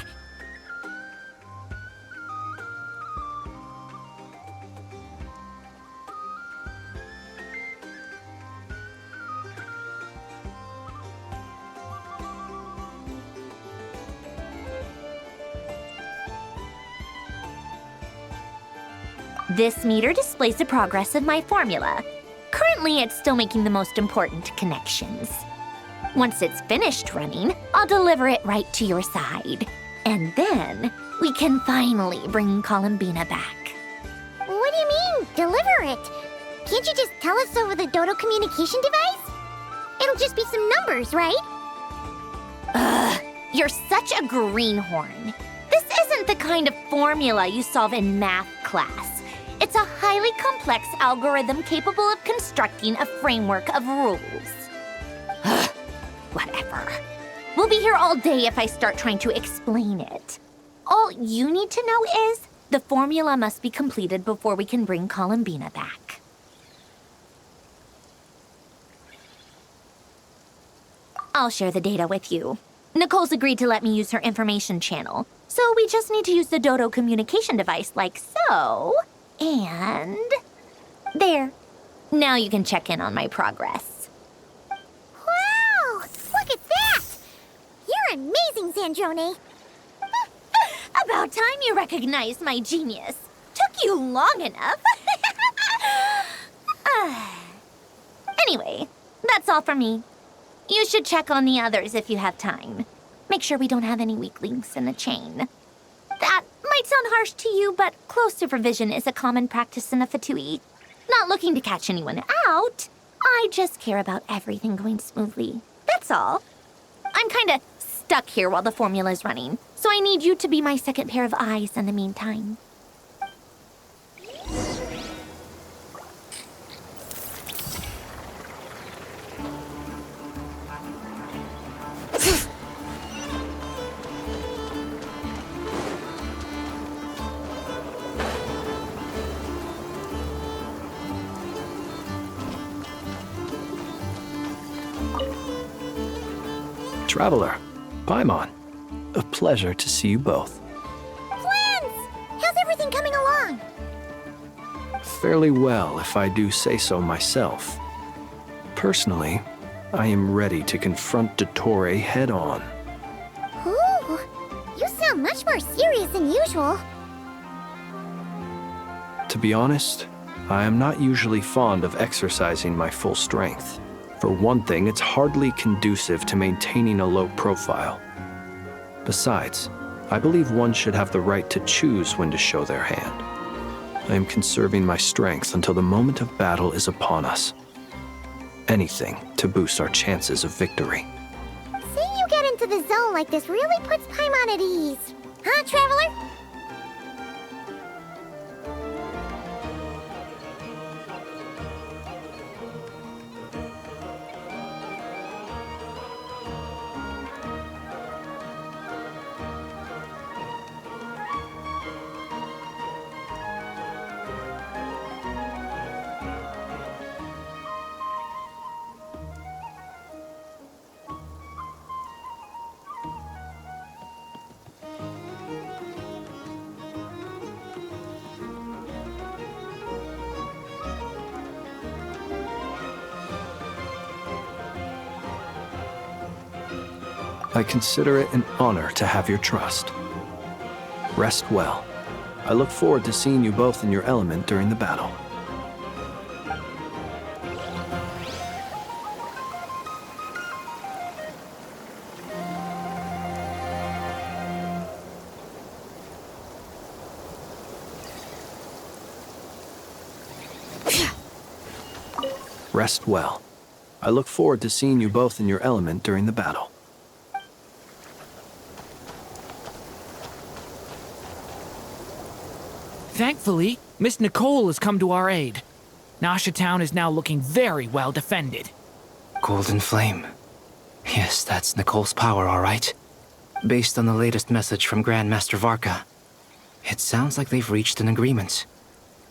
This meter displays the progress of my formula. Currently, it's still making the most important connections. Once it's finished running, I'll deliver it right to your side. And then, we can finally bring Columbina back. What do you mean, deliver it? Can't you just tell us over the Dodo communication device? It'll just be some numbers, right? Ugh, you're such a greenhorn. This isn't the kind of formula you solve in math class. It's a highly complex algorithm capable of constructing a framework of rules. Whatever. We'll be here all day if I start trying to explain it. All you need to know is the formula must be completed before we can bring Columbina back. I'll share the data with you. Nicole's agreed to let me use her information channel, so we just need to use the Dodo communication device like so. And there. Now you can check in on my progress. Wow! Look at that! You're amazing, Sandrone. About time you recognized my genius. Took you long enough. Anyway, that's all for me. You should check on the others if you have time. Make sure we don't have any weak links in the chain. That might sound harsh to you, but close supervision is a common practice in the Fatui. Not looking to catch anyone out. I just care about everything going smoothly. That's all. I'm kinda stuck here while the formula's running, so I need you to be my second pair of eyes in the meantime. Traveler, Paimon, a pleasure to see you both. Twins! How's everything coming along? Fairly well, if I do say so myself. Personally, I am ready to confront Dottore head-on. Ooh, you sound much more serious than usual. To be honest, I am not usually fond of exercising my full strength. For one thing, it's hardly conducive to maintaining a low profile. Besides, I believe one should have the right to choose when to show their hand. I am conserving my strength until the moment of battle is upon us. Anything to boost our chances of victory. Seeing you get into the zone like this really puts Paimon at ease. Huh, Traveler? I consider it an honor to have your trust. Rest well. I look forward to seeing you both in your element during the battle. Rest well. I look forward to seeing you both in your element during the battle. Thankfully, Miss Nicole has come to our aid. Nasha Town is now looking very well defended. Golden Flame. Yes, that's Nicole's power, all right. Based on the latest message from Grandmaster Varka, it sounds like they've reached an agreement.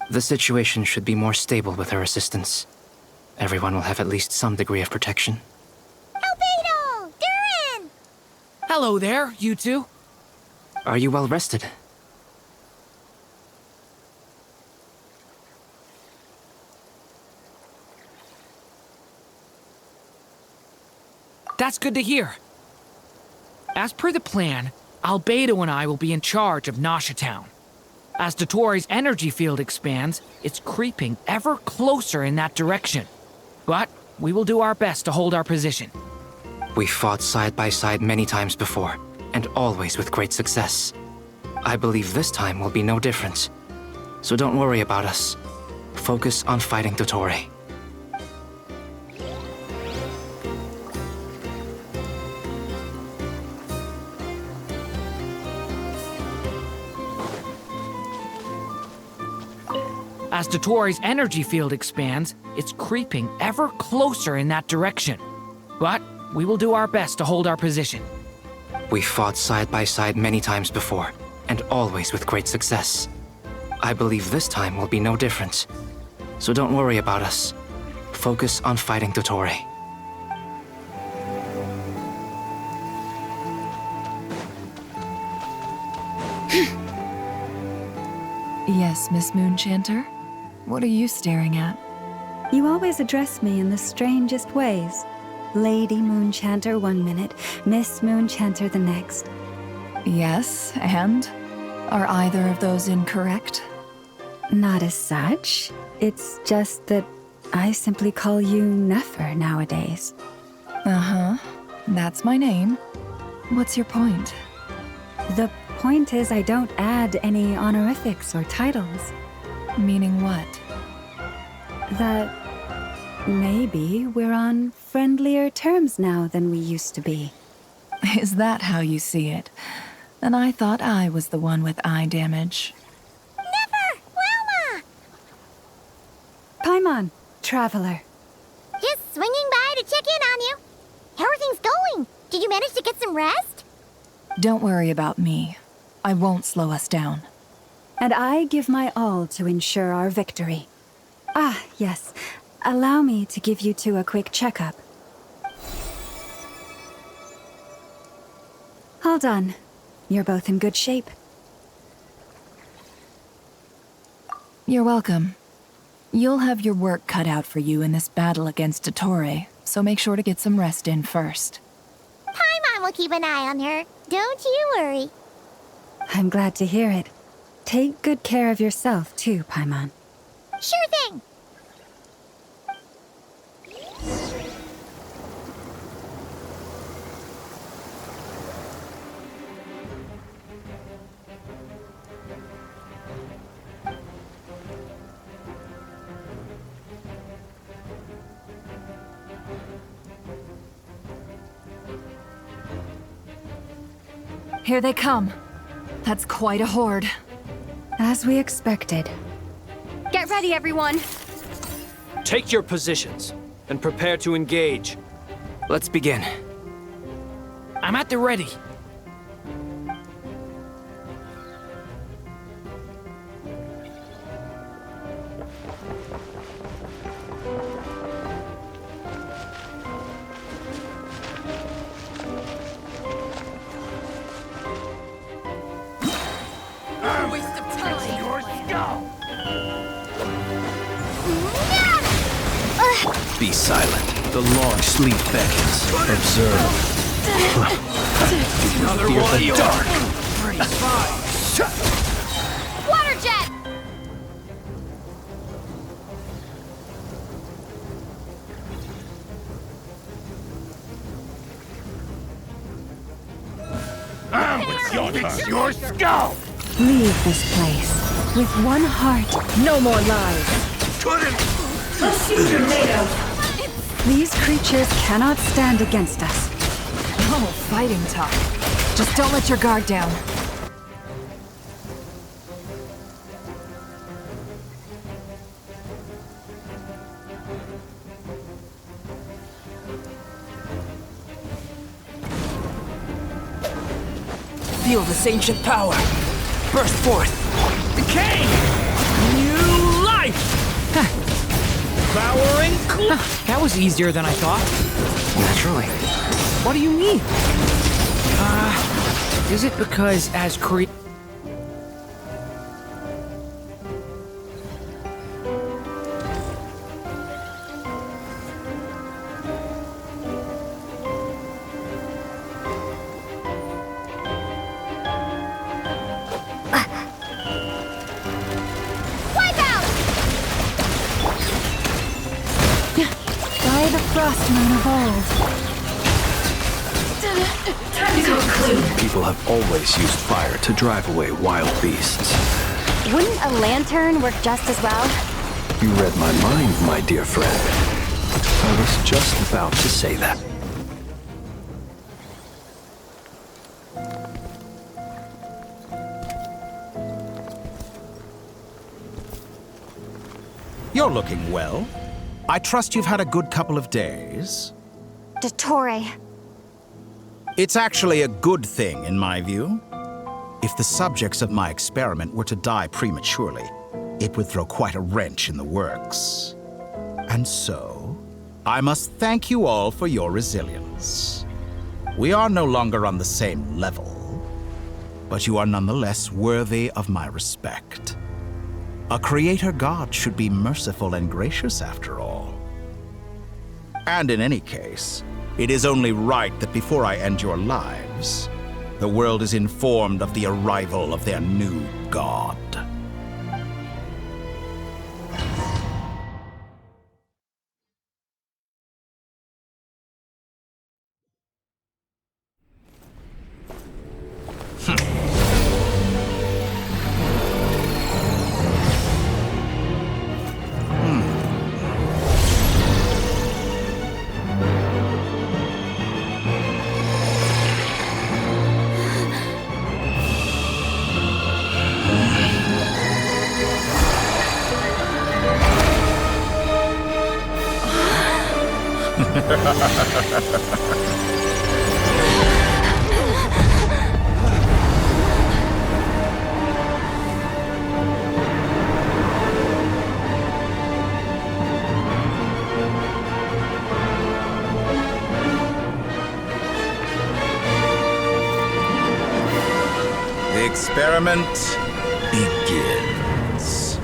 The situation should be more stable with her assistance. Everyone will have at least some degree of protection. Albedo! Durin! Hello there, you two. Are you well rested? That's good to hear. As per the plan, Albedo and I will be in charge of Nasha Town. As Dottore's energy field expands, it's creeping ever closer in that direction. But we will do our best to hold our position. We fought side by side many times before, and always with great success. I believe this time will be no different. So don't worry about us. Focus on fighting Dottore. As Dottore's energy field expands, it's creeping ever closer in that direction. But we will do our best to hold our position. We fought side by side many times before, and always with great success. I believe this time will be no different. So don't worry about us. Focus on fighting Dottore. Yes, Miss Moonchanter? What are you staring at? You always address me in the strangest ways. Lady Moonchanter 1 minute, Miss Moonchanter the next. Yes, and? Are either of those incorrect? Not as such. It's just that I simply call you Nefer nowadays. Uh-huh. That's my name. What's your point? The point is I don't add any honorifics or titles. Meaning what? That maybe we're on friendlier terms now than we used to be. Is that how you see it? And I thought I was the one with eye damage. Never! Wilma! Paimon, Traveler. Just swinging by to check in on you. How are things going? Did you manage to get some rest? Don't worry about me. I won't slow us down. And I give my all to ensure our victory. Ah, yes. Allow me to give you two a quick checkup. All done. You're both in good shape. You're welcome. You'll have your work cut out for you in this battle against Dottore, so make sure to get some rest in first. Paimon will keep an eye on her. Don't you worry. I'm glad to hear it. Take good care of yourself, too, Paimon. Sure thing. Here they come. That's quite a horde. As we expected. Get ready, everyone. Take your positions and prepare to engage. Let's begin. I'm at the ready. Be silent. The long sleep beckons. Observe. Another Fear one the of dark. Water jet! It's your skull! Leave this place with one heart. No more lies. Couldn't! These creatures cannot stand against us. Oh, fighting talk. Just don't let your guard down. Feel this ancient power. Burst forth. Decay! New life! Devouring That was easier than I thought. Naturally. What do you mean? Is it because as By the frost moon of old. People have always used fire to drive away wild beasts. Wouldn't a lantern work just as well? You read my mind, my dear friend. I was just about to say that. You're looking well. I trust you've had a good couple of days. Dottore. It's actually a good thing, in my view. If the subjects of my experiment were to die prematurely, it would throw quite a wrench in the works. And so, I must thank you all for your resilience. We are no longer on the same level, but you are nonetheless worthy of my respect. A creator god should be merciful and gracious after all. And in any case, it is only right that before I end your lives, the world is informed of the arrival of their new god. The experiment begins.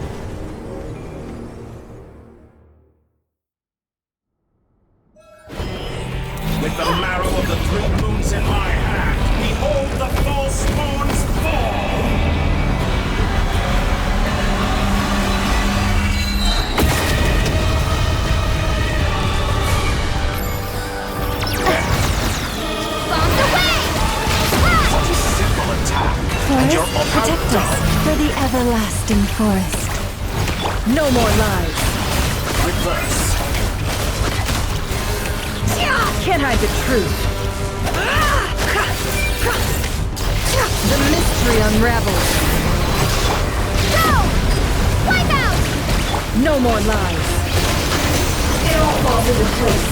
With the marrow of the 3 moons in my hand, behold the false moons fall! Such a simple attack, and you're Forest, protect us for the everlasting forest. No more lies. Reverse. Can't hide the truth. The mystery unravels. Go! Wipe out! No more lies. It all falls into place.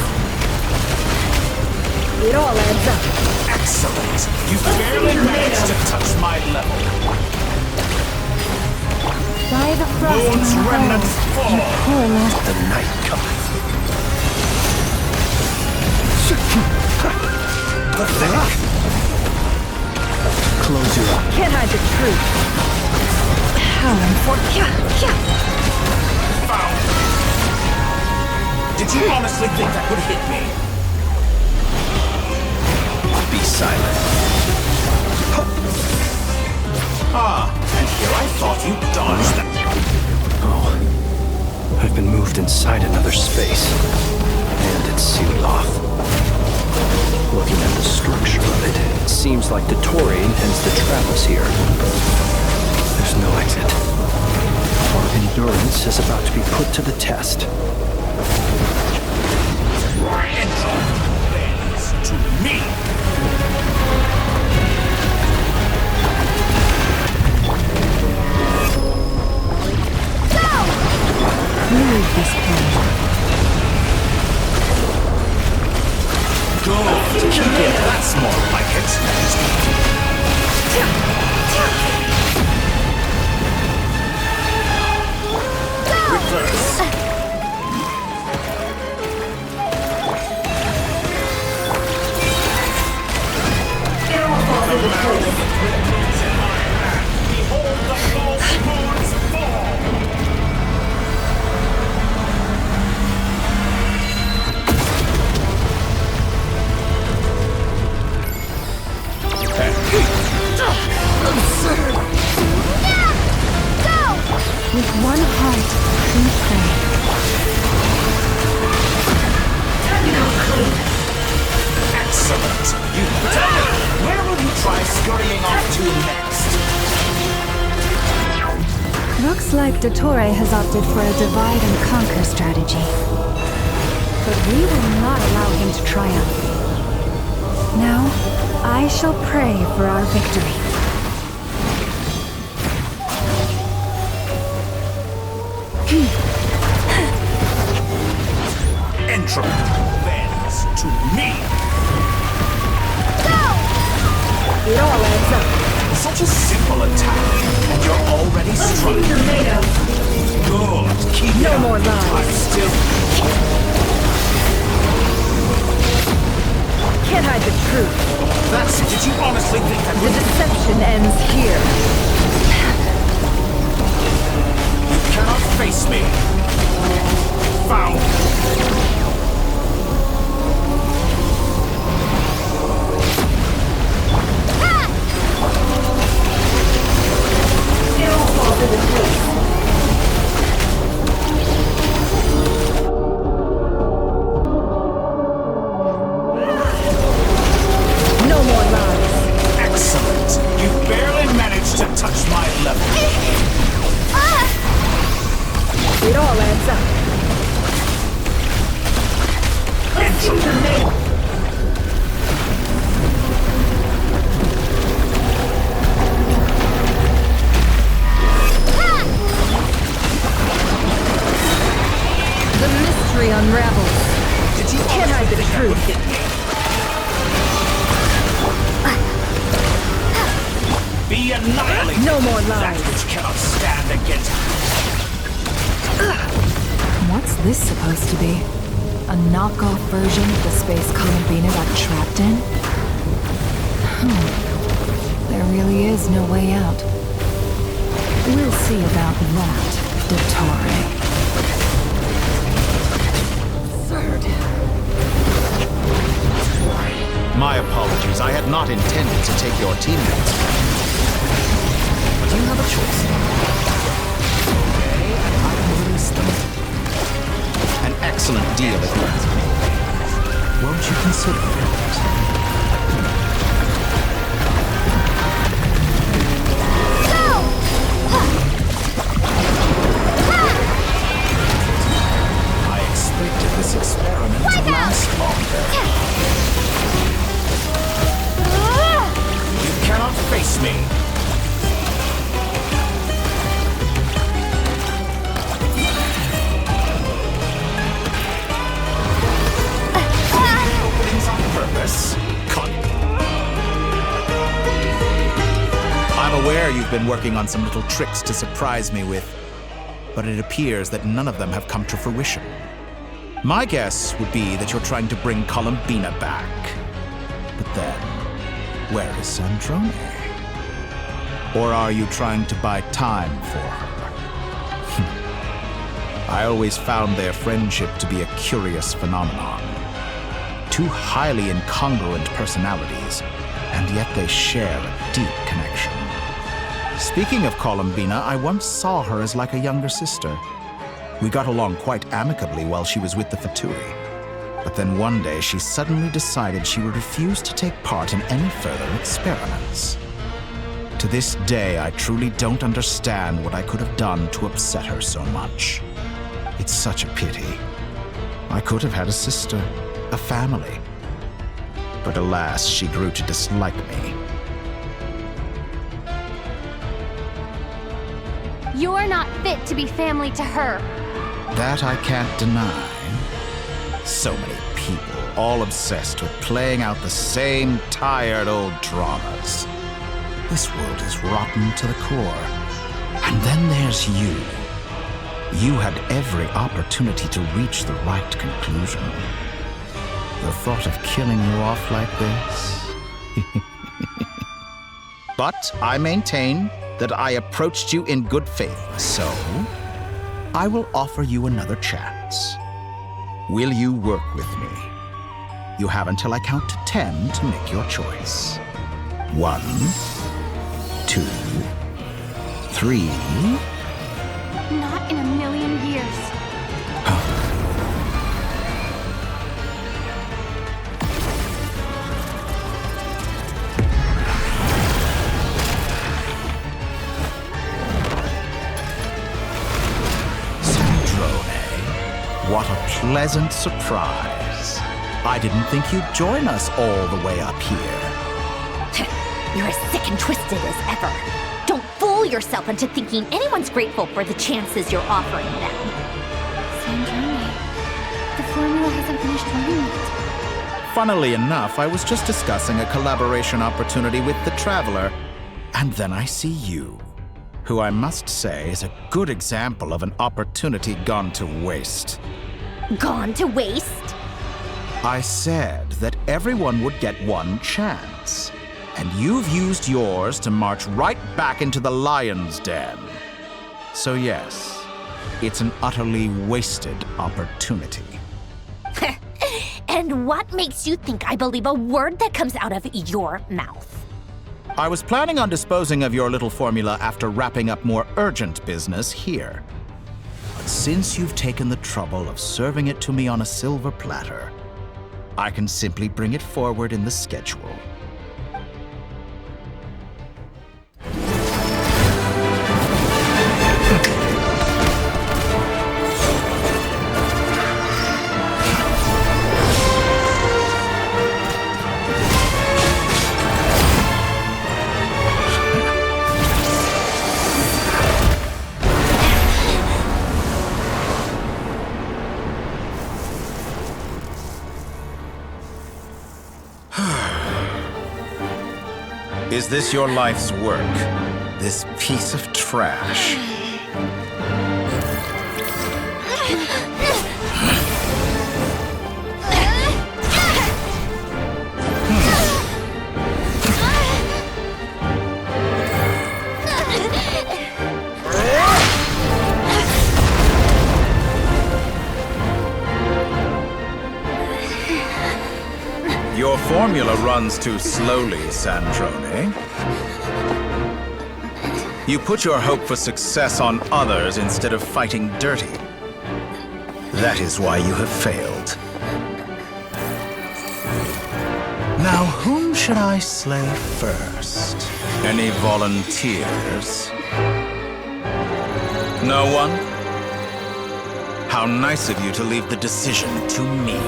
It all adds up. Excellent. You barely managed to touch my level. By the frost Moon's moon remnants falls, you fall. poor lost. The night cometh. Pathetic. Close your eyes. Can't hide the truth. How unfortunate. Found. Did you honestly think that would hit me? Be silent. Ah, and here I thought you dodged that. Oh, I've been moved inside another space, and it's sealed off. Looking at the structure of it, it seems like the Tory intends to trap us here. There's no exit. Our endurance is about to be put to the test. Archon bends to me. Leave this place. Good. That's more like it. Reverse. Behold the false moons fall. Absurd! Yeah! Go! With one heart, we pray. Excellent! You done it! Where will you try scurrying off to next? Looks like Dottore has opted for a divide and conquer strategy. But we will not allow him to triumph. Now, I shall pray for our victory. Entropy bends to me. Go! It all adds up. Such a simple attack, and you're already struggling. Good. Keep it No up. more lies. I'm still. Can't hide the truth. That's it. Did you honestly think that The would... deception ends here. You cannot face me. Found. It all falls into place. No more lies. Excellent. You barely managed to touch my level. It all adds up. Entropy. The mystery unravels. Did you Can't hide the truth. Be annihilated. No more lies. That which cannot stand against. What's this supposed to be? A knockoff version of the space Columbina got trapped in? There really is no way out. We'll see about that, Dottore. Absurd. apologize. I had not intended to take your teammates. But you have a choice. Okay, and I will release them. An excellent deal if you ask me. Won't you consider it? I expected this experiment to last longer. You cannot face me. Openings on purpose. I'm aware you've been working on some little tricks to surprise me with, but it appears that none of them have come to fruition. My guess would be that you're trying to bring Columbina back. But then, where is Sandrone? Or are you trying to buy time for her? I always found their friendship to be a curious phenomenon. Two highly incongruent personalities, and yet they share a deep connection. Speaking of Columbina, I once saw her as like a younger sister. We got along quite amicably while she was with the Fatui. But then one day she suddenly decided she would refuse to take part in any further experiments. To this day, I truly don't understand what I could have done to upset her so much. It's such a pity. I could have had a sister, a family. But alas, she grew to dislike me. You're not fit to be family to her. That I can't deny. So many people, all obsessed with playing out the same tired old dramas. This world is rotten to the core. And then there's you. You had every opportunity to reach the right conclusion. The thought of killing you off like this? But I maintain that I approached you in good faith, so I will offer you another chance. Will you work with me? You have until I count to 10 to make your choice. 1, 2, 3. Not in a million years. What a pleasant surprise. I didn't think you'd join us all the way up here. You're as sick and twisted as ever. Don't fool yourself into thinking anyone's grateful for the chances you're offering them. Sandrone, the formula hasn't finished running yet. Funnily enough, I was just discussing a collaboration opportunity with the Traveler, and then I see you, who I must say is a good example of an opportunity gone to waste. Gone to waste? I said that everyone would get one chance, and you've used yours to march right back into the lion's den. So yes, it's an utterly wasted opportunity. And what makes you think I believe a word that comes out of your mouth? I was planning on disposing of your little formula after wrapping up more urgent business here. But since you've taken the trouble of serving it to me on a silver platter, I can simply bring it forward in the schedule. Is this your life's work? This piece of trash? Your formula runs too slowly, Sandrone. You put your hope for success on others instead of fighting dirty. That is why you have failed. Now, whom should I slay first? Any volunteers? No one? How nice of you to leave the decision to me.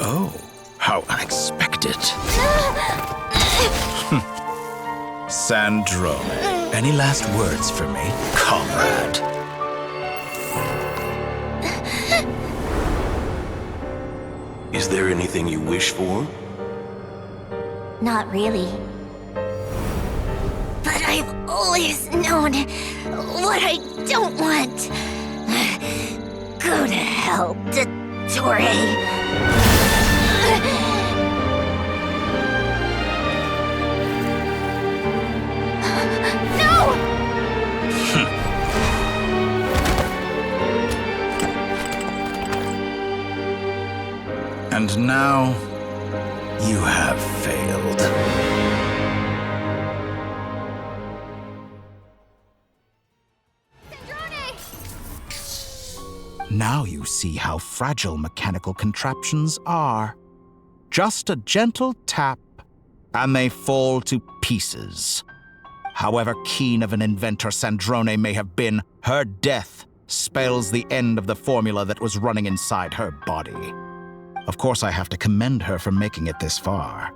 Oh, how unexpected. Sandrone, any last words for me, comrade? Is there anything you wish for? Not really. But I've always known what I don't want. Go to hell, Dottore. And now, you have failed. Now you see how fragile mechanical contraptions are. Just a gentle tap, and they fall to pieces. However keen of an inventor Sandrone may have been, her death spells the end of the formula that was running inside her body. Of course, I have to commend her for making it this far.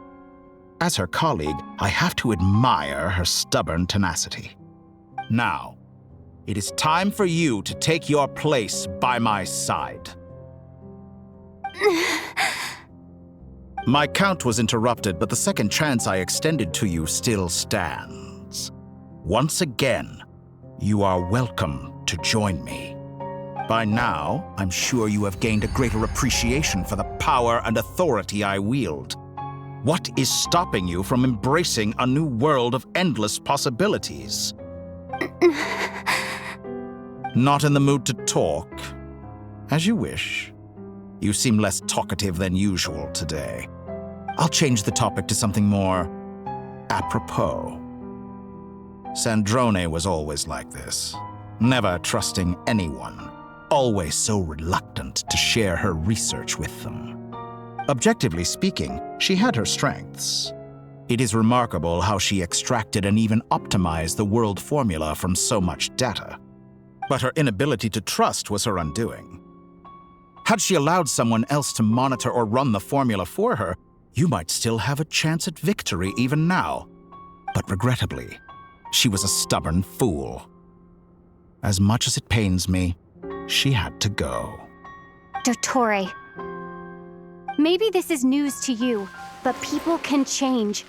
As her colleague, I have to admire her stubborn tenacity. Now, it is time for you to take your place by my side. My count was interrupted, but the second chance I extended to you still stands. Once again, you are welcome to join me. By now, I'm sure you have gained a greater appreciation for the power and authority I wield. What is stopping you from embracing a new world of endless possibilities? Not in the mood to talk? As you wish. You seem less talkative than usual today. I'll change the topic to something more apropos. Sandrone was always like this, never trusting anyone, always so reluctant to share her research with them. Objectively speaking, she had her strengths. It is remarkable how she extracted and even optimized the world formula from so much data. But her inability to trust was her undoing. Had she allowed someone else to monitor or run the formula for her, you might still have a chance at victory even now. But regrettably, she was a stubborn fool. As much as it pains me, she had to go. Dottore. Maybe this is news to you, but people can change.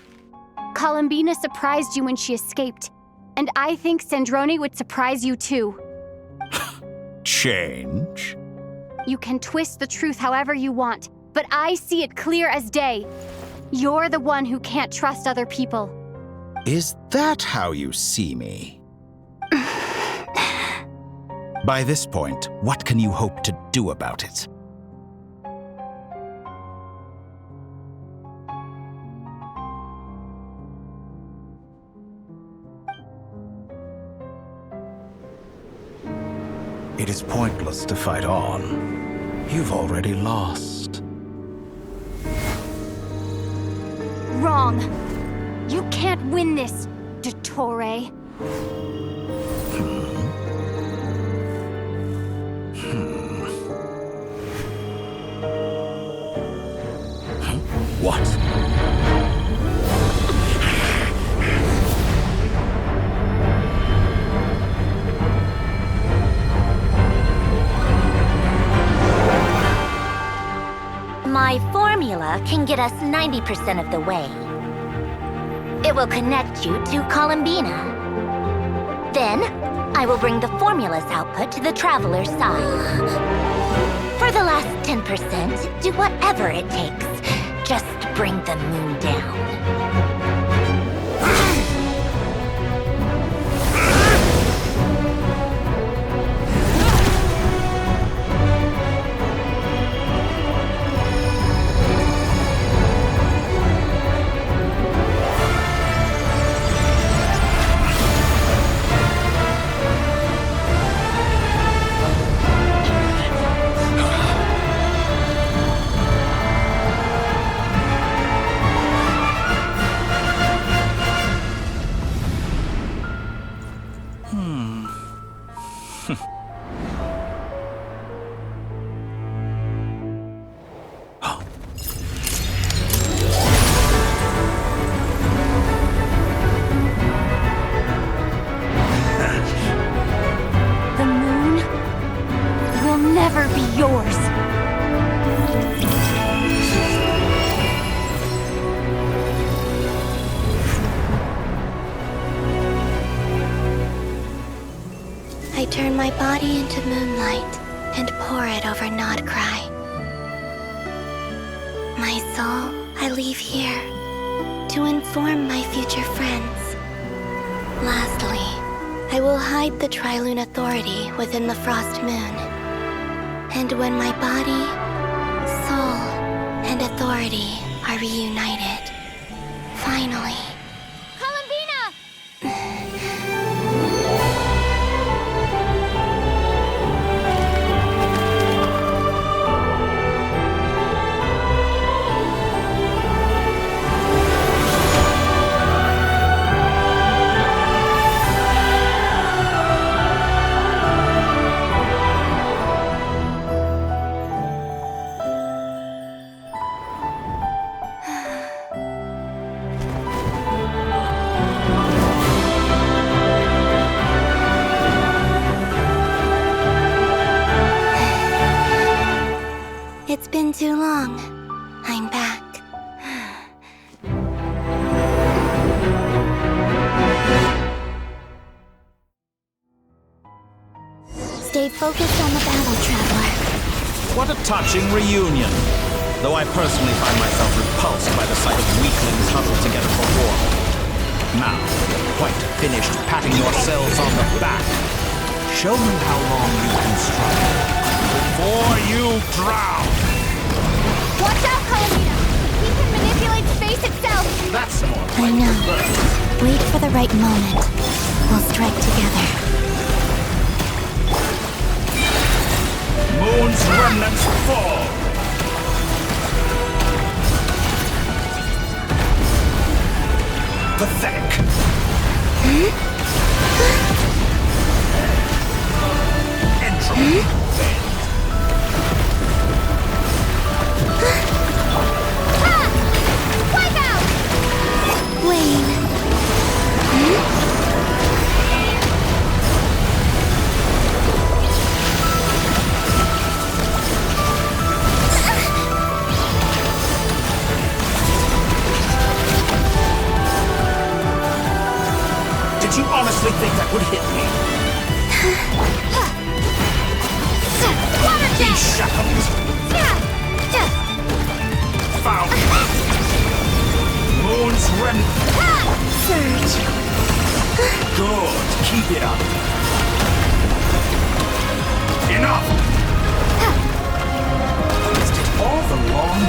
Columbina surprised you when she escaped, and I think Sandrone would surprise you too. Change? You can twist the truth however you want, but I see it clear as day. You're the one who can't trust other people. Is that how you see me? By this point, what can you hope to do about it? It is pointless to fight on. You've already lost. Wrong. You can't win this, Dottore. What? My formula can get us 90% of the way. It will connect you to Columbina. Then, I will bring the formula's output to the Traveler's side. For the last 10%, do whatever it takes. Just bring the moon down. The moon will never be yours. I turn my body into moonlight and pour it over Nodcry. My soul I leave here to inform my future friends. Lastly, I will hide the Trilune Authority within the Frost Moon. And when my body, soul, and authority are reunited, finally, it's been too long. I'm back. Stay focused on the battle, Traveler. What a touching reunion. Though I personally find myself repulsed by the sight of weaklings huddled together for war. Now, quite finished patting yourselves on the back, show me how long you can struggle before you drown. Watch out, Columbina! He can manipulate space itself! That's more I know. Wait for the right moment. We'll strike together. Moon's remnants fall! Pathetic! Entropy! Wipe out! Wayne. Did you honestly think that would hit me? Be shackled! Found! Moon's remnant! Surge. Good, keep it up! Enough! Is it all the long...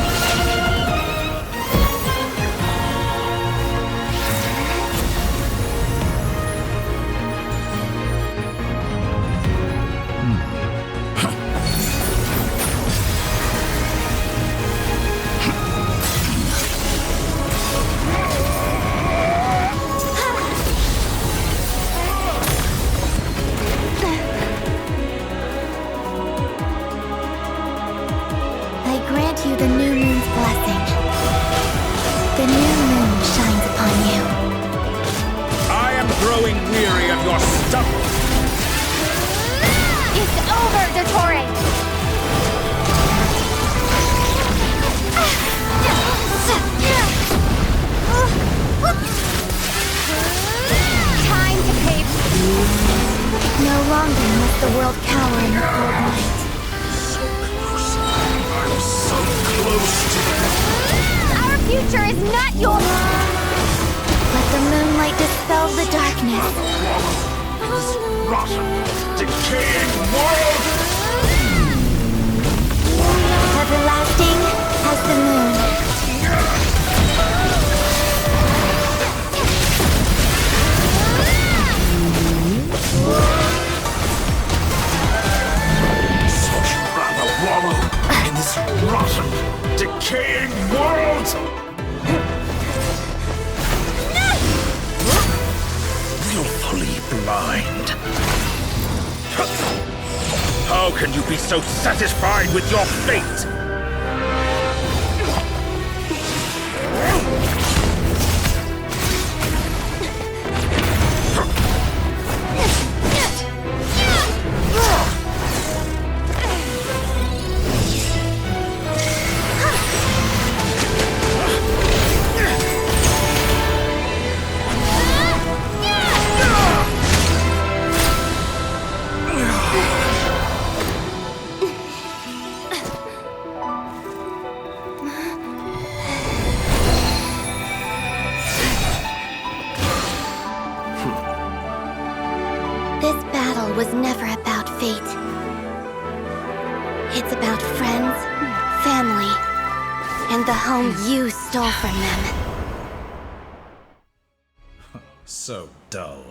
You the new moon's blessing. The new moon shines upon you. I am growing weary of your stubble. It's over, Dottore! Time to pay. longer must the world cower in the cold night. I'm so close to Our future is not yours! Let the moonlight dispel the darkness. this rotten, decaying world! Everlasting as the moon. Such rather wallow in this rotten, decaying world! Willfully blind. How can you be so satisfied with your fate? This battle was never about fate. It's about friends, family, and the home you stole from them. So dull.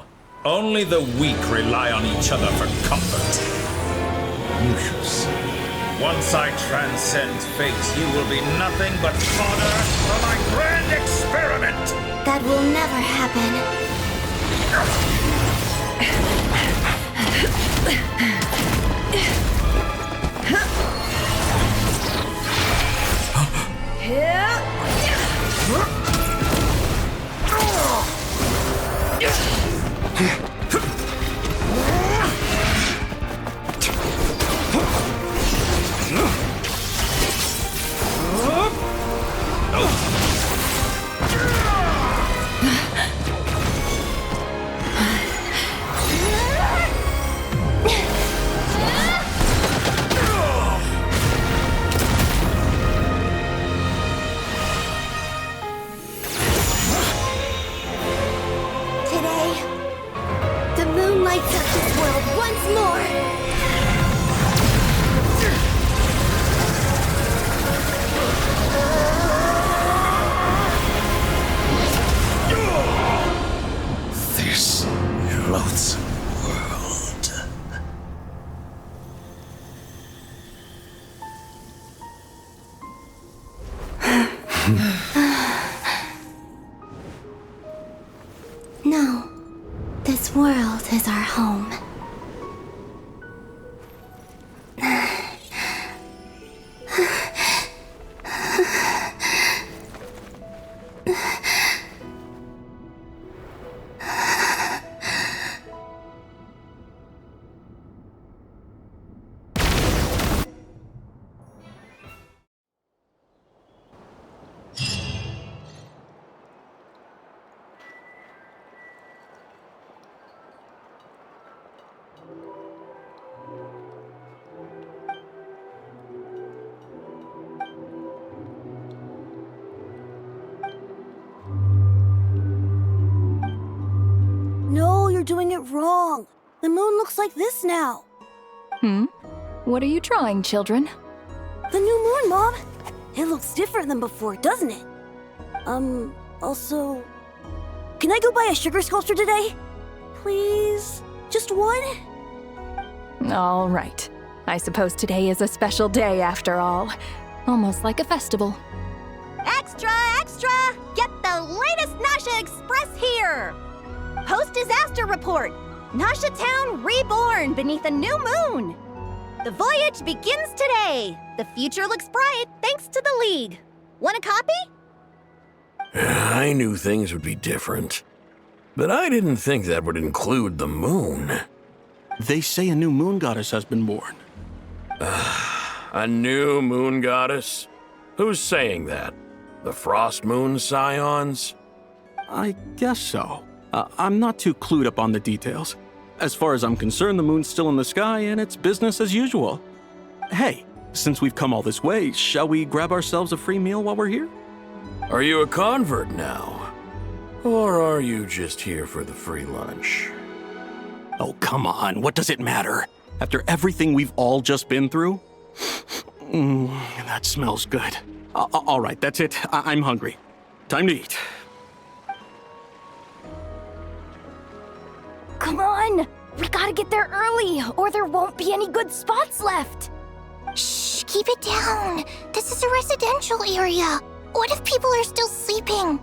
Only the weak rely on each other for comfort. You shall see. Once I transcend fate, you will be nothing but fodder for my grand experiment! That will never happen. Today, the moon lights up this world once more. This loathsome world. No, this world is our home. No, you're doing it wrong. The moon looks like this now. What are you drawing, children? The new moon, Mom. It looks different than before, doesn't it? Also... Can I go buy a sugar sculpture today? Please? Just one? All right. I suppose today is a special day after all. Almost like a festival. Extra, extra! Get the latest Nasha Express here! Post-disaster report! Nasha Town reborn beneath a new moon! The voyage begins today! The future looks bright thanks to the League. Want a copy? I knew things would be different. But I didn't think that would include the moon. They say a new moon goddess has been born. A new moon goddess? Who's saying that? The Frost Moon Scions? I guess so. I'm not too clued up on the details. As far as I'm concerned, the moon's still in the sky and it's business as usual. Hey, since we've come all this way, shall we grab ourselves a free meal while we're here? Are you a convert now? Or are you just here for the free lunch? Oh, come on, what does it matter? After everything we've all just been through? That smells good. All right, that's it. I'm hungry. Time to eat. Come on! We gotta get there early, or there won't be any good spots left! Shh, keep it down. This is a residential area. What if people are still sleeping?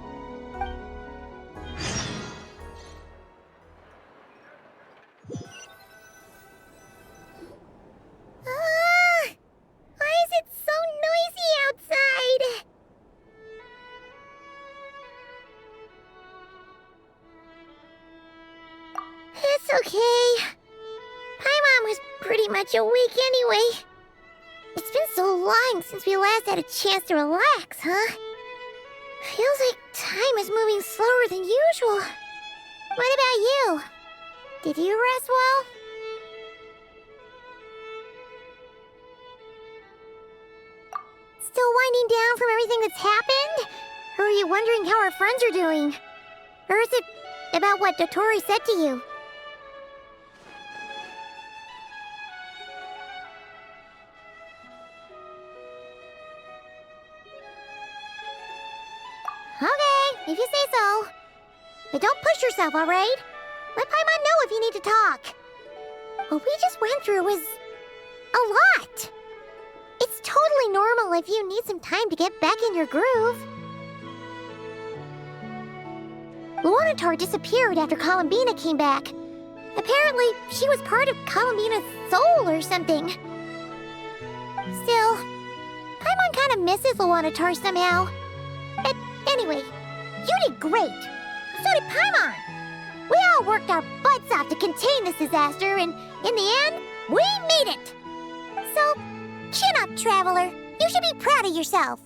Why is it so noisy outside? It's okay. Paimon was pretty much awake anyway. It's been so long since we last had a chance to relax, huh? Feels like time is moving slower than usual. What about you? Did you rest well? Still winding down from everything that's happened? Or are you wondering how our friends are doing? Or is it about what Dotori said to you? Okay, if you say so. But don't push yourself, alright? Let Paimon know if you need to talk. What we just went through was a lot. It's totally normal if you need some time to get back in your groove. Luanatar disappeared after Columbina came back. Apparently, she was part of Columbina's soul or something. Still, Paimon kind of misses Luanatar somehow. But anyway, you did great. So did Paimon. We all worked our butts off to contain this disaster, and in the end, we made it. So, chin up, Traveler. You should be proud of yourself.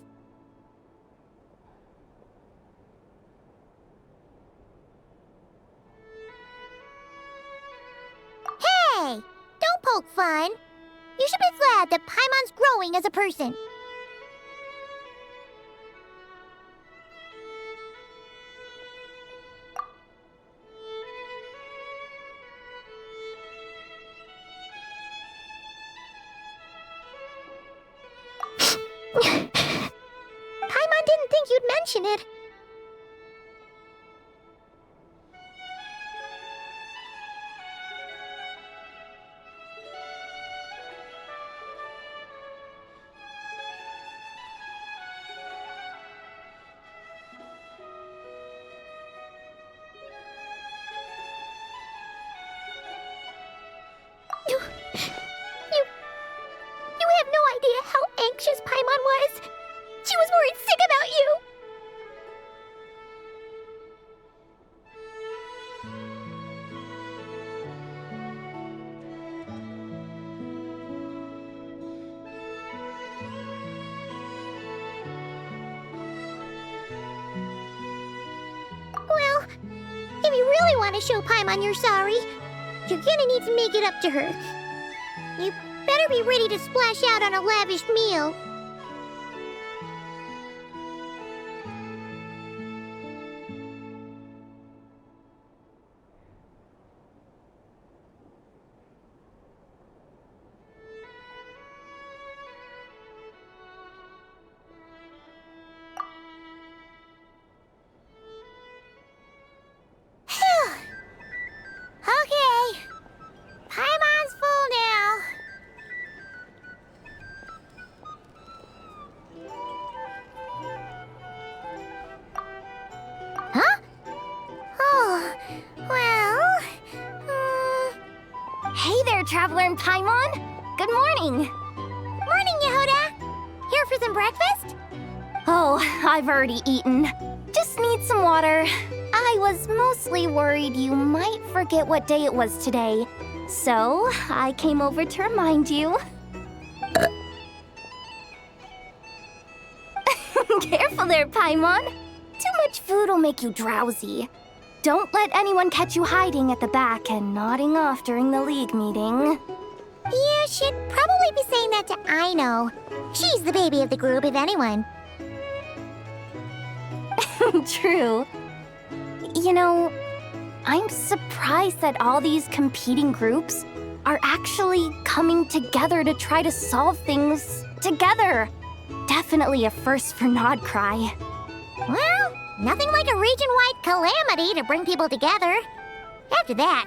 Hey! Don't poke fun. You should be glad that Paimon's growing as a person. Paimon didn't think you'd mention it. You have no idea how anxious Paimon was. She was worried sick about you. Well, if you really want to show Paimon you're sorry, you're gonna need to make it up to her. You better be ready to splash out on a lavish meal. Okay. Paimon's full now. Huh? Oh, well... Hey there, Traveler and Paimon! Good morning! Morning, Yehuda! Here for some breakfast? Oh, I've already eaten. Just need some water. I was mostly worried you might forget what day it was today. So, I came over to remind you. Careful there, Paimon. Too much food will make you drowsy. don't let anyone catch you hiding at the back and nodding off during the league meeting. You should probably be saying that to Aino. She's the baby of the group, if anyone. True. You know, I'm surprised that all these competing groups are actually coming together to try to solve things together. Definitely a first for Nodcry. Well, nothing like a region-wide calamity to bring people together. After that,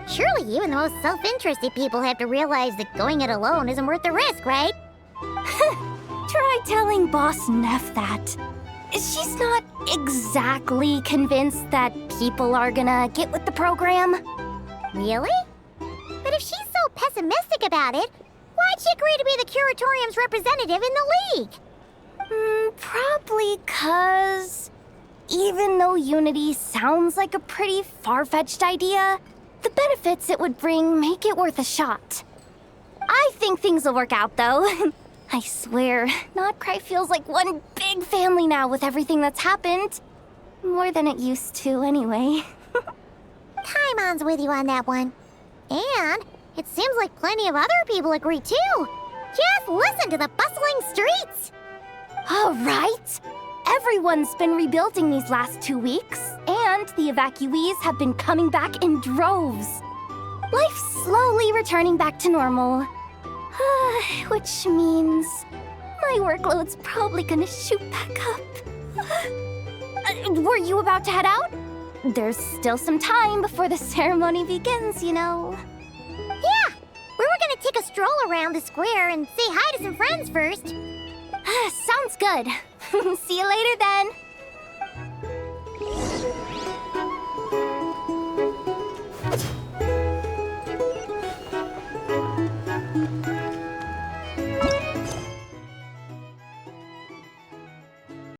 surely even the most self-interested people have to realize that going it alone isn't worth the risk, right? Try telling Boss Neff that. She's not exactly convinced that people are gonna get with the program. Really? But if she's so pessimistic about it, why'd she agree to be the Curatorium's representative in the league? Probably 'cause even though Unity sounds like a pretty far-fetched idea, the benefits it would bring make it worth a shot. I think things will work out, though. I swear, Nodcry feels like one big family now with everything that's happened. More than it used to, anyway. Paimon's with you on that one. And it seems like plenty of other people agree, too. Just listen to the bustling streets. All right. Everyone's been rebuilding these last 2 weeks, and the evacuees have been coming back in droves. Life's slowly returning back to normal. Which means my workload's probably gonna shoot back up. Were you about to head out? There's still some time before the ceremony begins, you know. Yeah, we were gonna take a stroll around the square and say hi to some friends first. Sounds good. See you later then.